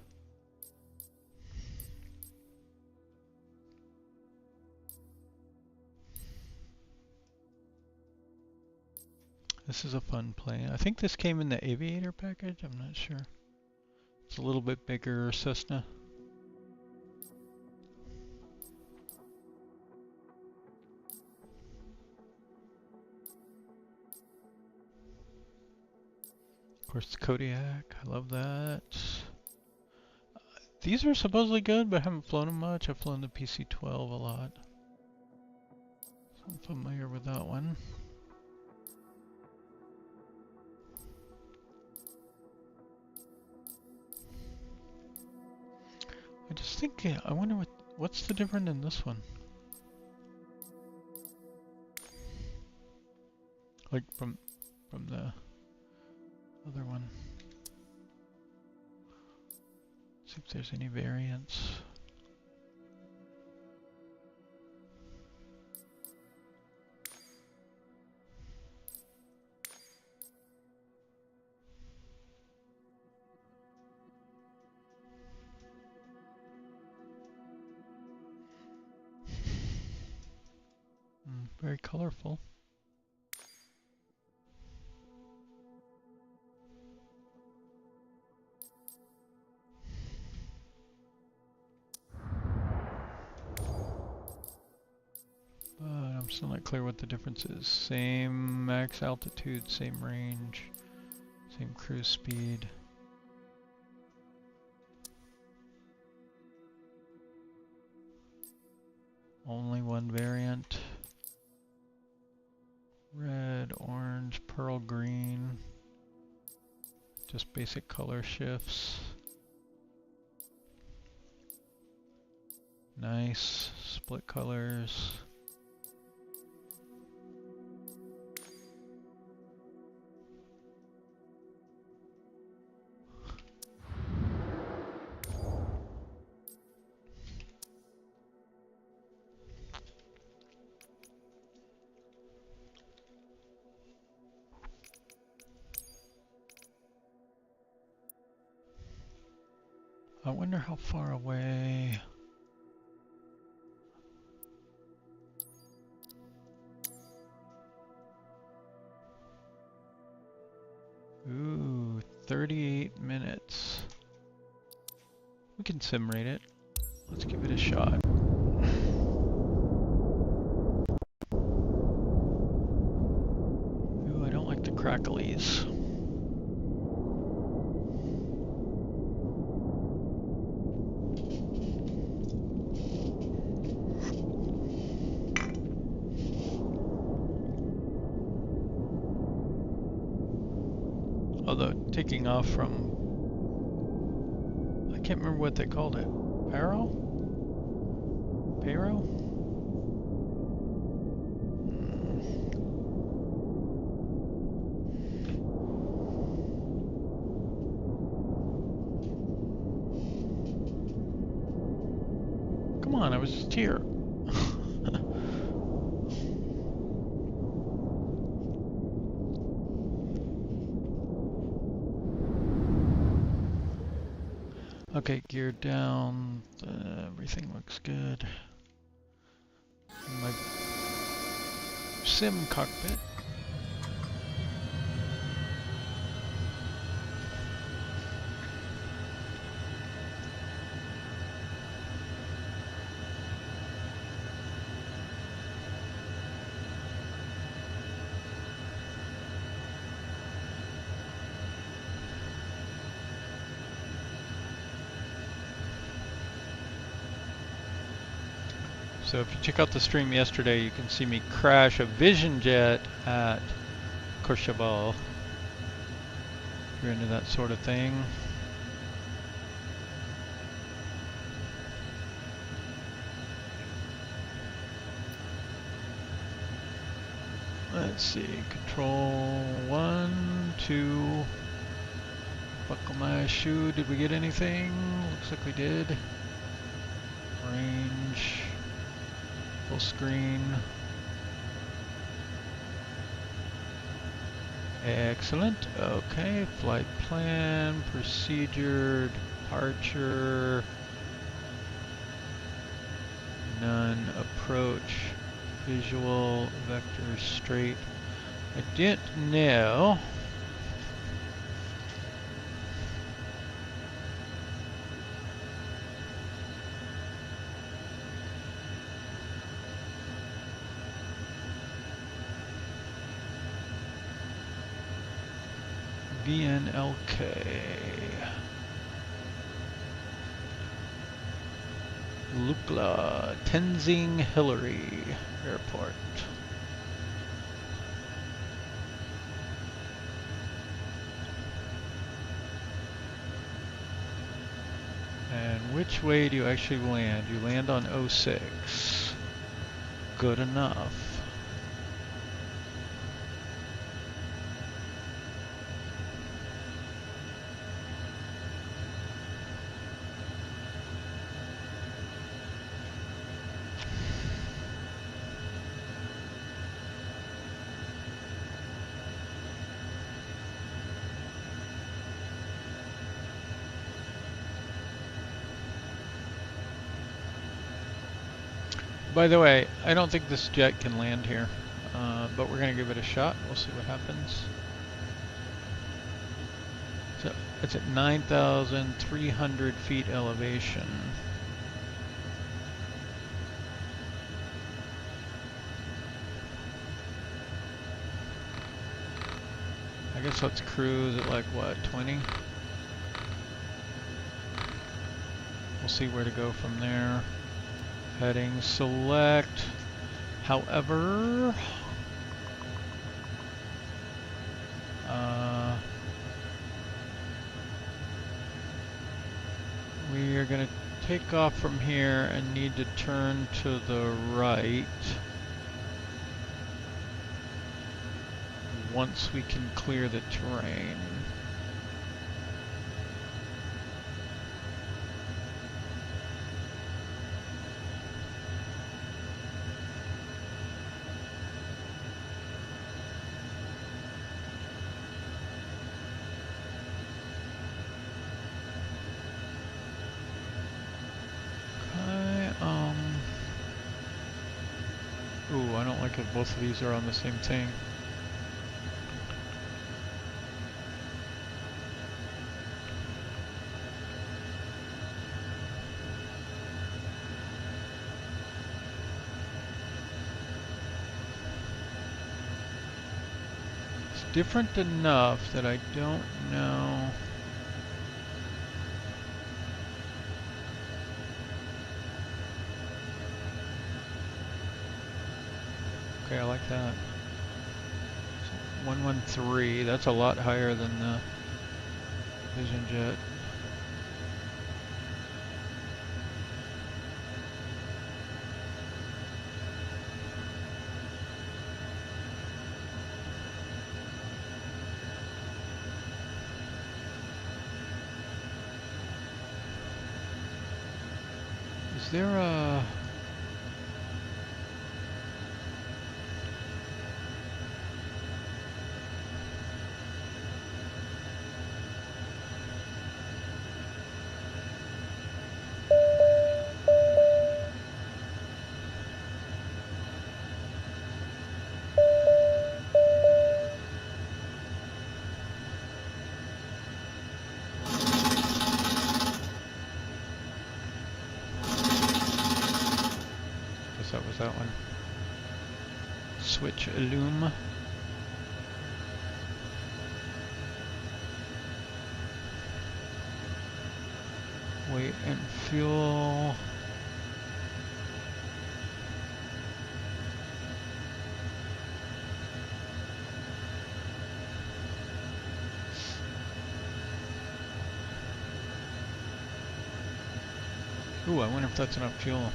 This is a fun plane. I think this came in the Aviator package. I'm not sure. It's a little bit bigger Cessna. Of course, the Kodiak. I love that. These are supposedly good, but I haven't flown them much. I've flown the PC-12 a lot. So I'm familiar with that one. I just think, I wonder what's the difference in this one? Like from the other one. See if there's any variants. Very colorful. But I'm still not clear what the difference is. Same max altitude, same range, same cruise speed. Only one variant. Red, orange, pearl green. Just basic color shifts. Nice split colors. I wonder how far away. Ooh, 38 minutes. We can sim rate it. Let's give it a shot. cracklies. Although taking off from, I can't remember what they called it. Paro? Paro? Come on, I was just here. Okay, gear down. Everything looks good. My sim cockpit. So if you check out the stream yesterday, you can see me crash a Vision jet at Courchevel. If you're into that sort of thing. Let's see, control 1, 2, buckle my shoe. Did we get anything? Looks like we did. Range. Full screen. Excellent. Okay, flight plan, procedure, departure, none, approach, visual, vector, straight. I didn't know. VNLK. Lukla, Tenzing Hillary Airport. And which way do you actually land? You land on 06. Good enough. By the way, I don't think this jet can land here, but we're going to give it a shot. We'll see what happens. So it's at 9,300 feet elevation. I guess let's cruise at like what, 20? We'll see where to go from there. Heading select. However, we are going to take off from here and need to turn to the right once we can clear the terrain. Ooh, I don't like if both of these are on the same thing. different enough that I don't know. Okay, I like that. 113, that's a lot higher than the Vision Jet. Is there a... that was that one. Switch Illume. Weight and fuel. Ooh, I wonder if that's enough fuel.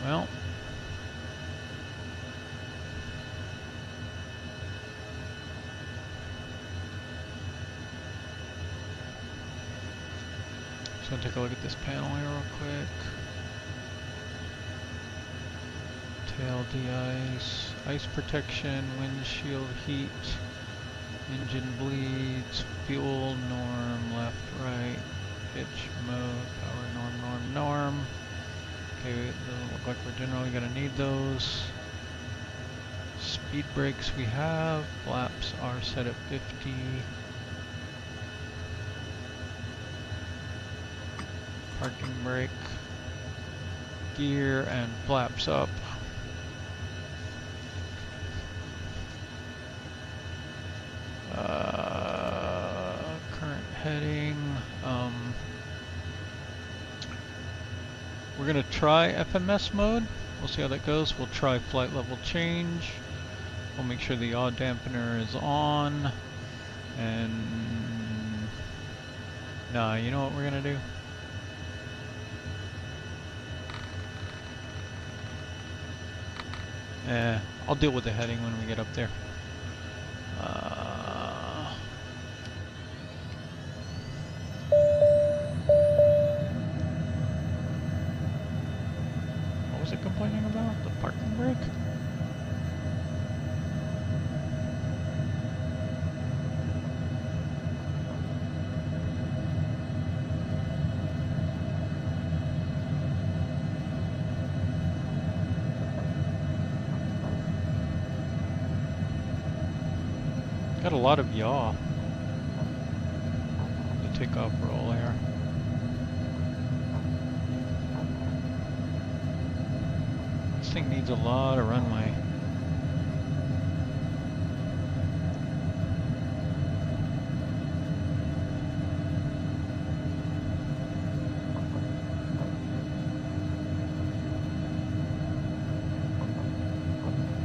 Well, so take a look at this panel here real quick. Tail de-ice, ice protection, windshield heat, engine bleeds, fuel norm, left, right, pitch, mode, power norm. Okay, doesn't look like we're generally going to need those. Speed brakes we have. Flaps are set at 50. Parking brake. Gear and flaps up. Current heading. We're going to try FMS mode. We'll see how that goes. We'll try flight level change. We'll make sure the yaw dampener is on. And nah, you know what we're going to do? I'll deal with the heading when we get up there. Complaining about the parking brake? Got a lot of yaw. The takeoff roll here. This thing needs a lot of runway.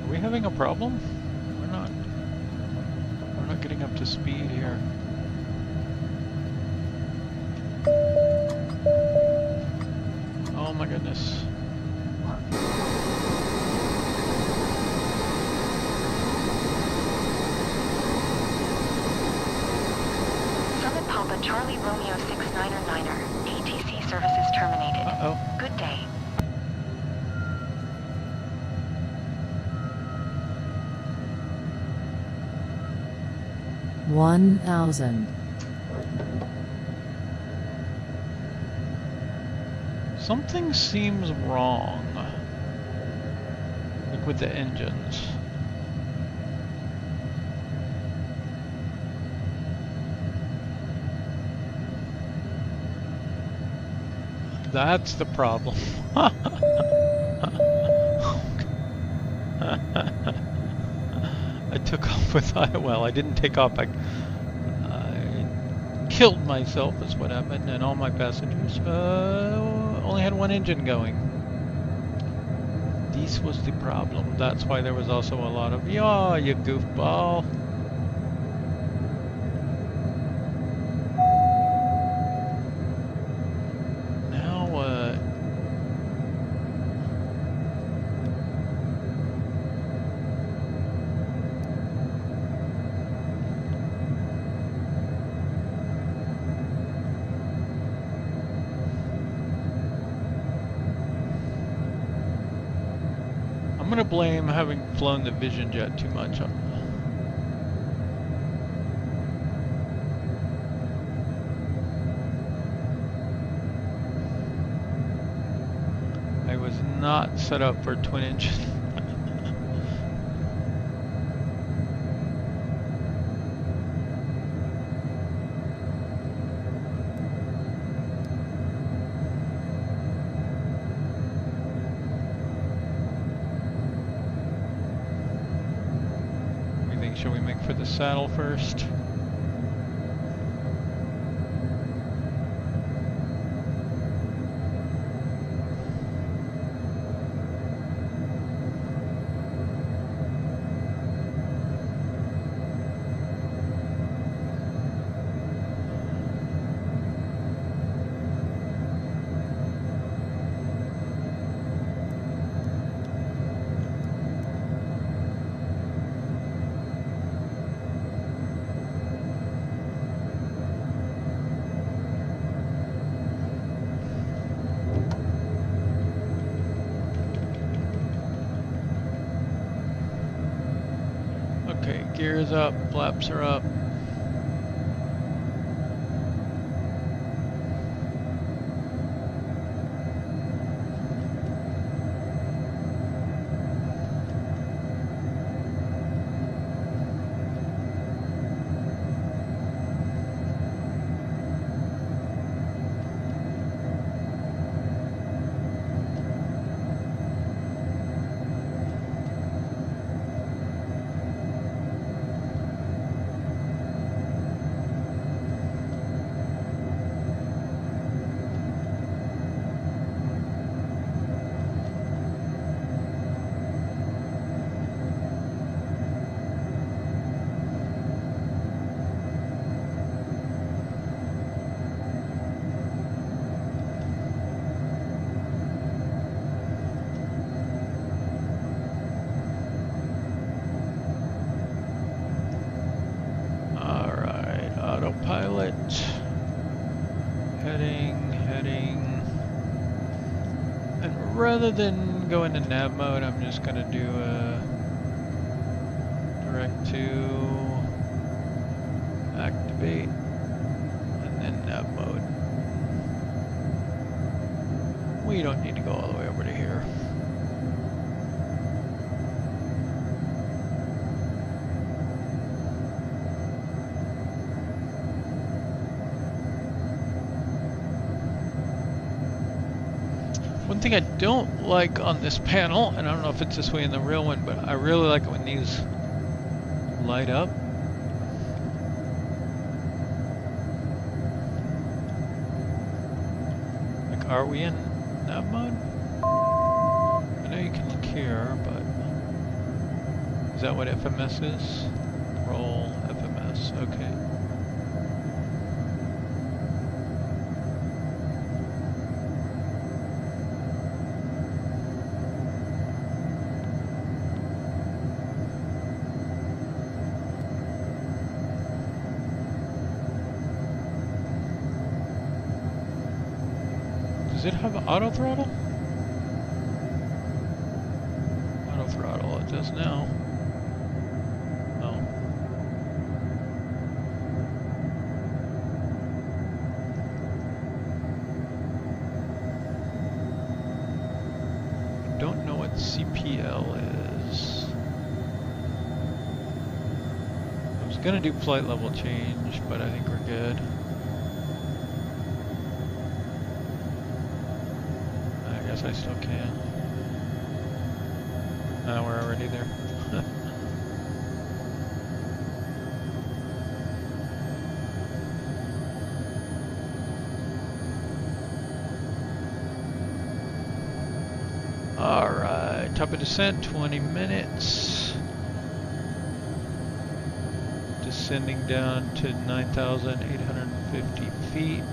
Are we having a problem? We're not getting up to speed here. Uh-oh. Good day. $1,000. Something seems wrong. Like with the engines. That's the problem. I took off with, well, I didn't take off. I killed myself is what happened, and all my passengers only had one engine going. This was the problem. That's why there was also a lot of, yeah, you goofball. I'm gonna blame having flown the Vision Jet too much. I was not set up for twin engine. Shall we make for the saddle first? Okay, gears up, flaps are up. Autopilot, heading, and rather than go into nav mode, I'm just going to do a direct to activate, and then nav mode. We don't need to go all the way over to here. One thing I don't like on this panel, and I don't know if it's this way in the real one, but I really like it when these light up. Like, are we in nav mode? I know you can look here, but is that what FMS is? Roll FMS, okay. Does it have auto throttle? Auto throttle, it does now. Oh. I don't know what CPL is. I was gonna do flight level change, but I think we're good. I guess I still can. We're already there. Alright, top of descent, 20 minutes. Descending down to 9,850 feet.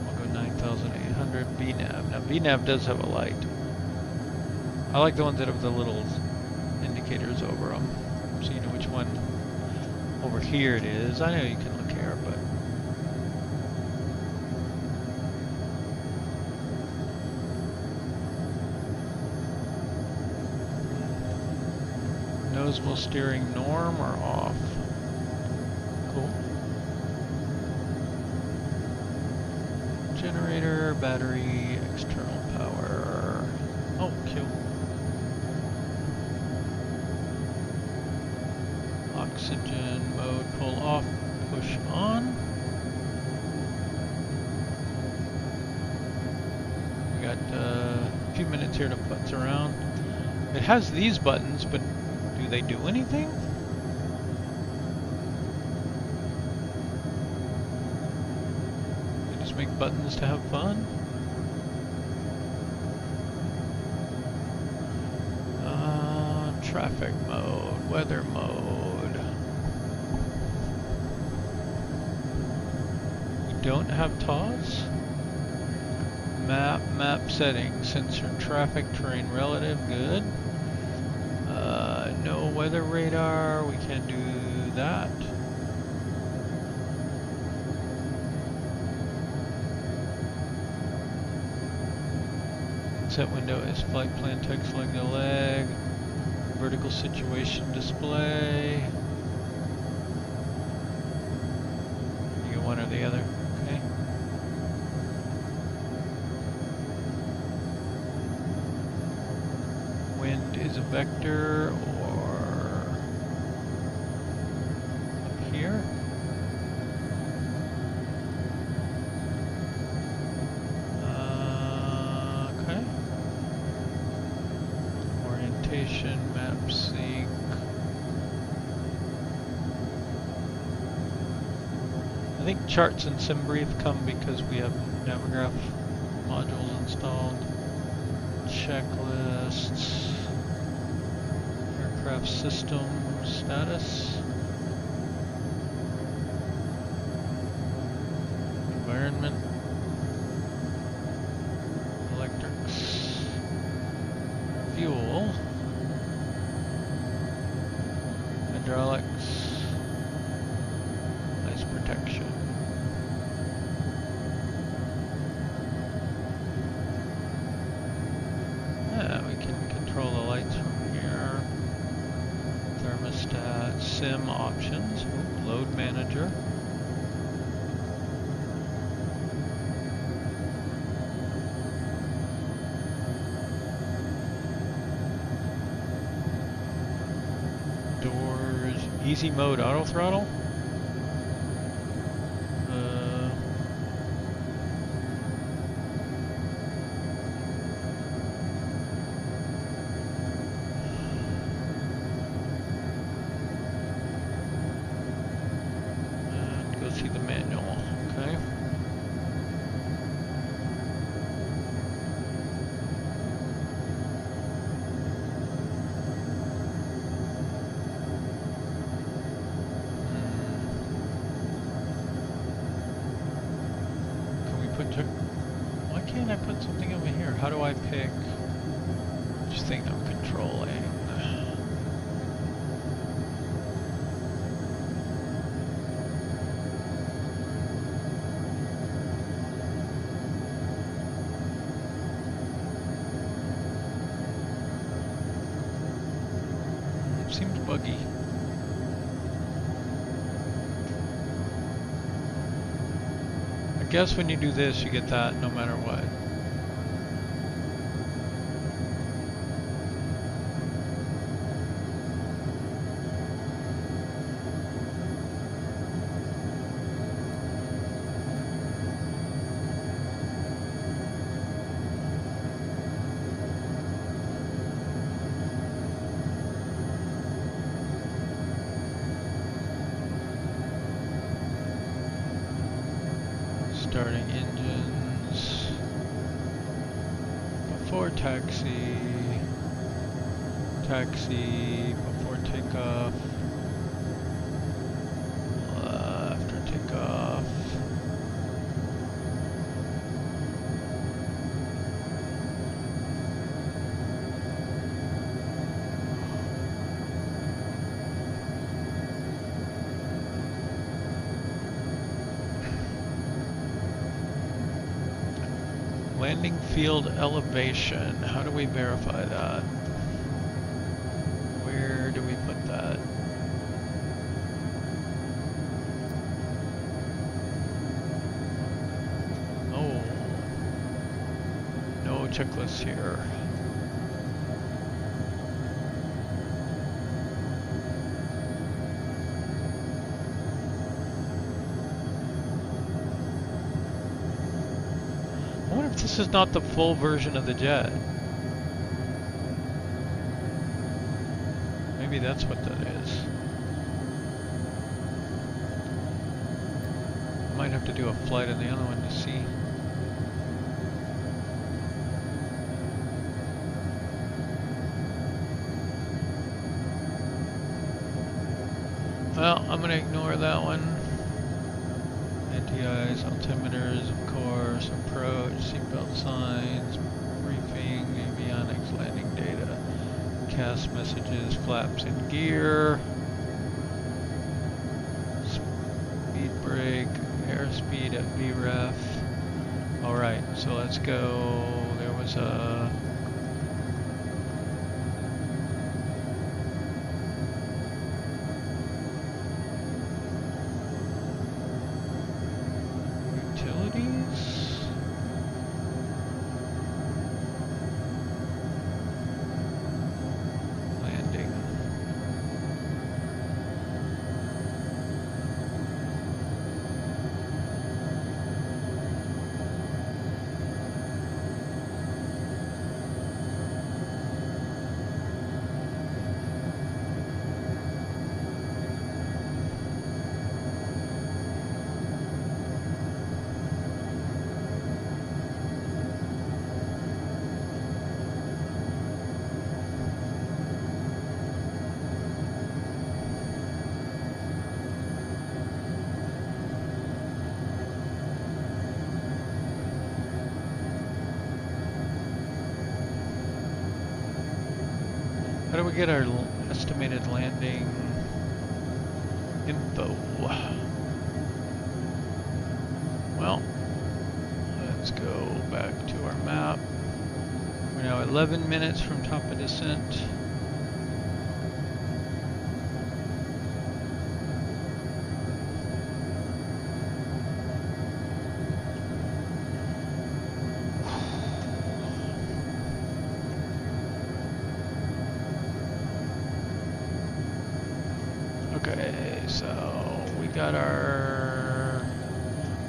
We'll go 9,800 VNAV. Now VNAV does have a light. I like the ones that have the little indicators over them, so you know which one over here it is. I know you can look here, but nose wheel steering norm or off? Cool. Generator, battery, external power. Oh, Q. Oxygen mode, pull off, push on. We got a few minutes here to putz around. It has these buttons, but do they do anything? They just make buttons to have fun? Traffic mode, weather mode. We don't have TAWS? Map settings, sensor traffic, terrain relative, good. No weather radar, we can't do that. Set window is flight plan text leg to leg. Vertical situation display. You get one or the other, okay. Wind is a vector or up here. Okay. Orientation, map sync. I think charts and SimBrief come because we have Navigraph modules installed. Checklists. Aircraft system status. Environment. Electrics. Fuel. Hydraulics. Ice protection. Yeah, we can control the lights from here. Thermostat, sim options, load manager. Doors, easy mode, auto throttle. See the manual, okay. Can we put, why can't I put something over here? How do I pick which thing I'm controlling? guess when you do this, you get that no matter what. Starting engines before taxi, before takeoff, after takeoff. Landing field elevation. How do we verify that? Where do we put that? Oh, no checklist here. This is not the full version of the jet. Maybe that's what that is. I might have to do a flight on the other one to see. Well, I'm going to ignore that one. Anti-ice, altimeters, of course, approach, seatbelt signs, briefing, avionics, landing data, CAS messages, flaps and gear, speed brake, airspeed at VREF. Alright, so let's go. There was a How do we get our estimated landing info? Well, let's go back to our map. We're now 11 minutes from top of descent. Okay, so we got our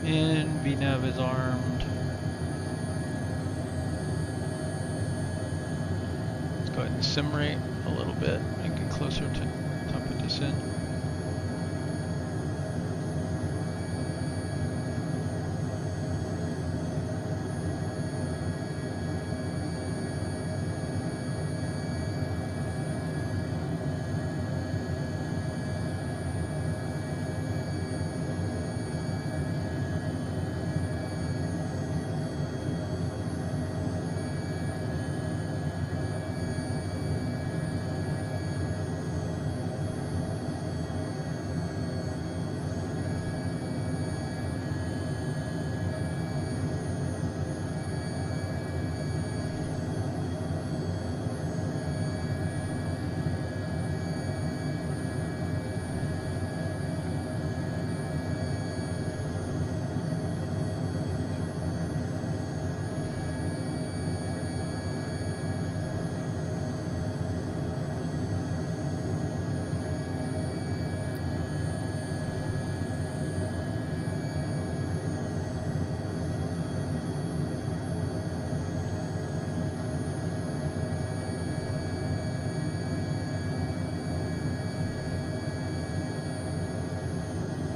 VNav is armed. Let's go ahead and sim rate a little bit and get closer to top of descent.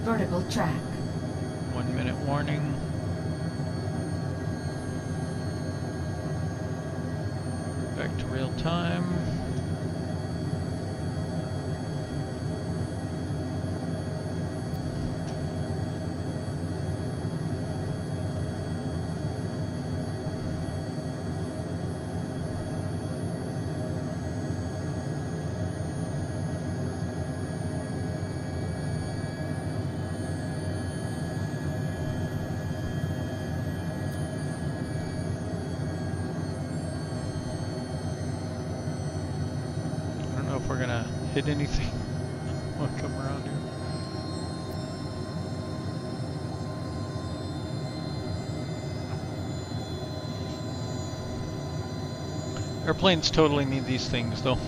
Vertical track. 1 minute warning. Back to real time. If we're gonna hit anything when we come around here. Airplanes totally need these things though.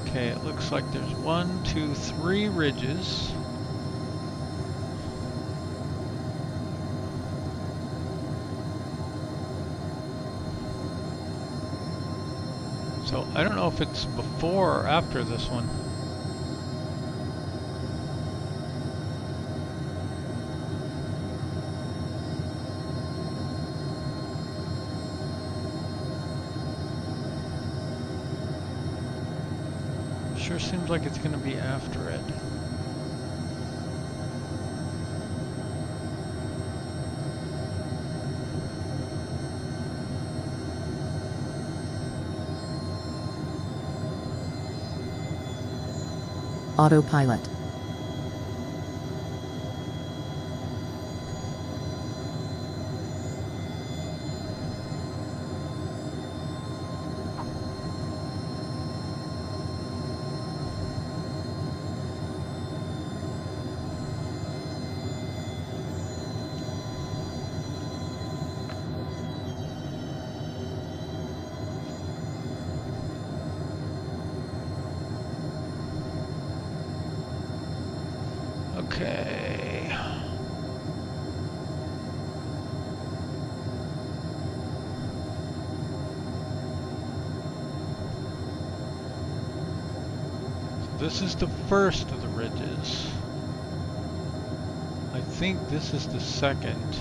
Okay, it looks like there's 1, 2, 3 ridges. So I don't know if it's before or after this one. Sure seems like it's going to be after it. Autopilot. Okay. So this is the first of the ridges. I think this is the second.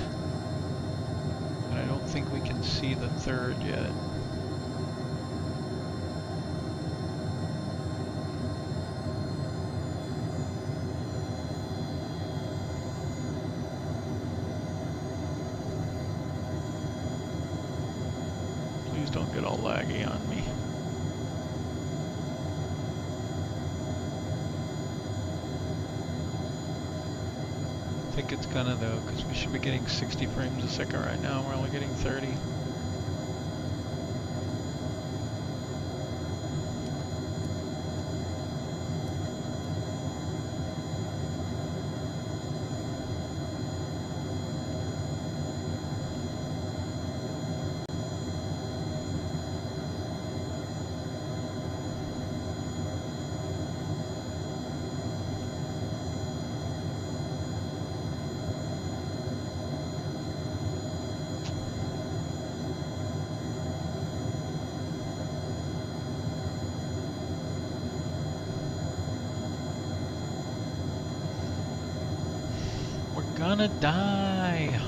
And I don't think we can see the third yet. Don't get all laggy on me. I think it's gonna though, because we should be getting 60 frames a second right now. We're only getting 30. Gonna die.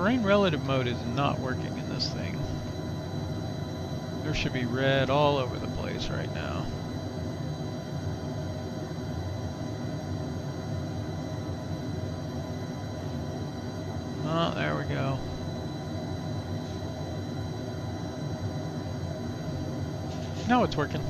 terrain relative mode is not working in this thing. There should be red all over the place right now. Oh, there we go. Now it's working.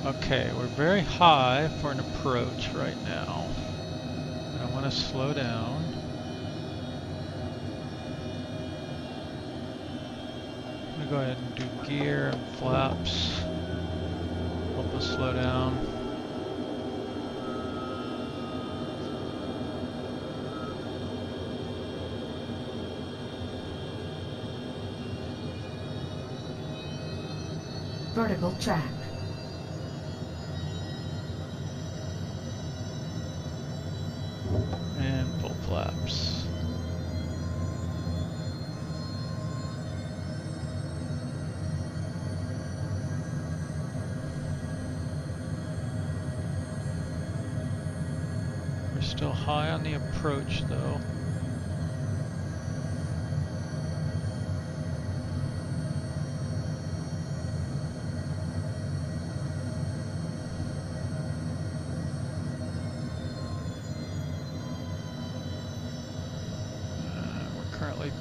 Okay, we're very high for an approach right now. I want to slow down. I'm going to go ahead and do gear and flaps. Help us slow down. Vertical track. And full flaps. We're still high on the approach though.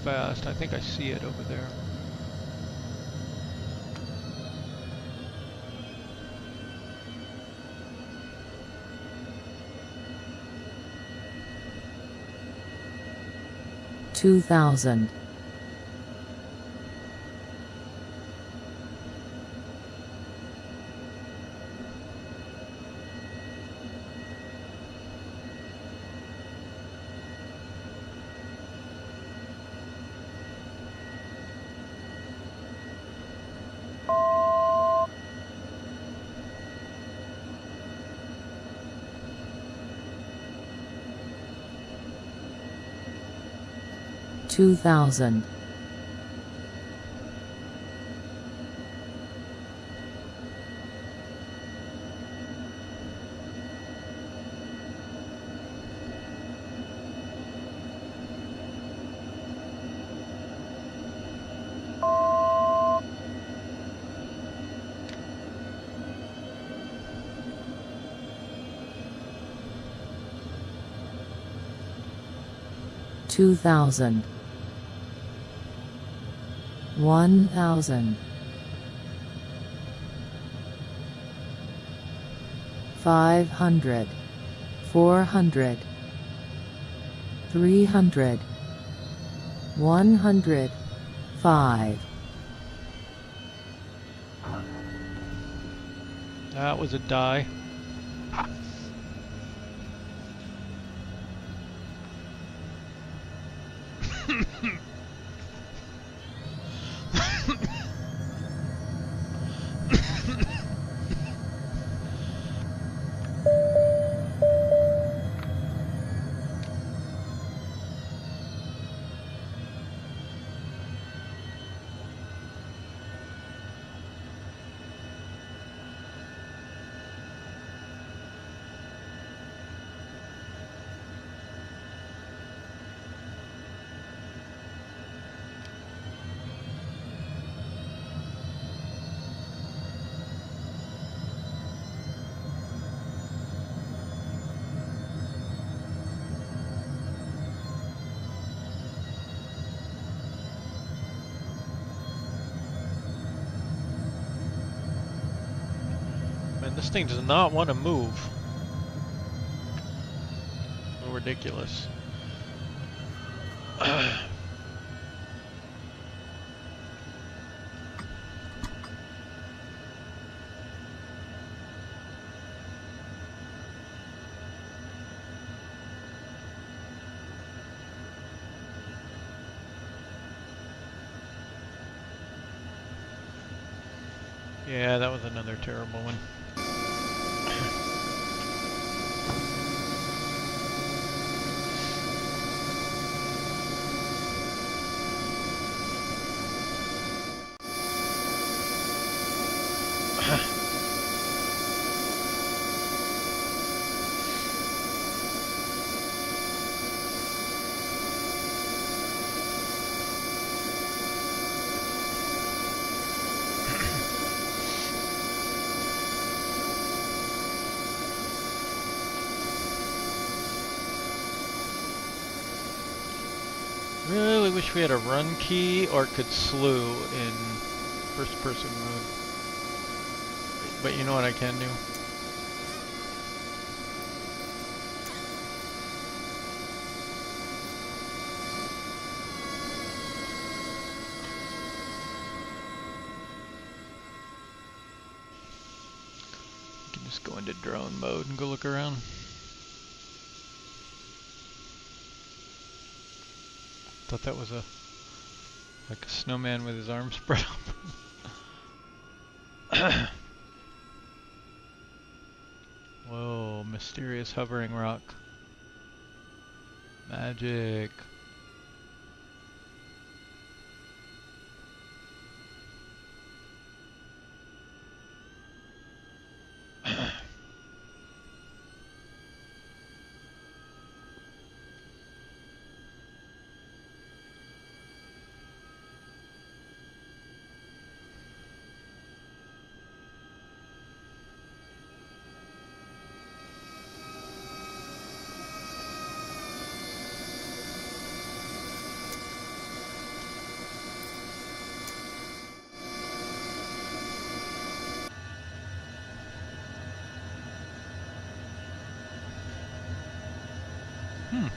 Fast. I think I see it over there. $2,000. 2,000. 2,000. 1,000. 500. 400. 300. 100. 5. That was a die. Man, this thing does not want to move. So ridiculous. Yeah, that was another terrible one. Really wish we had a run key or could slew in first person mode. But you know what I can do? You can just go into drone mode and go look around. Thought that was like a snowman with his arms spread up. Whoa, mysterious hovering rock. Magic.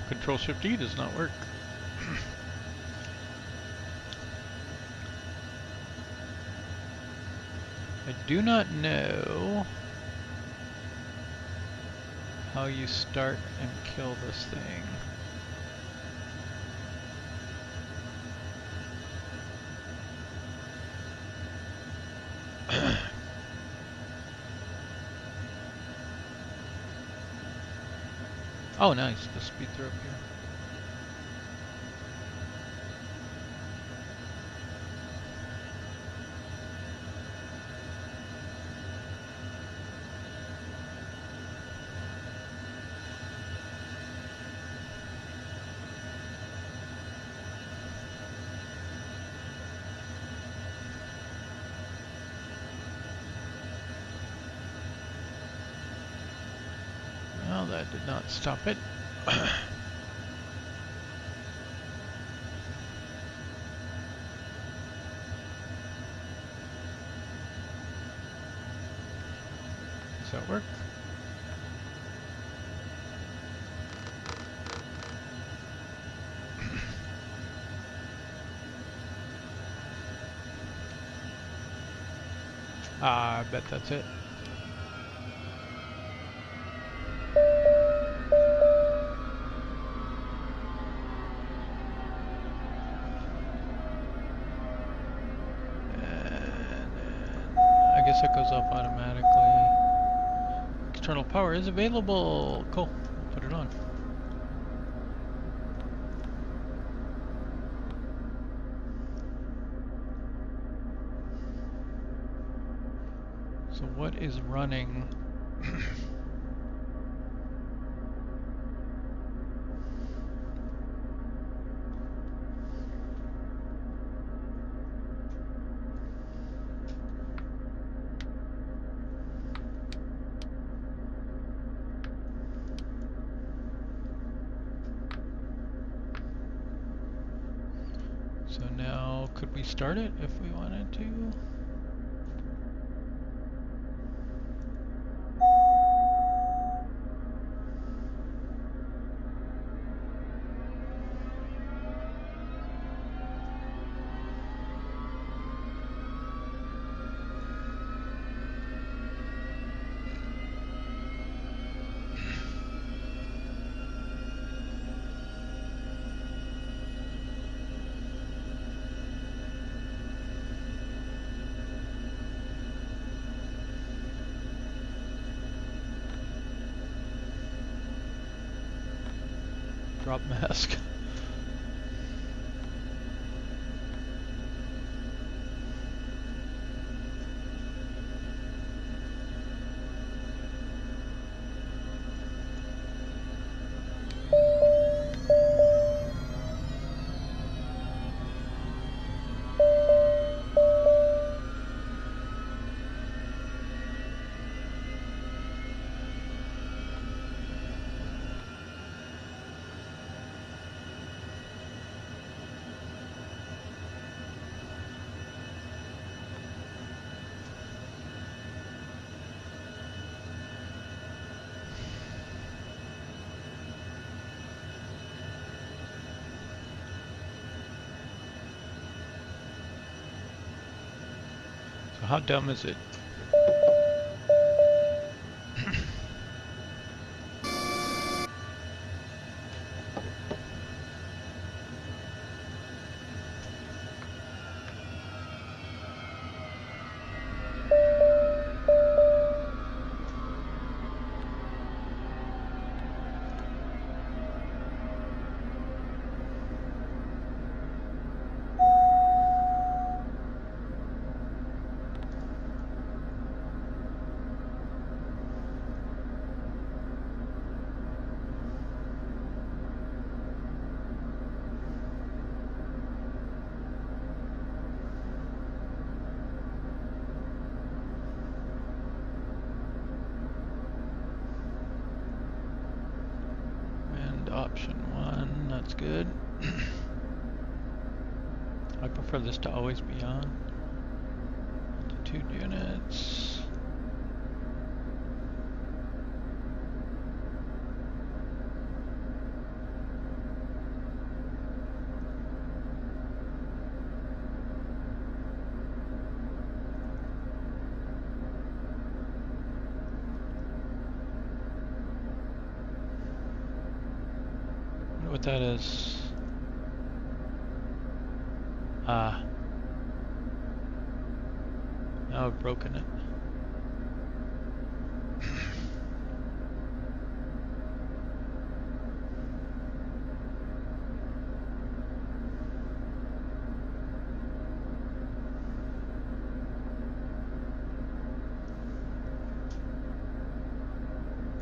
Control Shift E does not work. I do not know how you start and kill this thing. Oh, nice. The speed through up here. Well, that did not stop it. Does that work? I bet that's it. It goes off automatically. External power is available. Cool. Put it on. So what is running? So now, could we start it if we wanted to? Start it. Drop mask. So how dumb is it? Option 1, that's good. I prefer this to always be on. Altitude units. What that is. Now I've broken it.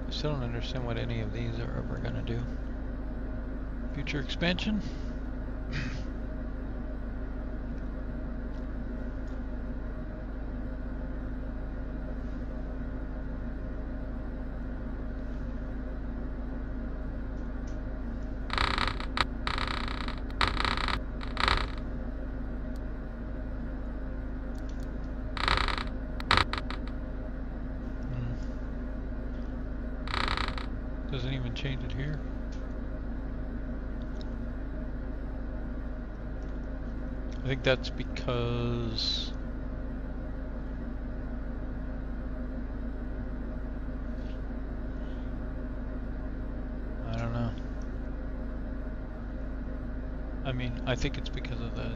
I still don't understand what any of these are ever gonna do. Future expansion. Doesn't even change it here. I think that's because I don't know. I mean, I think it's because of the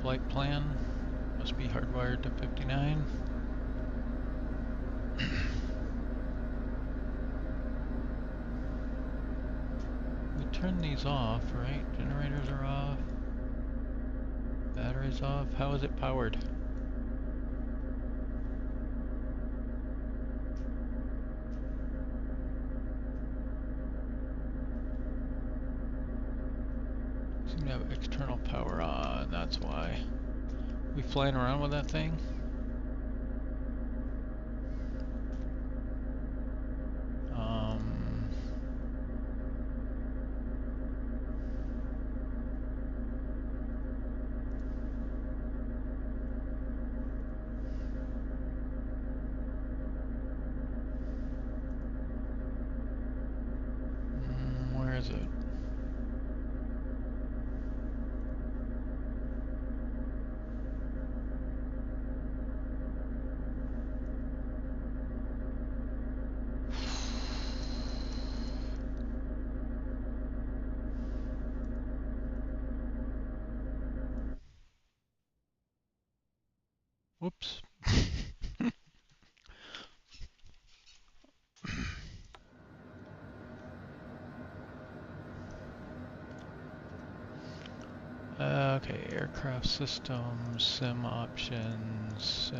flight plan. Must be hardwired to 59. We turn these off, right? Generators are off. Batteries off. How is it powered? Seem to have external power on, that's why. We flying around with that thing? Where is it? Whoops. Okay, aircraft systems, sim options,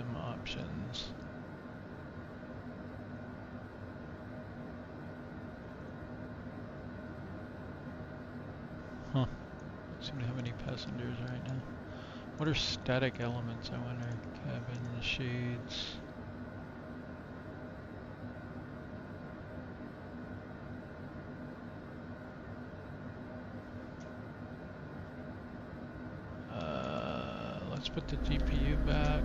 Huh. Don't seem to have any passengers right now. What are static elements, I wonder? Cabin, shades. Let's put the GPU back.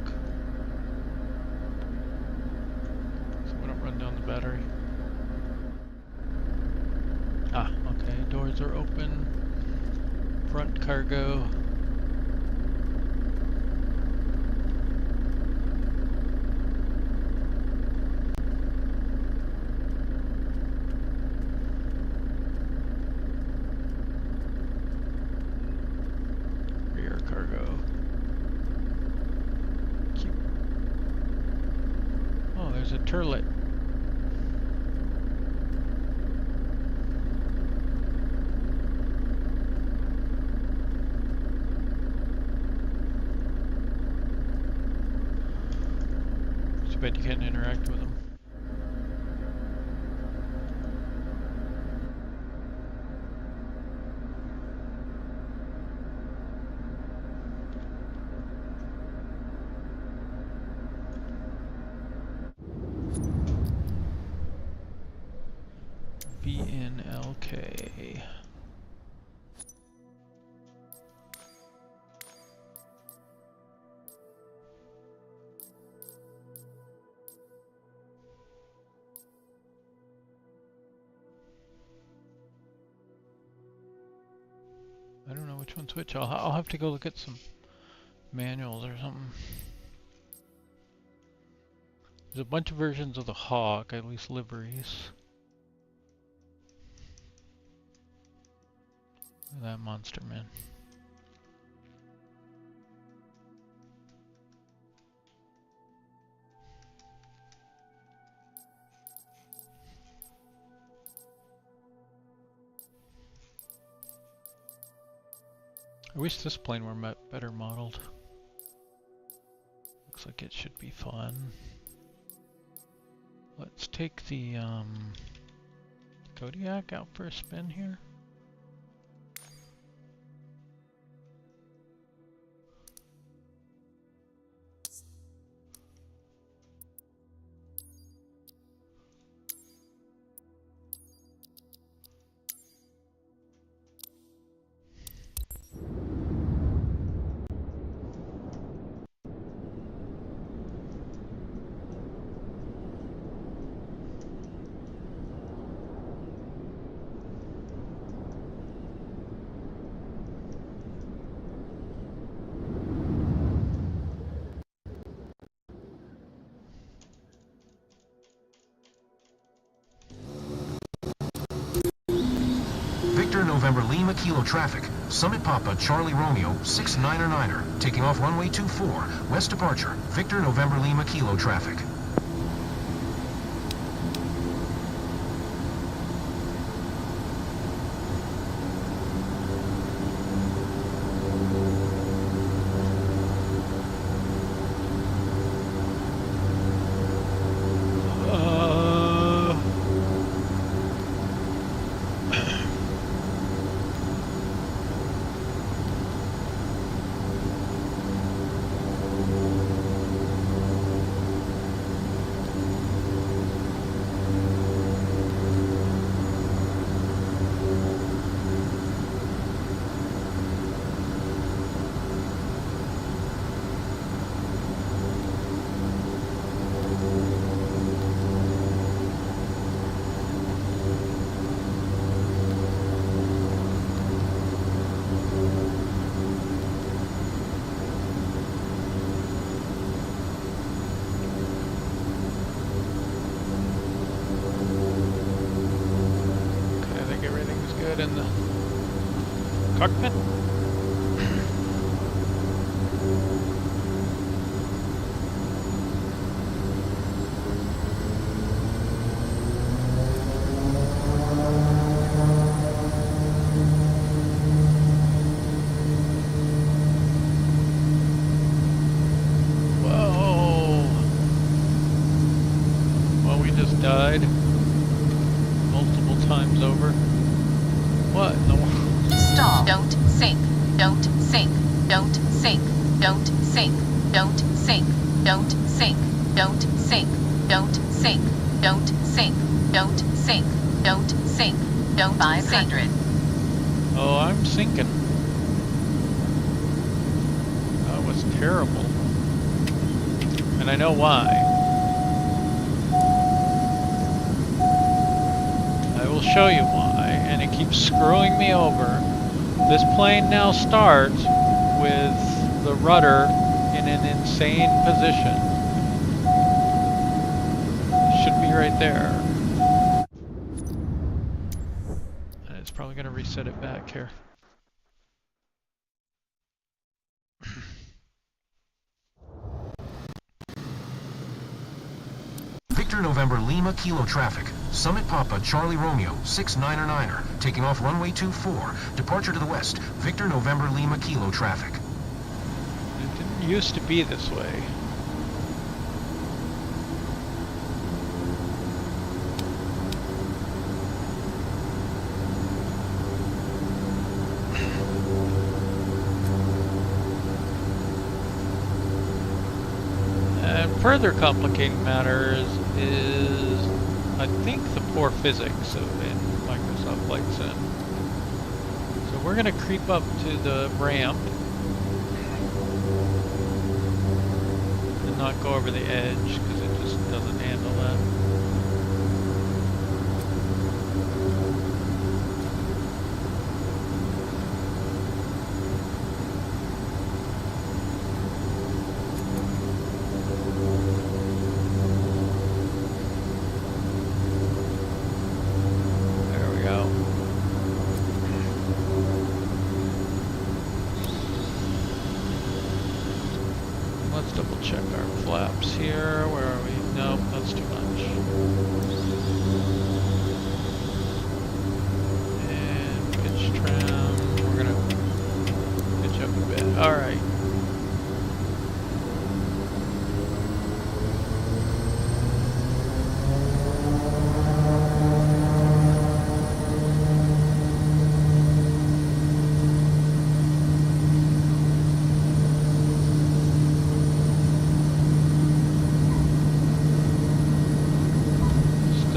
So we don't run down the battery. Ah, okay, doors are open. Front cargo. Rear cargo. Cute. Oh, there's a turlet. But you can't interact with them. VNLK. I don't know which one's which. I'll have to go look at some manuals or something. There's a bunch of versions of the Hawk, at least liveries. Look at that monster, man. I wish this plane were better modeled. Looks like it should be fun. Let's take the Kodiak out for a spin here. Victor November Lima Kilo traffic. Summit Papa Charlie Romeo 69er, taking off runway 24, west departure. Victor November Lima Kilo traffic. In the cockpit. don't sink, don't sink, don't sink, don't sink, don't sink, don't sink, don't sink, don't sink, don't sink, don't sink, don't 500. Oh, I'm sinking. That was terrible. And I know why. I will show you why, and it keeps screwing me over. This plane now starts with the rudder in an insane position. It should be right there. And it's probably going to reset it back here. Victor November Lima Kilo traffic. Summit Papa Charlie Romeo 69er, taking off runway 24. Departure to the west. Victor November Lima Kilo traffic. It didn't used to be this way. And further complicating matters is, I think, the poor physics in Microsoft Flight Sim. So we're going to creep up to the ramp and not go over the edge because it just doesn't handle that. Here, where are we? Nope, that's too much. And pitch trim, we're gonna pitch up a bit. Alright.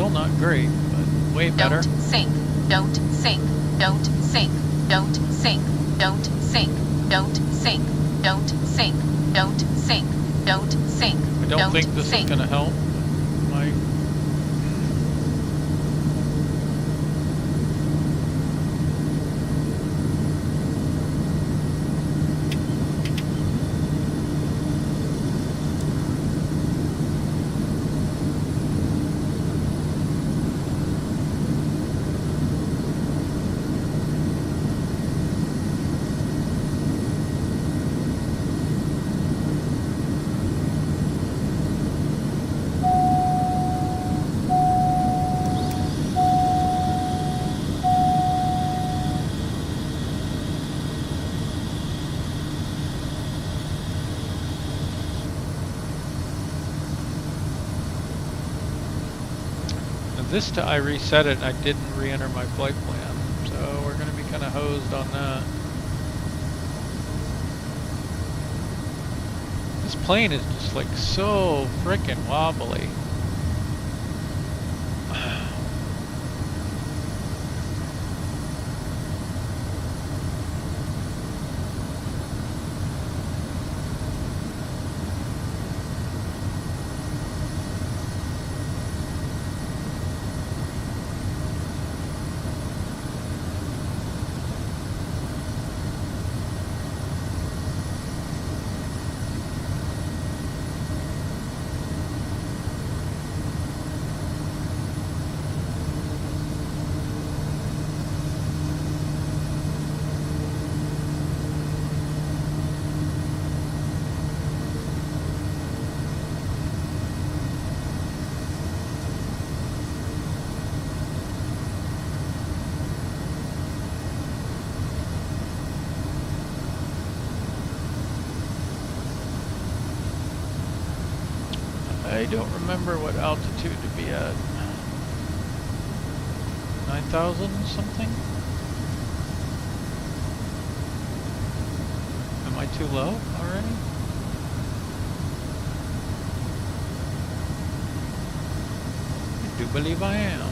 Not great, but way better. Don't sink, don't sink, don't sink, don't sink, don't sink, don't sink, don't sink, don't sink, don't sink. I don't think this is going to help. This to I reset it and I didn't re-enter my flight plan, so we're going to be kind of hosed on that. This plane is just like so frickin' wobbly. I don't remember what altitude to be at. 9,000 something? I too low already? I do believe I am.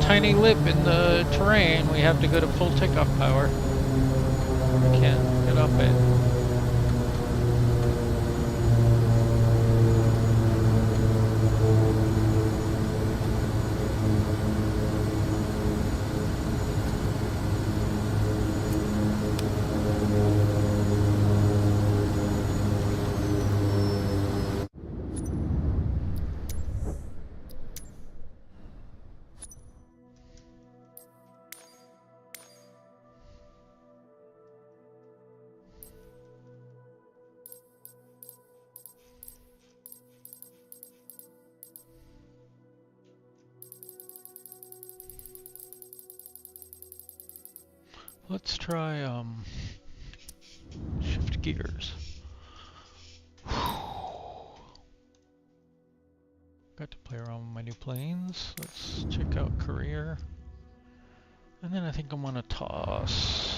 Tiny lip in the terrain. We have to go to full takeoff power. We can't get up it. Let's try shift gears. Got to play around with my new planes. Let's check out career. And then I think I'm gonna toss.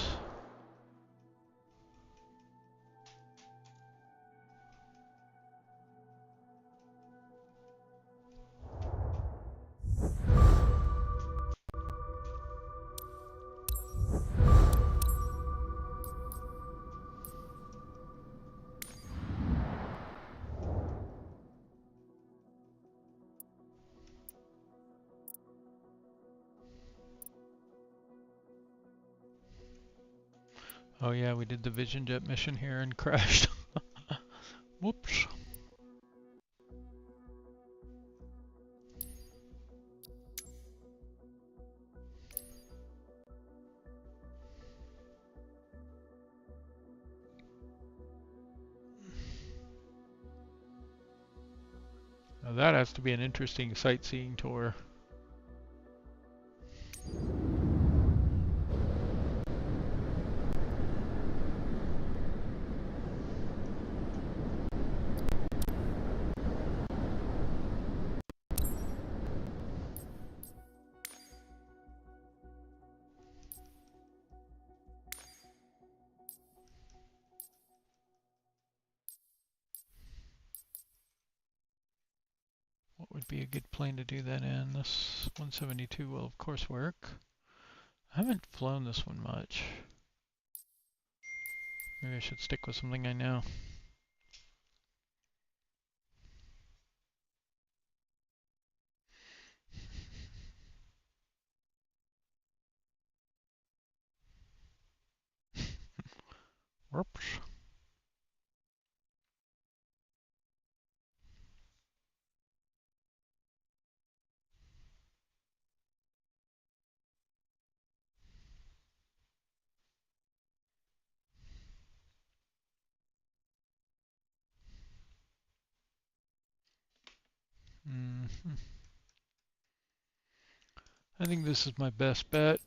Oh yeah, we did the Vision Jet mission here and crashed. Whoops. Now that has to be an interesting sightseeing tour. What would be a good plane to do that in? This 172 will of course work. I haven't flown this one much. Maybe I should stick with something I know. Whoops. I think this is my best bet.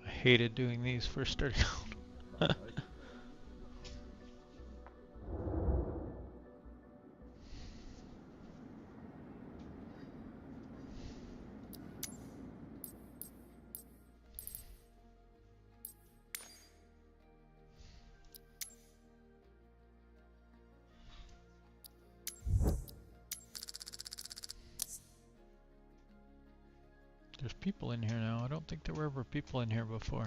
I hated doing these first starting out. There's people in here now. I don't think there were ever people in here before.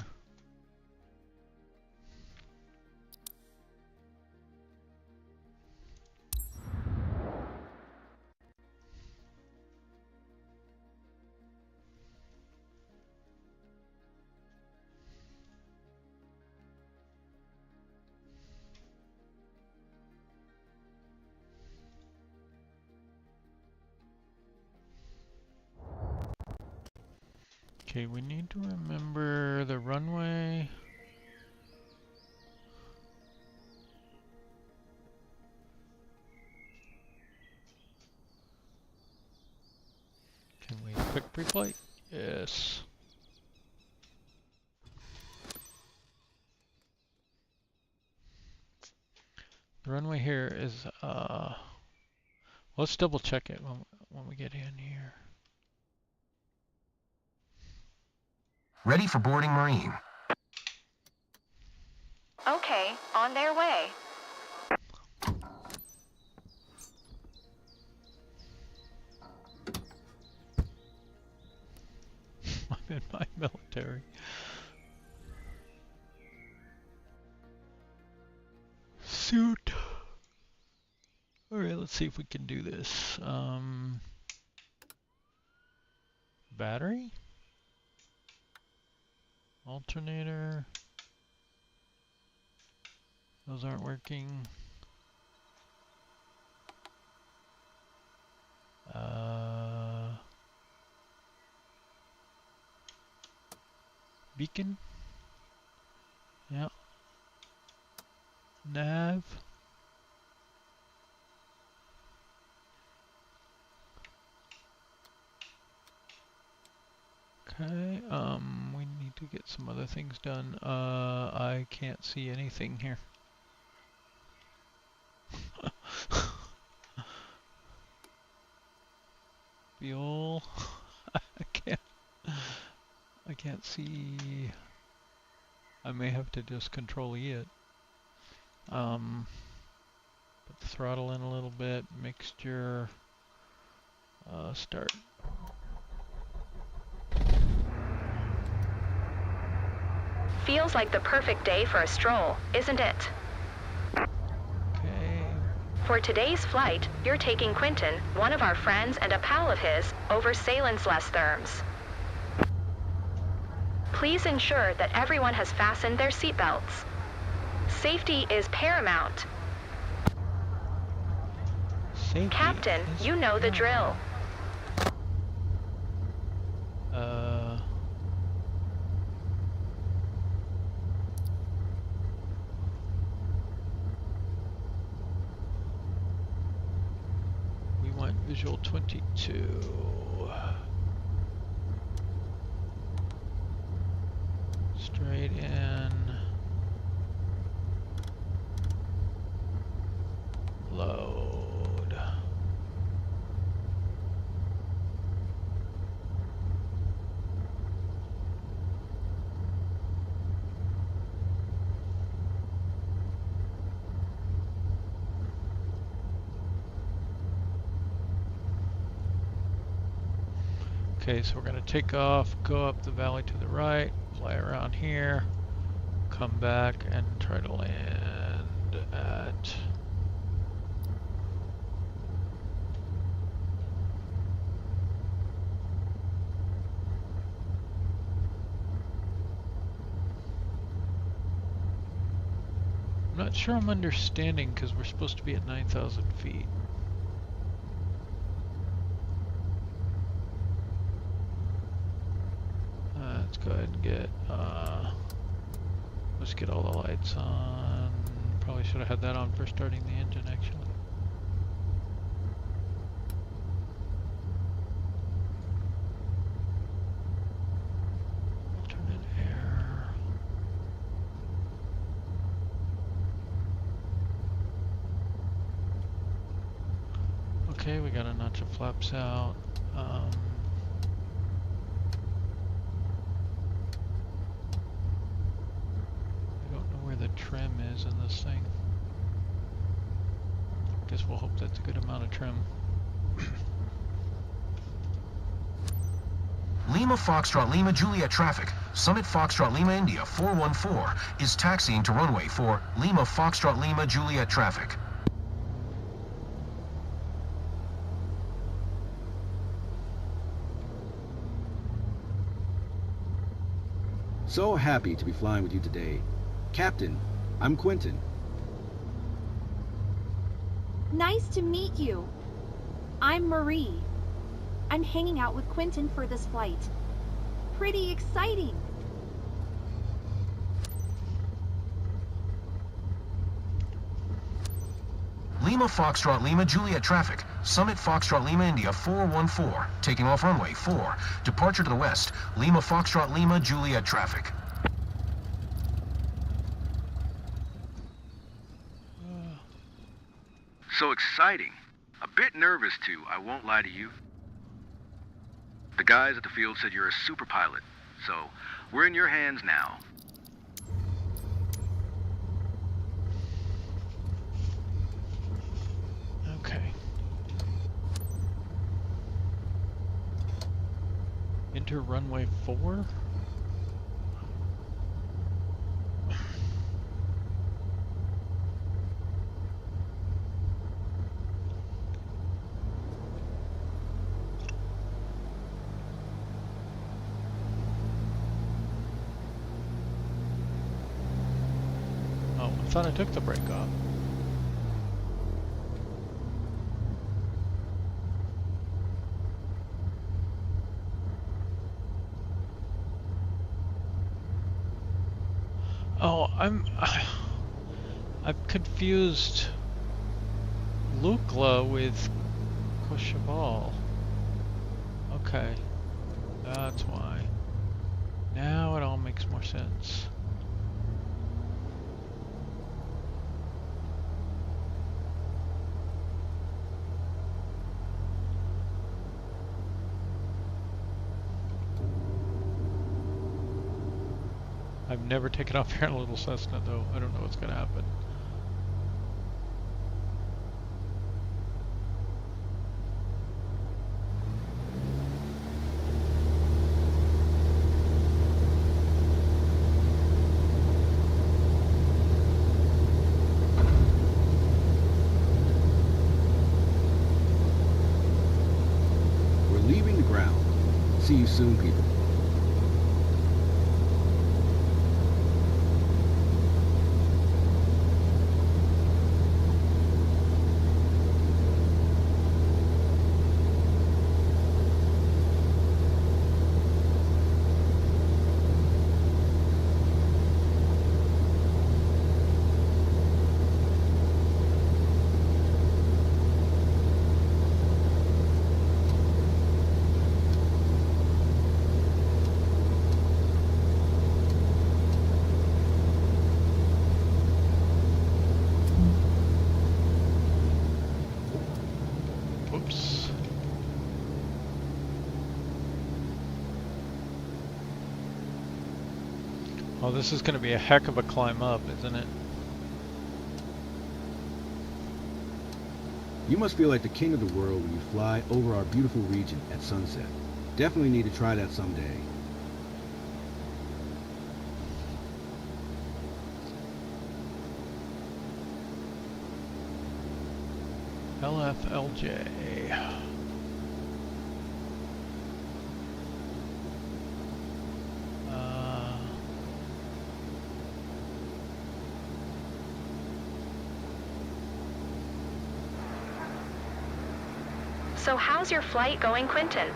Okay, we need to remember the runway. Can we quick pre-flight? Yes. The runway here is, let's double check it when we get in here. Ready for boarding, Marine. Okay, on their way. I'm in my military. Suit. Alright, let's see if we can do this. Battery? Alternator. Those aren't working. Beacon? Yeah. Nav? Okay, we need to get some other things done. I can't see anything here. Fuel. I can't see. I may have to just control E it. Put the throttle in a little bit, mixture, start. Feels like the perfect day for a stroll, isn't it? Okay. For today's flight, you're taking Quentin, one of our friends and a pal of his, over Salen's less therms. Please ensure that everyone has fastened their seatbelts. Safety is paramount. Safety Captain, you know the drill. We want visual 22. Straight in. Load. Okay, so we're going to take off, go up the valley to the right, fly around here, come back and try to land at not sure I'm understanding because we're supposed to be at 9,000 feet. Let's go ahead and get, let's get all the lights on. Probably should have had that on for starting the engine actually. Alternate air. Okay, we got a notch of flaps out. The trim is in this thing. Guess we'll hope that's a good amount of trim. Lima Foxtrot Lima Juliet traffic. Summit Foxtrot Lima India 414 is taxiing to runway for Lima Foxtrot Lima Juliet traffic. So happy to be flying with you today. Captain, I'm Quentin. Nice to meet you. I'm Marie. I'm hanging out with Quentin for this flight. Pretty exciting. Lima Foxtrot Lima Juliet traffic. Summit Foxtrot Lima India 414, taking off runway 4. Departure to the west. Lima Foxtrot Lima Juliet traffic. So exciting. A bit nervous too, I won't lie to you. The guys at the field said you're a super pilot, so we're in your hands now. Okay. Enter runway 4? I thought I took the brake off. Oh, I've confused Lukla with Courchevel. Okay, that's why. Now it all makes more sense. I've never taken off here in a little Cessna though. I don't know what's gonna happen. We're leaving the ground. See you soon, people. Oh, this is going to be a heck of a climb up, isn't it? You must feel like the king of the world when you fly over our beautiful region at sunset. Definitely need to try that someday. LFLJ. So how's your flight going, Quentin?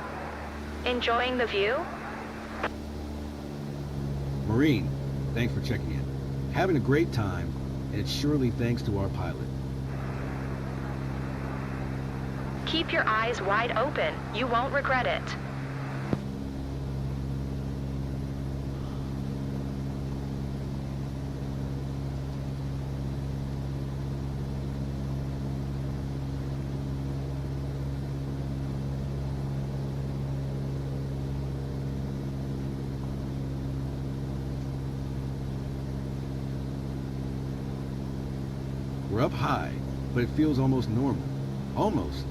Enjoying the view? Marine, thanks for checking in. Having a great time, and it's surely thanks to our pilot. Keep your eyes wide open. You won't regret it. We're up high, but it feels almost normal. Almost.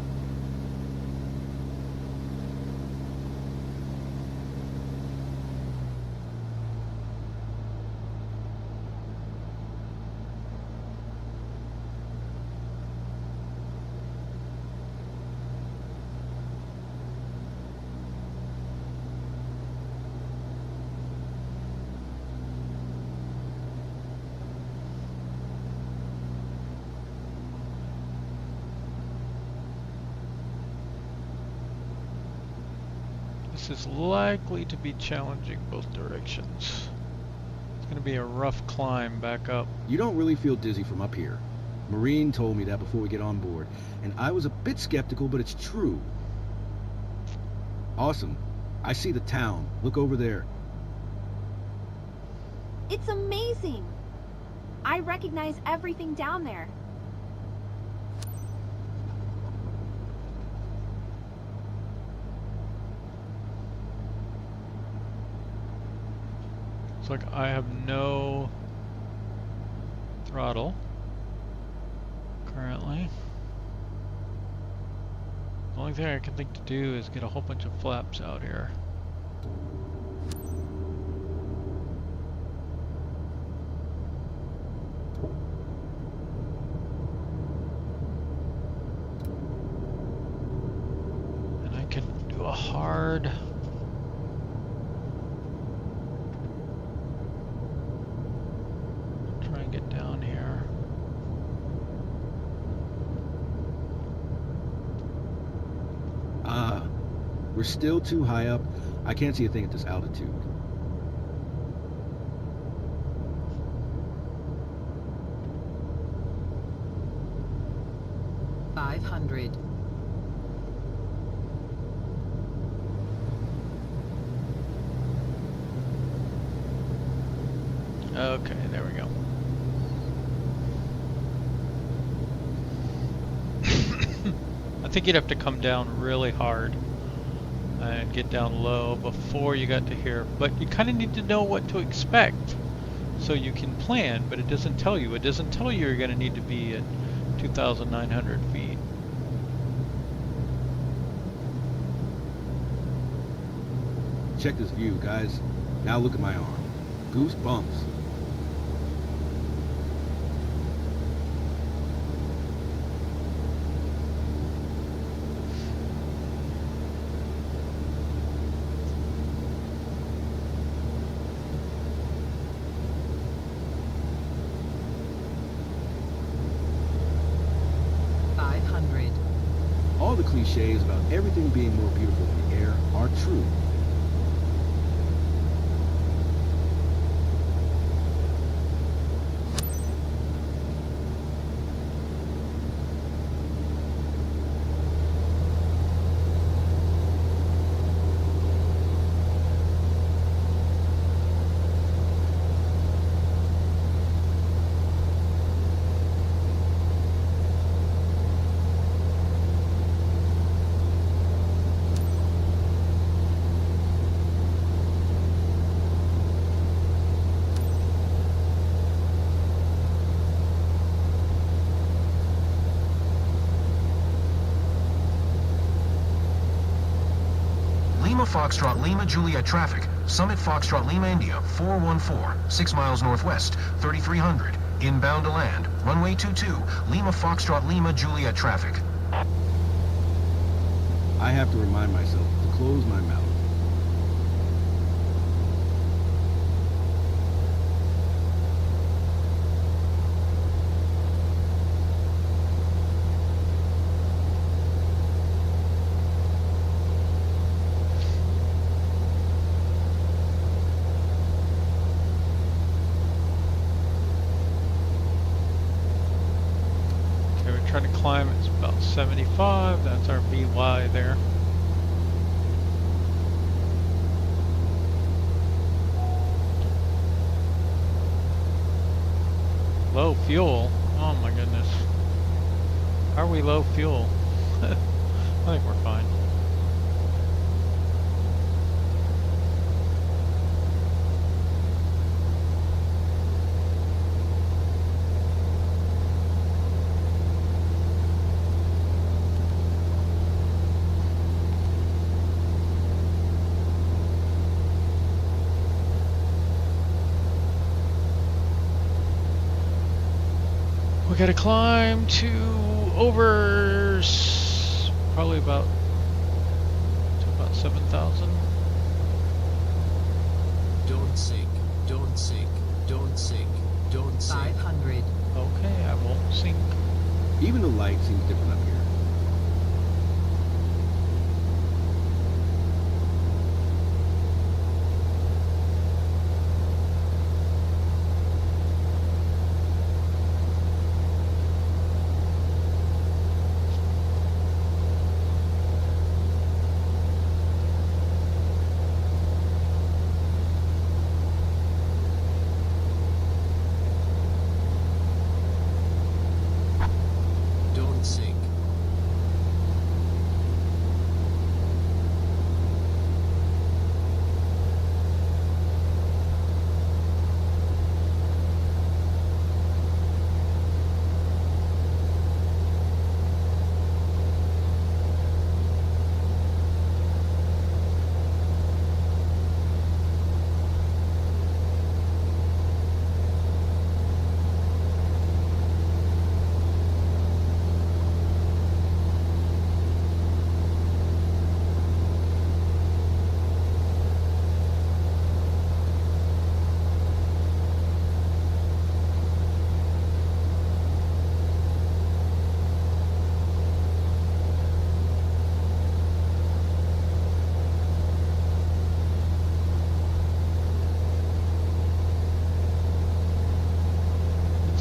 This is likely to be challenging both directions. It's going to be a rough climb back up. You don't really feel dizzy from up here. Marine told me that before we get on board, and I was a bit skeptical, but it's true. Awesome. I see the town. Look over there. It's amazing. I recognize everything down there. It's like I have no throttle currently. The only thing I can think to do is get a whole bunch of flaps out here. And I can do a hard get down here. We're still too high up. I can't see a thing at this altitude. $500. Okay, there we go. I think you'd have to come down really hard and get down low before you got to here. But you kind of need to know what to expect so you can plan, but it doesn't tell you. It doesn't tell you you're going to need to be at 2,900 feet. Check this view, guys. Now look at my arm. Goosebumps. All the cliches about everything being more beautiful in the air are true. Foxtrot Lima Juliet traffic. Summit Foxtrot Lima India 414, 6 miles northwest, 3300. Inbound to land. Runway 22, Lima Foxtrot Lima Juliet traffic. I have to remind myself to close my mouth. trying to climb is about 75. That's our VY there. Low fuel? Oh my goodness. How are we low fuel? I think we're fine. We gotta climb to over probably about 7,000. Don't sink, don't sink, don't sink, don't sink. 500. Okay, I won't sink. Even the light seems different up here.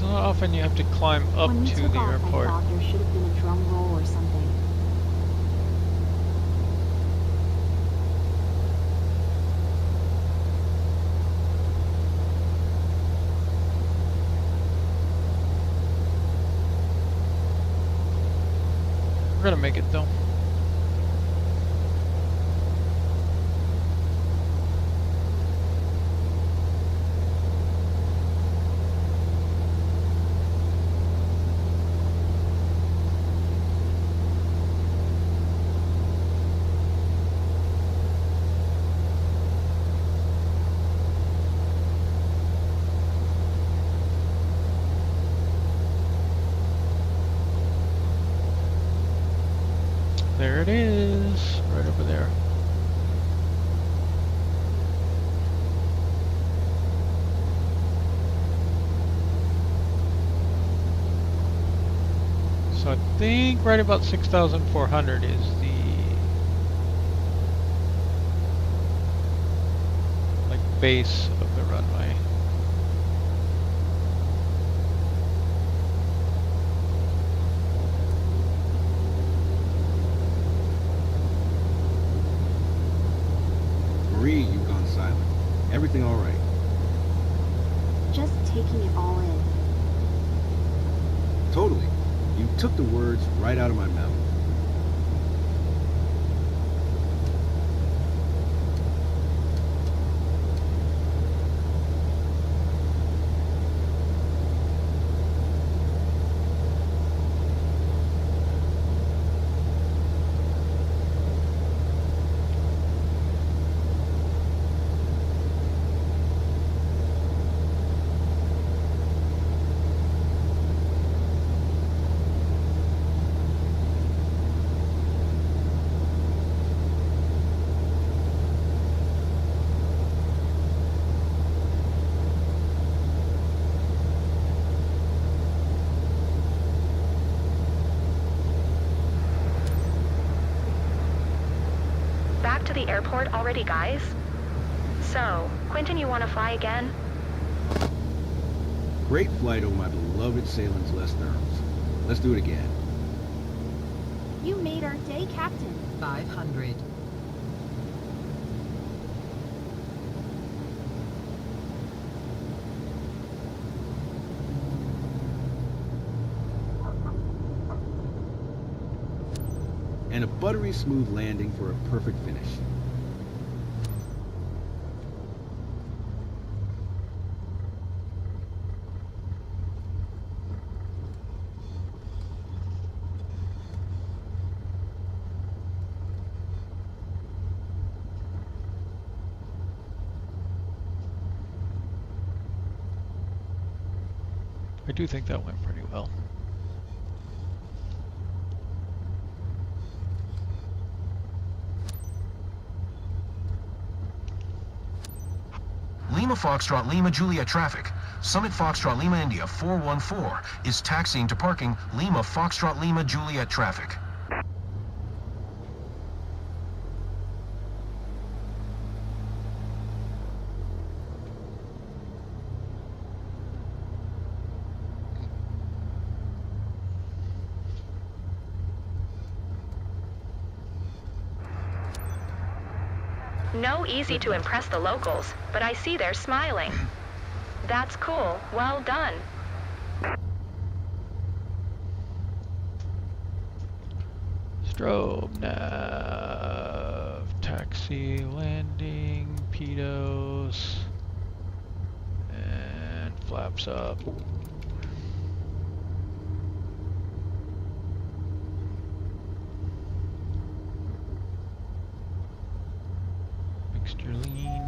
Often you have to climb up When you to took the off, airport. I thought there should have been a drum roll or something. We're gonna make it though. There it is, right over there. So I think right about 6,400 is the base of the runway. Marie, you've gone silent. Everything all right? Just taking it all in. Totally. You took the words right out of my mouth. Back to the airport already, guys? So, Quentin, you want to fly again? Great flight over my beloved Salem's Les Therms. Let's do it again. You made our day, Captain. 500. And a buttery smooth landing for a perfect finish. I do think that went pretty well. Lima Foxtrot Lima Juliet traffic. Summit Foxtrot Lima India 414 is taxiing to parking Lima Foxtrot Lima Juliet traffic. No easy to impress the locals, but I see they're smiling. That's cool. Well done. Strobe nav, taxi, landing, pedos, and flaps up. Mixture lean,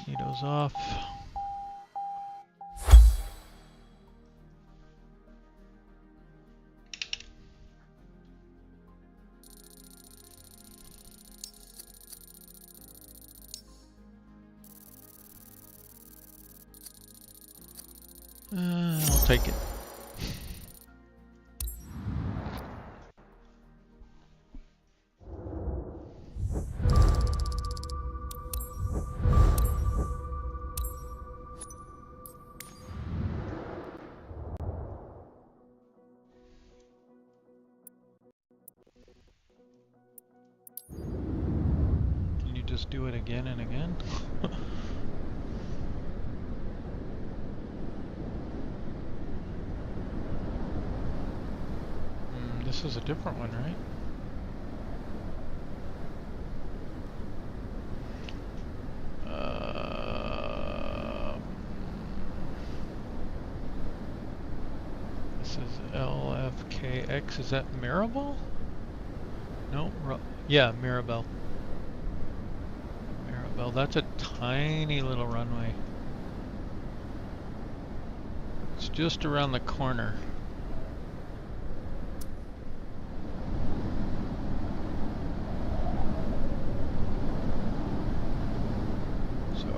magnetos off. I'll take it. Can you just do it again and again? This is a different one, right? This is LFKX. Is that Meribel? No, yeah, Meribel. Meribel. That's a tiny little runway. It's just around the corner.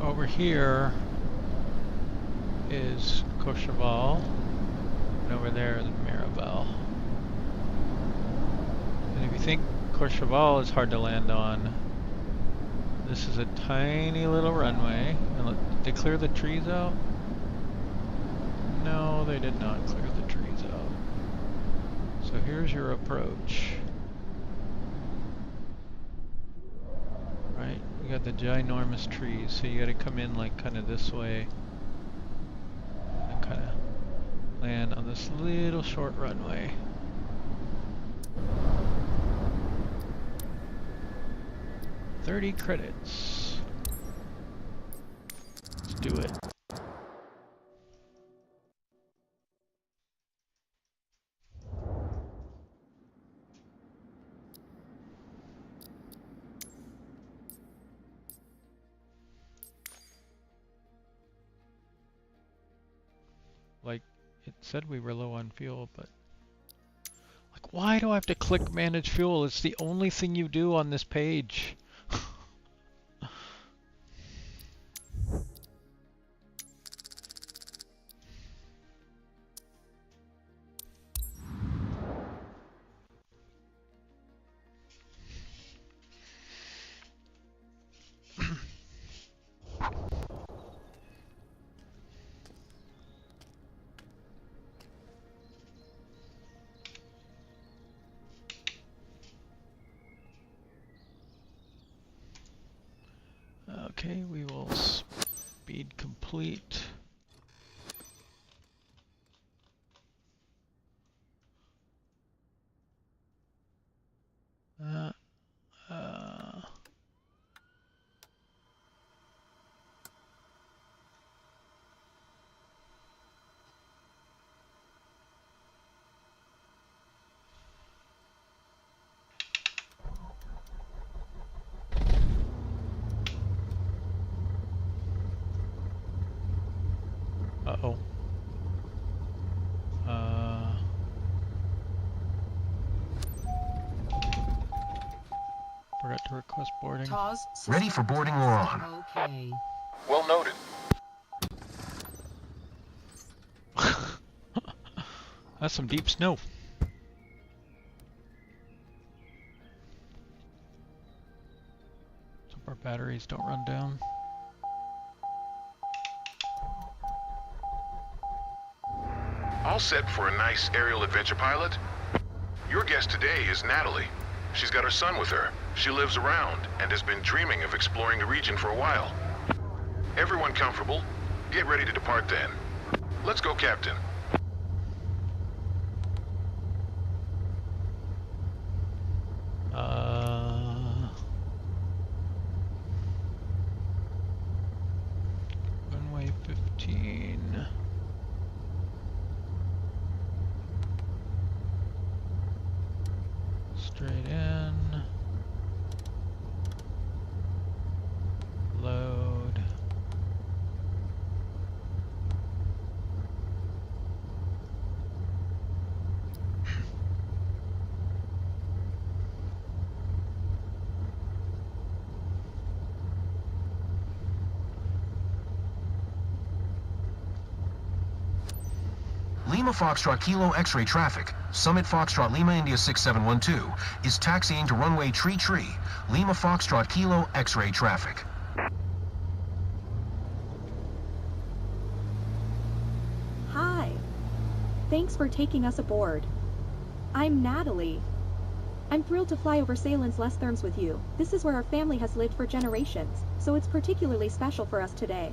Over here is Courchevel, and over there is Meribel. And if you think Courchevel is hard to land on, this is a tiny little runway. And look, did they clear the trees out? No, they did not clear the trees out. So here's your approach. Right? You got the ginormous trees, so you gotta come in like kind of this way and kind of land on this little short runway. $30 credits. Let's do it. Like, it said we were low on fuel, but like, why do I have to click manage fuel? It's the only thing you do on this page. Okay, we will speed complete. Uh-oh. Forgot to request boarding. Ready for boarding or on? Okay. Well noted. That's some deep snow. Hope our batteries don't run down. All set for a nice aerial adventure, pilot? Your guest today is Natalie. She's got her son with her. She lives around and has been dreaming of exploring the region for a while. Everyone comfortable? Get ready to depart then. Let's go, Captain. Runway 15. Straight in. Load. Lima Foxtrot Kilo X-ray traffic. Summit Foxtrot Lima India 6712 is taxiing to runway Tree. Lima Foxtrot Kilo X-ray traffic. Hi. Thanks for taking us aboard. I'm Natalie. I'm thrilled to fly over Salen's Les Thermes with you. This is where our family has lived for generations, so it's particularly special for us today.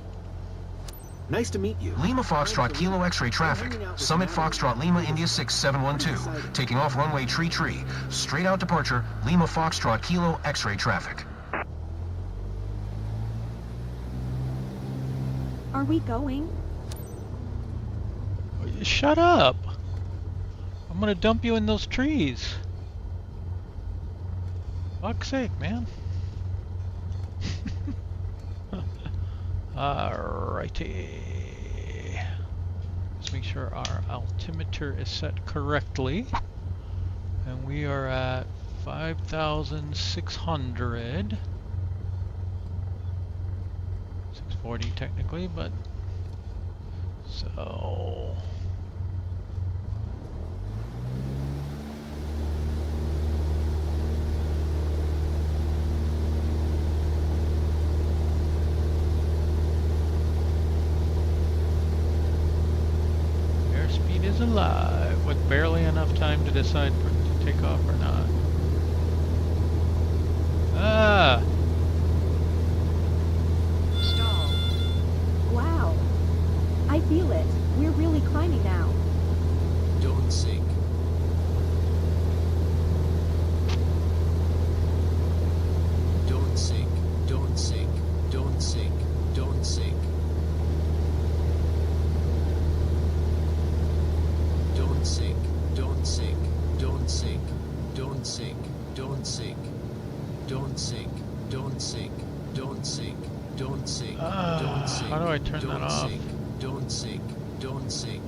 Nice to meet you. Lima Foxtrot Kilo X-ray traffic. Summit Foxtrot Lima India 6712. Taking off runway Tree. Straight out departure, Lima Foxtrot Kilo X-ray traffic. Are we going? Shut up! I'm gonna dump you in those trees. Fuck's sake, man. Alrighty. Let's make sure our altimeter is set correctly. And we are at 5,600. 640 technically, but so airspeed is alive with barely enough time to decide to take off or not. Ah! Stall. Wow. I feel it. We're really climbing now. Don't sink. Don't sink. Don't sink. Don't sink. Don't sink. Don't sink. Don't sink. Don't sink. Don't sink. Don't sink. Don't sink. Don't sink. Don't sink. Don't sink. Don't sink. How do I turn that off? Don't sink. Don't sink.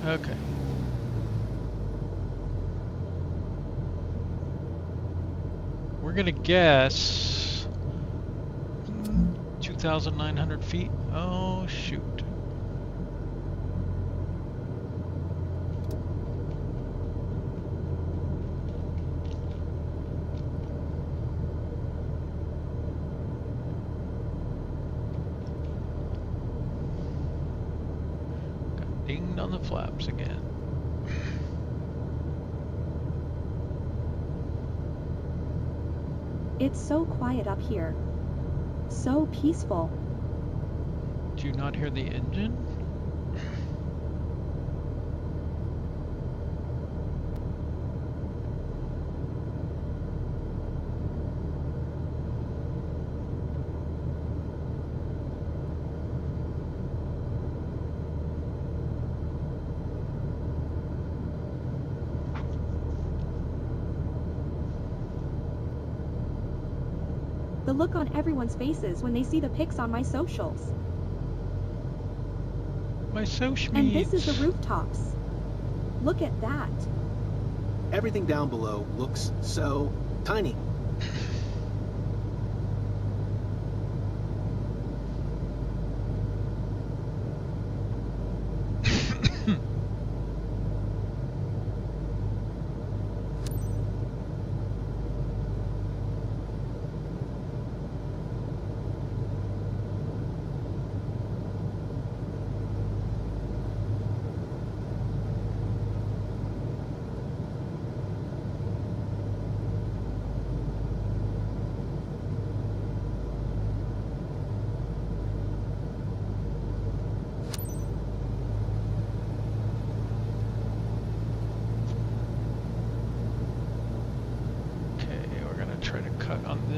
Okay. We're gonna guess 2,900 feet. Oh shoot. Got dinged on the flaps again. It's so quiet up here. So peaceful. Do you not hear the engine? The look on everyone's faces when they see the pics on my socials. My social And this is the rooftops. Look at that. Everything down below looks so tiny.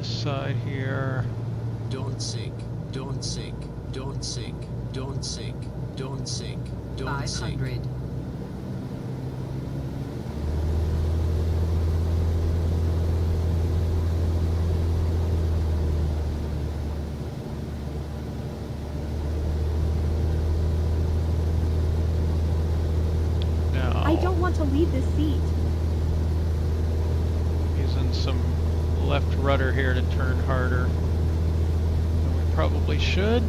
Side here. Don't sink, don't sink, don't sink, don't sink, don't sink, don't sink. 500. Now, I don't want to leave this seat. Using some left rudder here to turn harder than we probably should.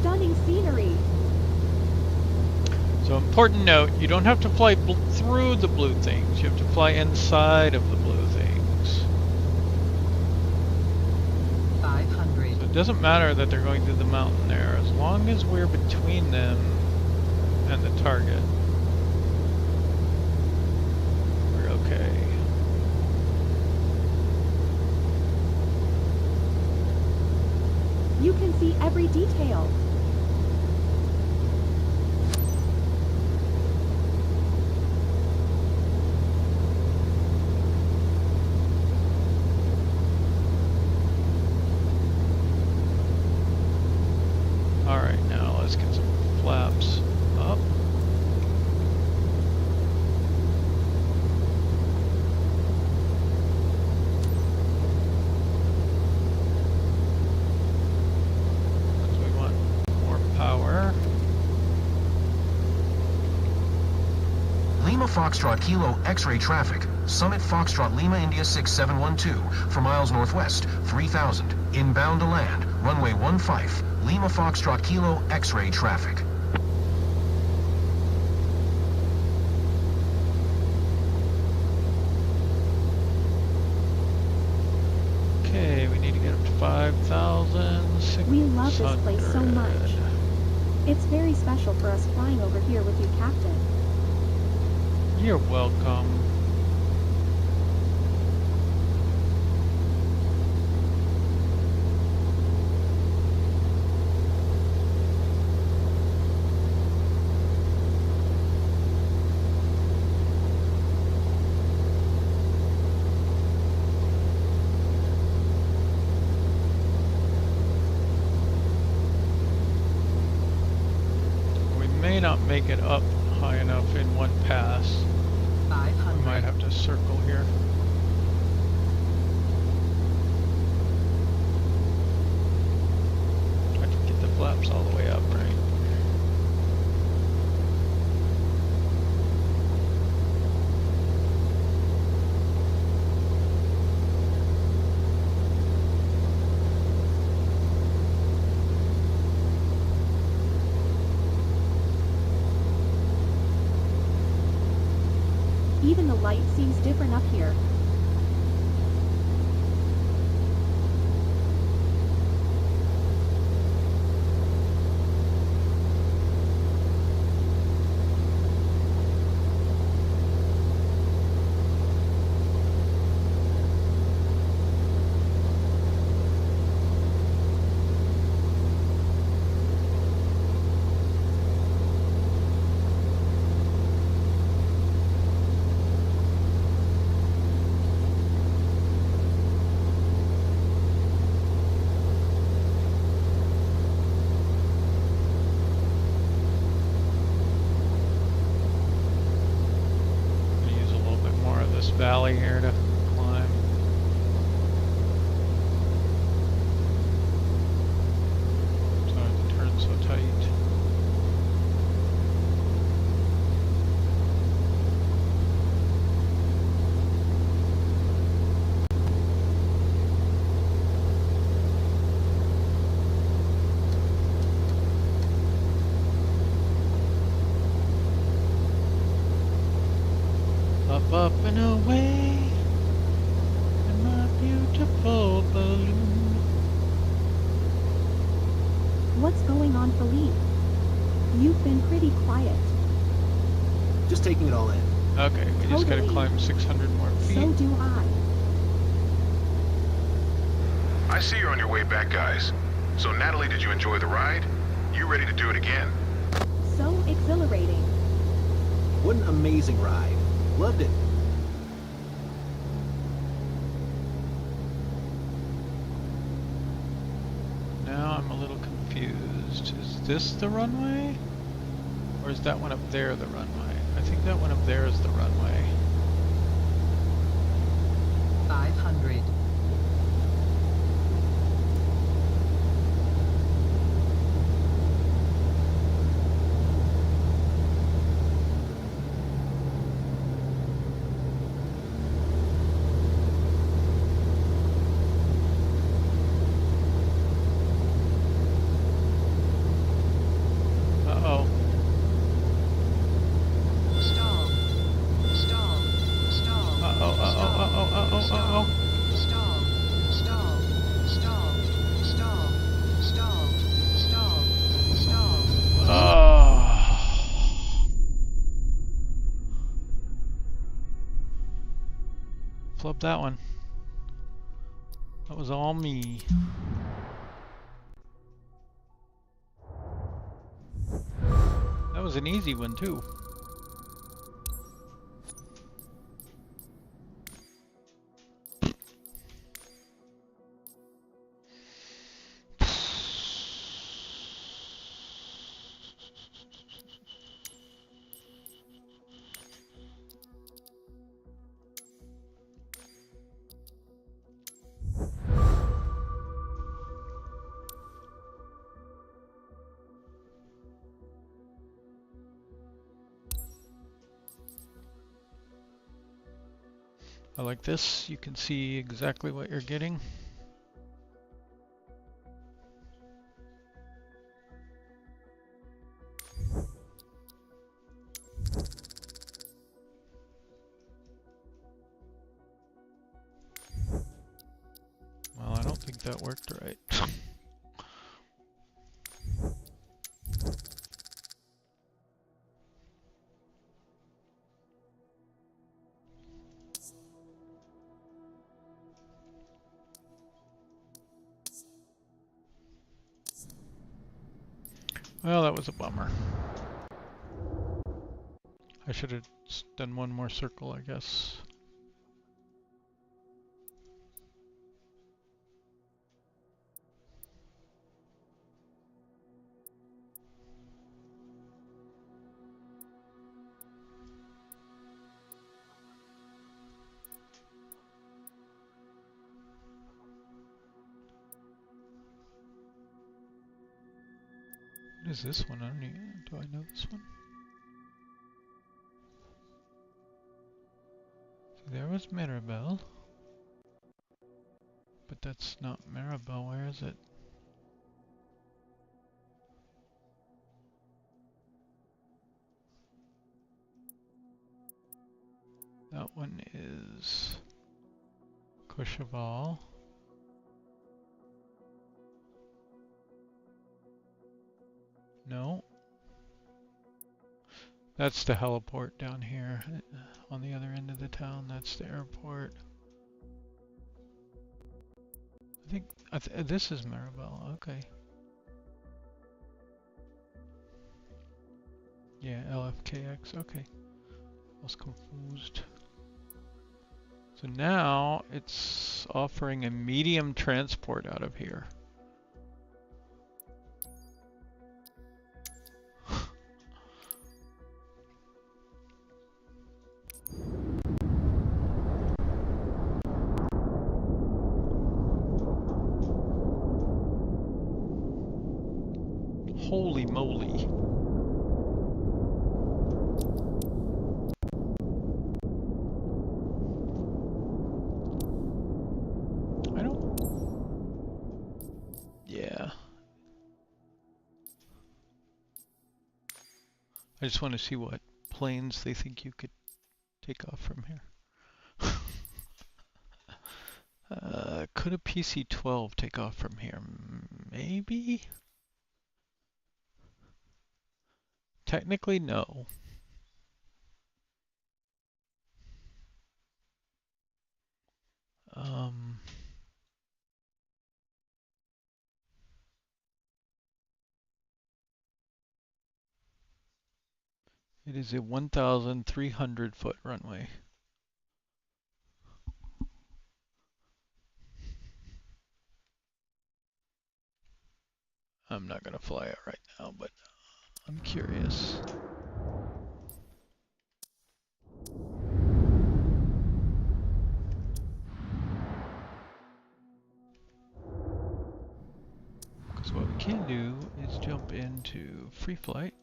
Stunning scenery. So important note, you don't have to fly through the blue things, you have to fly inside of the blue things. 500. So it doesn't matter that they're going through the mountain there, as long as we're between them and the target, we're okay. You can see every detail. Alright, now let's get some flaps up. Because we want more power. Lima Foxtrot Kilo X-ray traffic. Summit Foxtrot Lima India 6712 for miles northwest, 3000. Inbound to land, runway 15. Lima Foxtrot Kilo X-ray traffic. Okay, we need to get up to 5,000. We love this place so much. It's very special for us flying over here with you, Captain. You're welcome. Not make it up high enough in one pass. 500. We might have to circle here. I can get the flaps all the way up, right? Even the light seems different up here. Valley here to climb. Sorry, the turn's so tight. Up and away in my beautiful balloon. What's going on, Philippe? You've been pretty quiet. Just taking it all in. Okay, we just gotta climb 600 more feet. So do I. I see you're on your way back, guys. So Natalie, did you enjoy the ride? You ready to do it again? So exhilarating. What an amazing ride. Loved it. Now I'm a little confused. Is this the runway? Or is that one up there the runway? I think that one up there is the runway. 500. Flub that one. That was all me. That was an easy one too. I like this. You can see exactly what you're getting. Well, I don't think that worked right. Well, that was a bummer. I should have done one more circle, I guess. What is this one? I don't even, do I know this one? So there was Meribel. But that's not Meribel, where is it? one is Courchevel. No. That's the heliport down here on the other end of the town. That's the airport. I think this is Meribel. Okay. Yeah, LFKX. Okay. I was confused. So now it's offering a medium transport out of here. Holy moly. I just want to see what planes they think you could take off from here. Could a PC-12 take off from here? Maybe? Technically, no. It is a 1,300 foot runway. I'm not going to fly it right now, but I'm curious. Because what we can do is jump into free flight.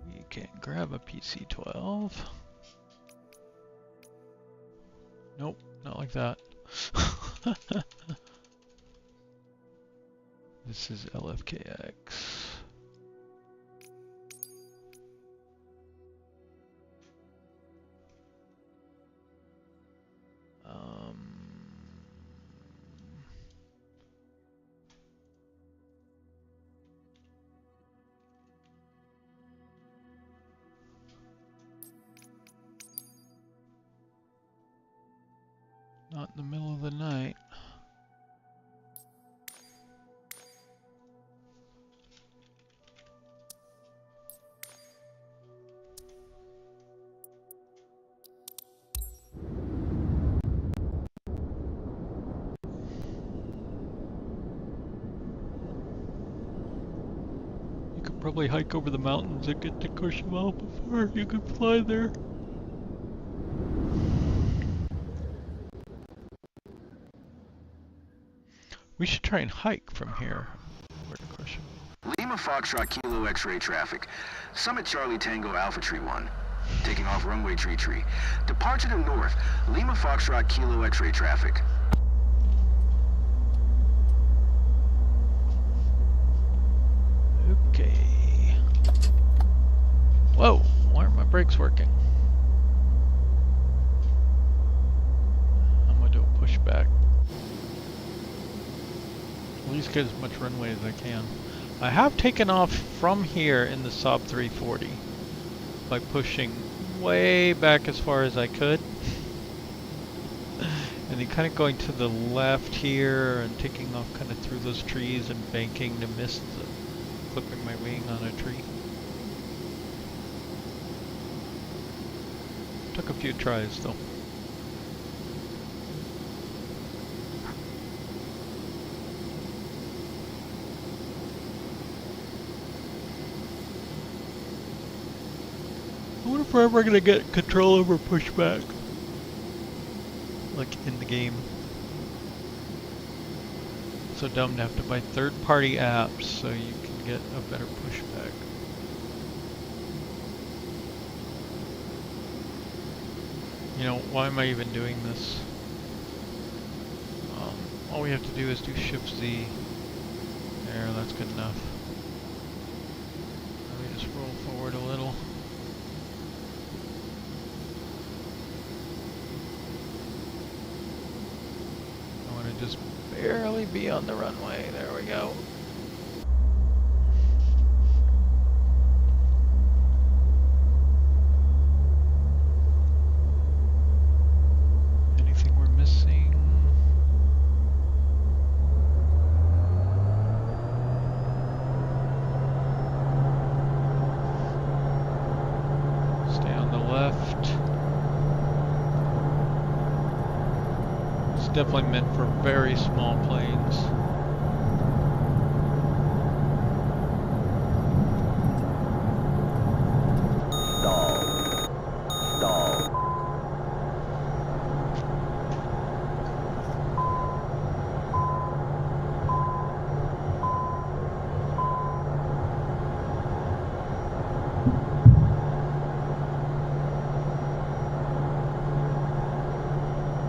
We can grab a PC-12. Nope, not like that. This is LFKX. Not in the middle of the night. You could probably hike over the mountains and get to Courchevel before you could fly there. We should try and hike from here over to Courchevel. Lima Foxtrot Kilo X-ray traffic. Summit Charlie Tango Alpha Tree 1. Taking off runway tree. Departure to north. Lima Foxtrot Kilo X-ray traffic. Okay. Whoa, why aren't my brakes working? I'm gonna do a pushback. At least get as much runway as I can. I have taken off from here in the Saab 340 by pushing way back as far as I could. And then kind of going to the left here and taking off kind of through those trees and banking to miss the clipping my wing on a tree. Took a few tries though. I wonder if we're ever gonna get control over pushback. Like in the game. So dumb to have to buy third-party apps so you can get a better pushback. You know, why am I even doing this? All we have to do is do Shift Z. There, that's good enough. Let me just roll forward a little. barely be on the runway. There we go. Anything we're missing? Stay on the left. It's definitely meant for very small planes.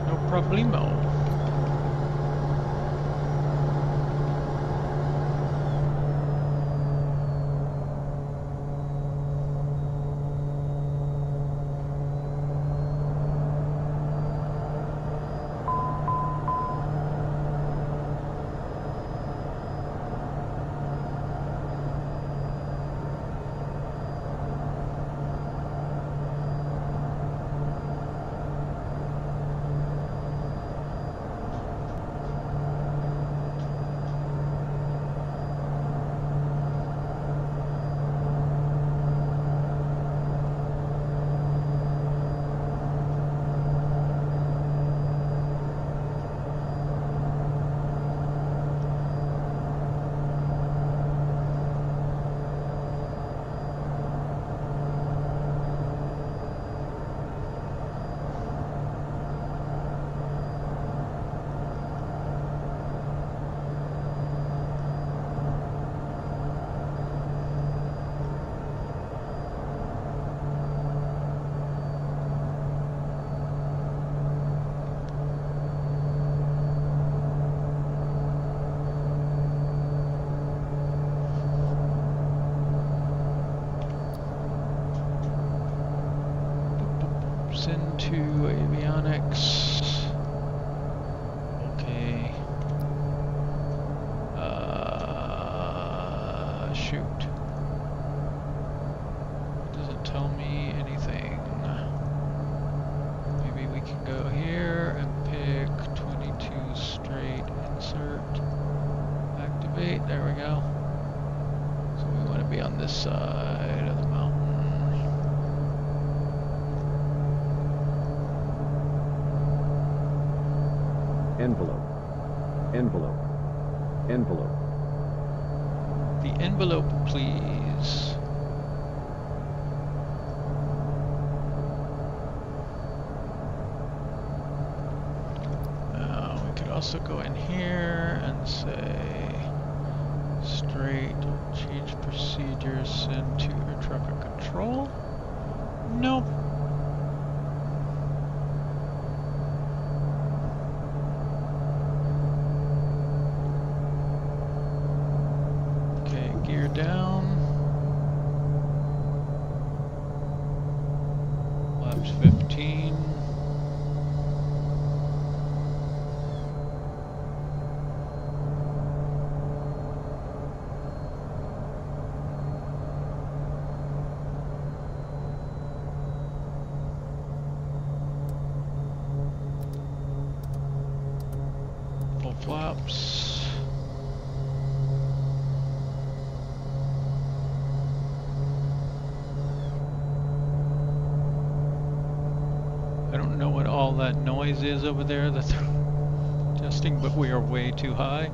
No problemo. Into avionics. Okay. Shoot. Doesn't tell me anything. Maybe we can go here and pick 22 straight, insert, activate. There we go. So we want to be on this side of the mountain. Envelope. Envelope. Envelope. The envelope, please. We could also go in here and say straight, change procedures, send to air traffic control. Nope. Gear down. Flaps 15. Full flaps. I don't know what all that noise is over there that they're testing, but we are way too high.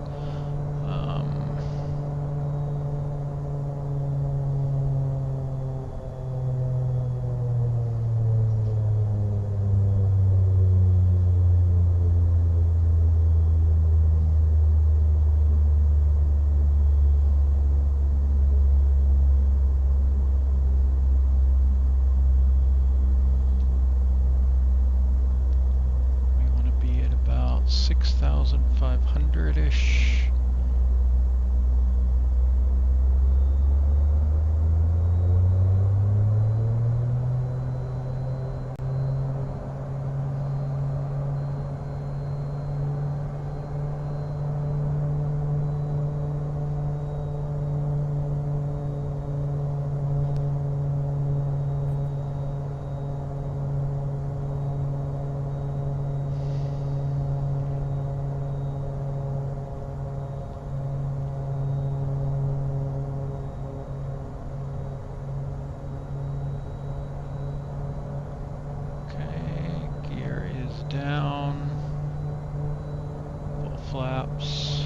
We want to be at about 6,500-ish. flaps.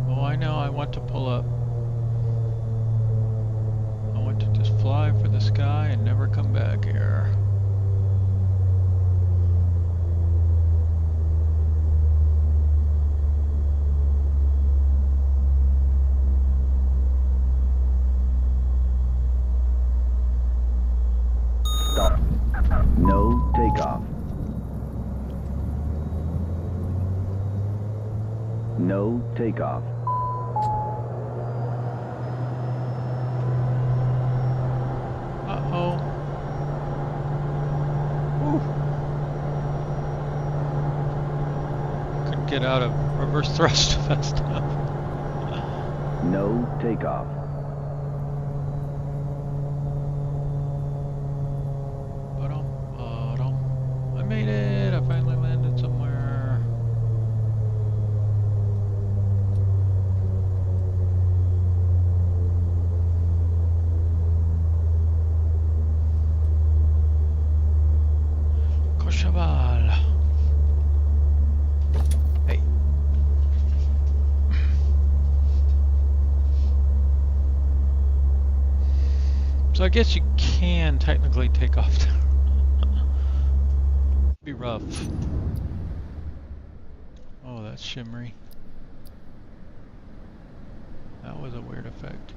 Oh, I know, I want to pull up. I want to just fly for the sky and never come back here. Stop. No takeoff. No takeoff. Uh-oh. Woo. Couldn't get out of reverse thrust fast enough. No takeoff. I made it. I finally landed somewhere. Courchevel. Hey. So I guess you can technically take off there. Be rough. Oh, that's shimmery. That was a weird effect.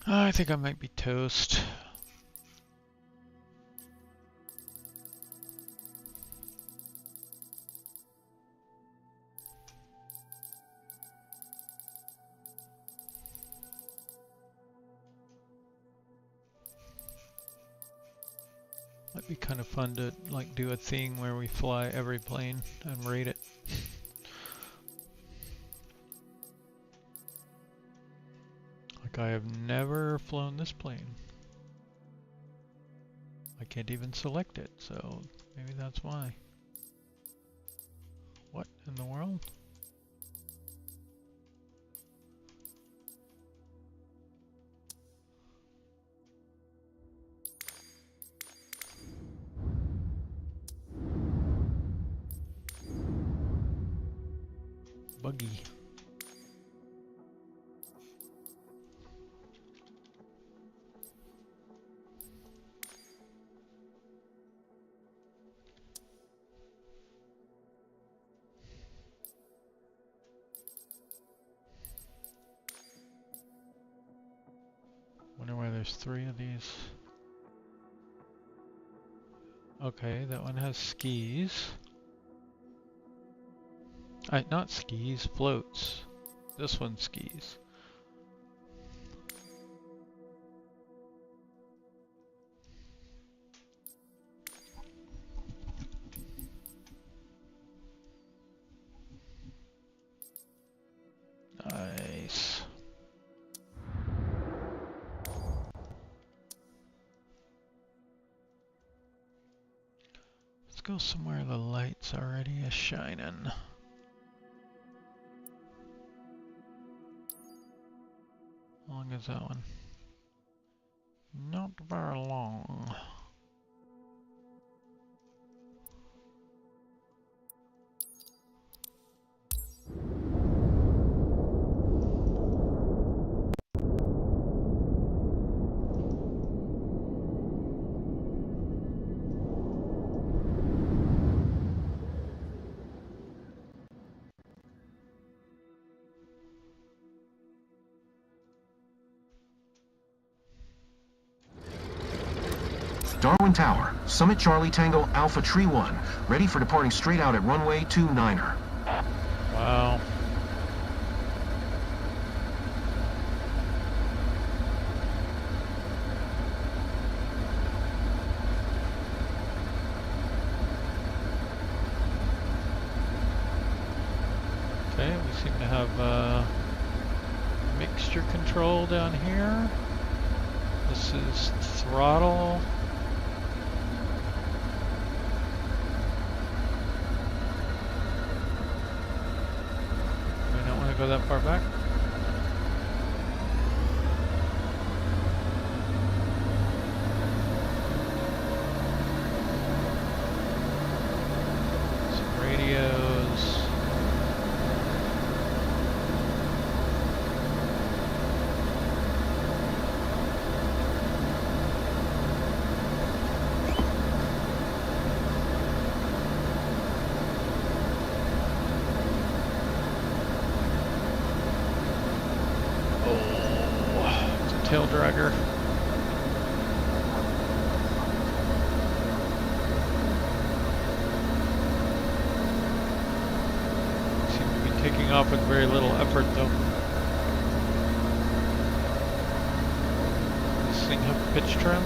I think I might be toast. Might be kind of fun to like do a thing where we fly every plane and rate it. Like I have never flown this plane. I can't even select it, so maybe that's why. What in the world? Buggy. Wonder why there's 3 of these. Okay, that one has skis. Not skis, floats. This one skis. Nice. Let's go somewhere the light's already a-shining. How long is that one? Not very long. Darwin Tower, Summit Charlie Tango Alpha Tree 1, ready for departing straight out at runway 29er. Wow. Okay, we seem to have mixture control down here. This is throttle. We don't want to go that far back. Some radios. Tail dragger. Seem to be taking off with very little effort though. Does this thing have pitch trim?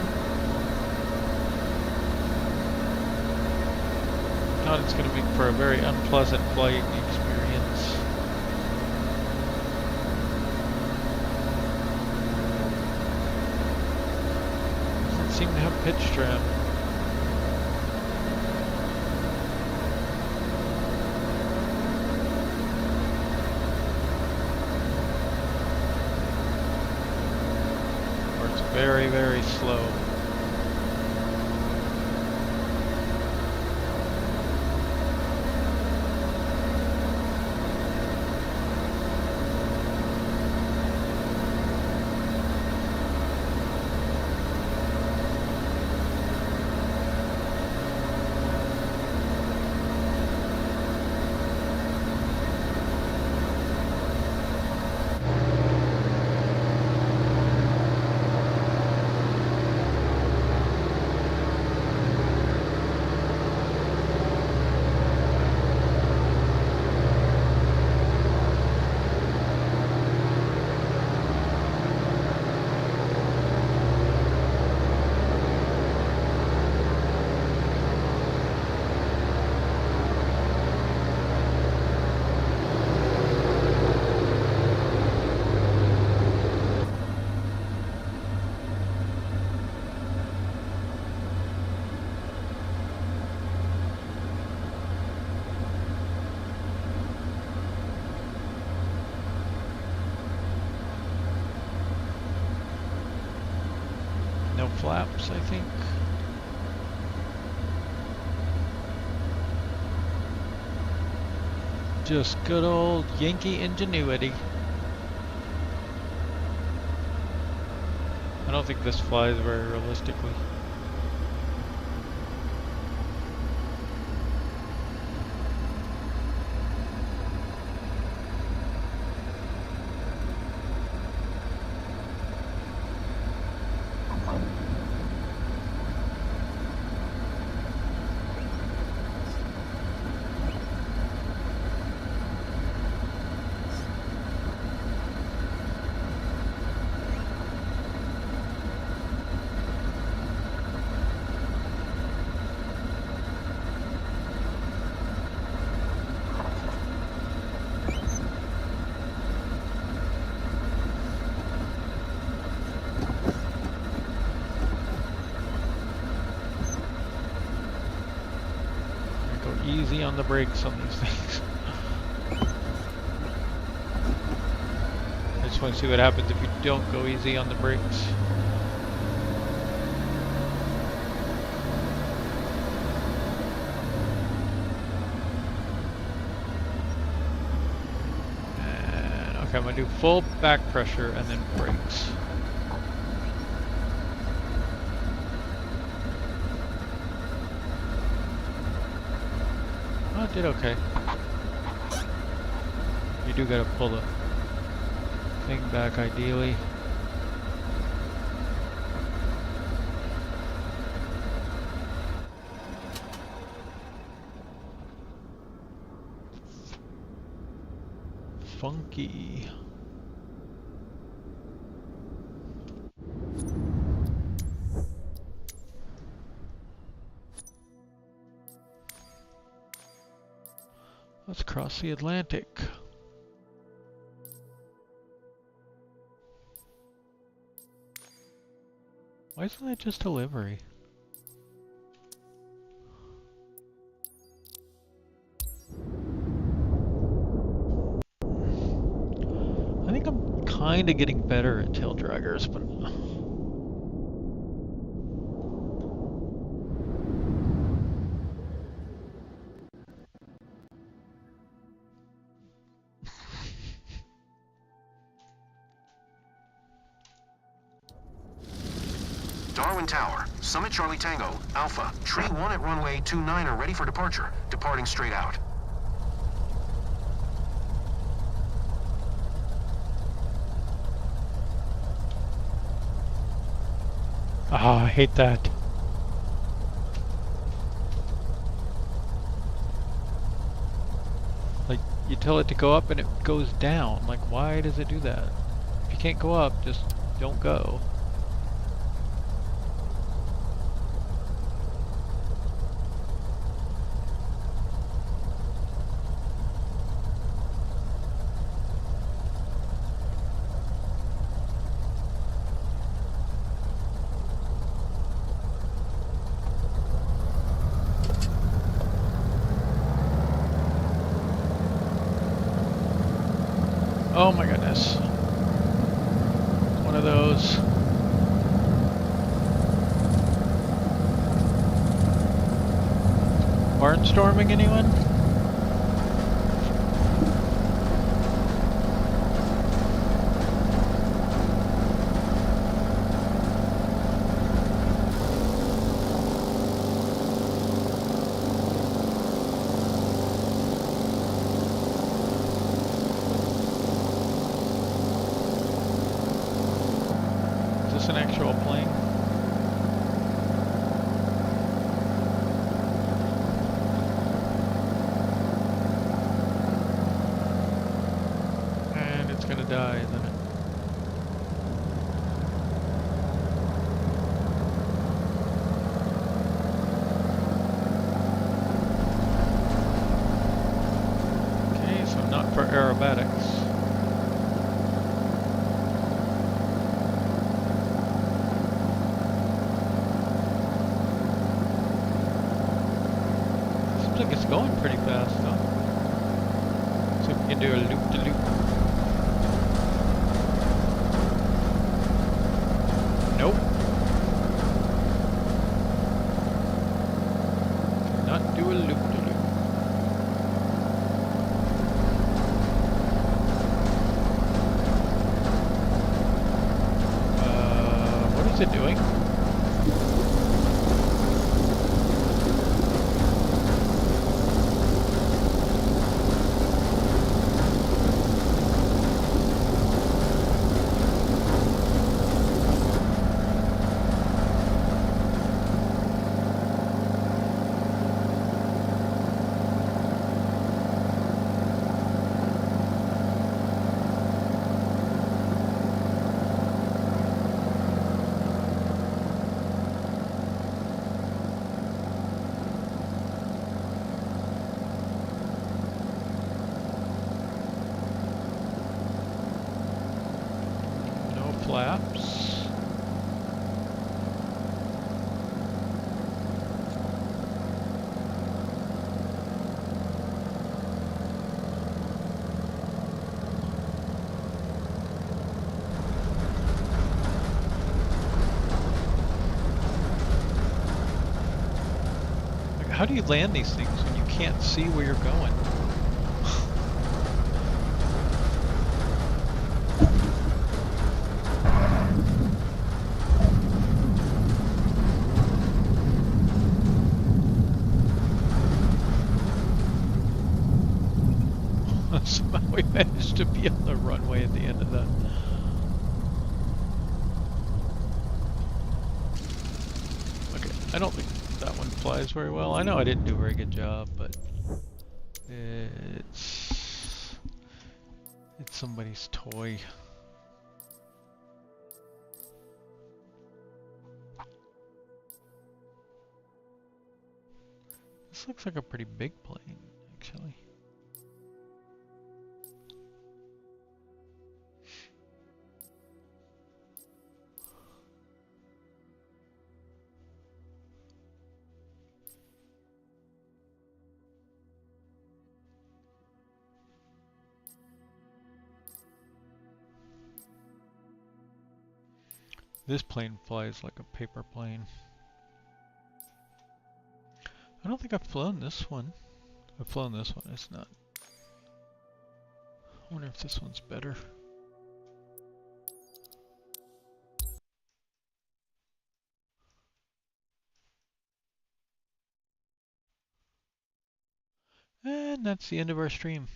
If not, it's going to make for a very unpleasant flight experience. Seem to have pitch trim. Or it's very, very slow. No flaps, I think. Just good old Yankee ingenuity. I don't think this flies very realistically. Easy on the brakes on these things. I just want to see what happens if you don't go easy on the brakes. And okay, I'm going to do full back pressure and then brakes. Did okay. You do gotta pull the thing back ideally. funky. Let's cross the Atlantic. Why isn't that just a livery? I think I'm kind of getting better at tail draggers, but Darwin Tower, Summit Charlie Tango, Alpha, Tree 1 at runway 29 are ready for departure, departing straight out. I hate that. Like, you tell it to go up and it goes down. Like, why does it do that? If you can't go up, just don't go. Oh my goodness. One of those. Barnstorming, anyone? An actual plane. And it's gonna die, isn't it? Okay, so not for aerobatics. It's going pretty fast, though. See if we can do a loop-de-loop. Nope. Cannot do a loop-de-loop. What is it doing? Flaps. Like, how do you land these things when you can't see where you're going? Somehow we managed to be on the runway at the end of that. Okay, I don't think that one flies very well. I know I didn't do a very good job, but It's somebody's toy. This looks like a pretty big plane, actually. This plane flies like a paper plane. I don't think I've flown this one. I've flown this one, it's not. I wonder if this one's better. And that's the end of our stream.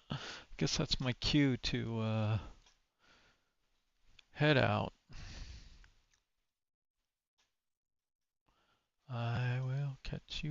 I guess that's my cue to head out. I will catch you.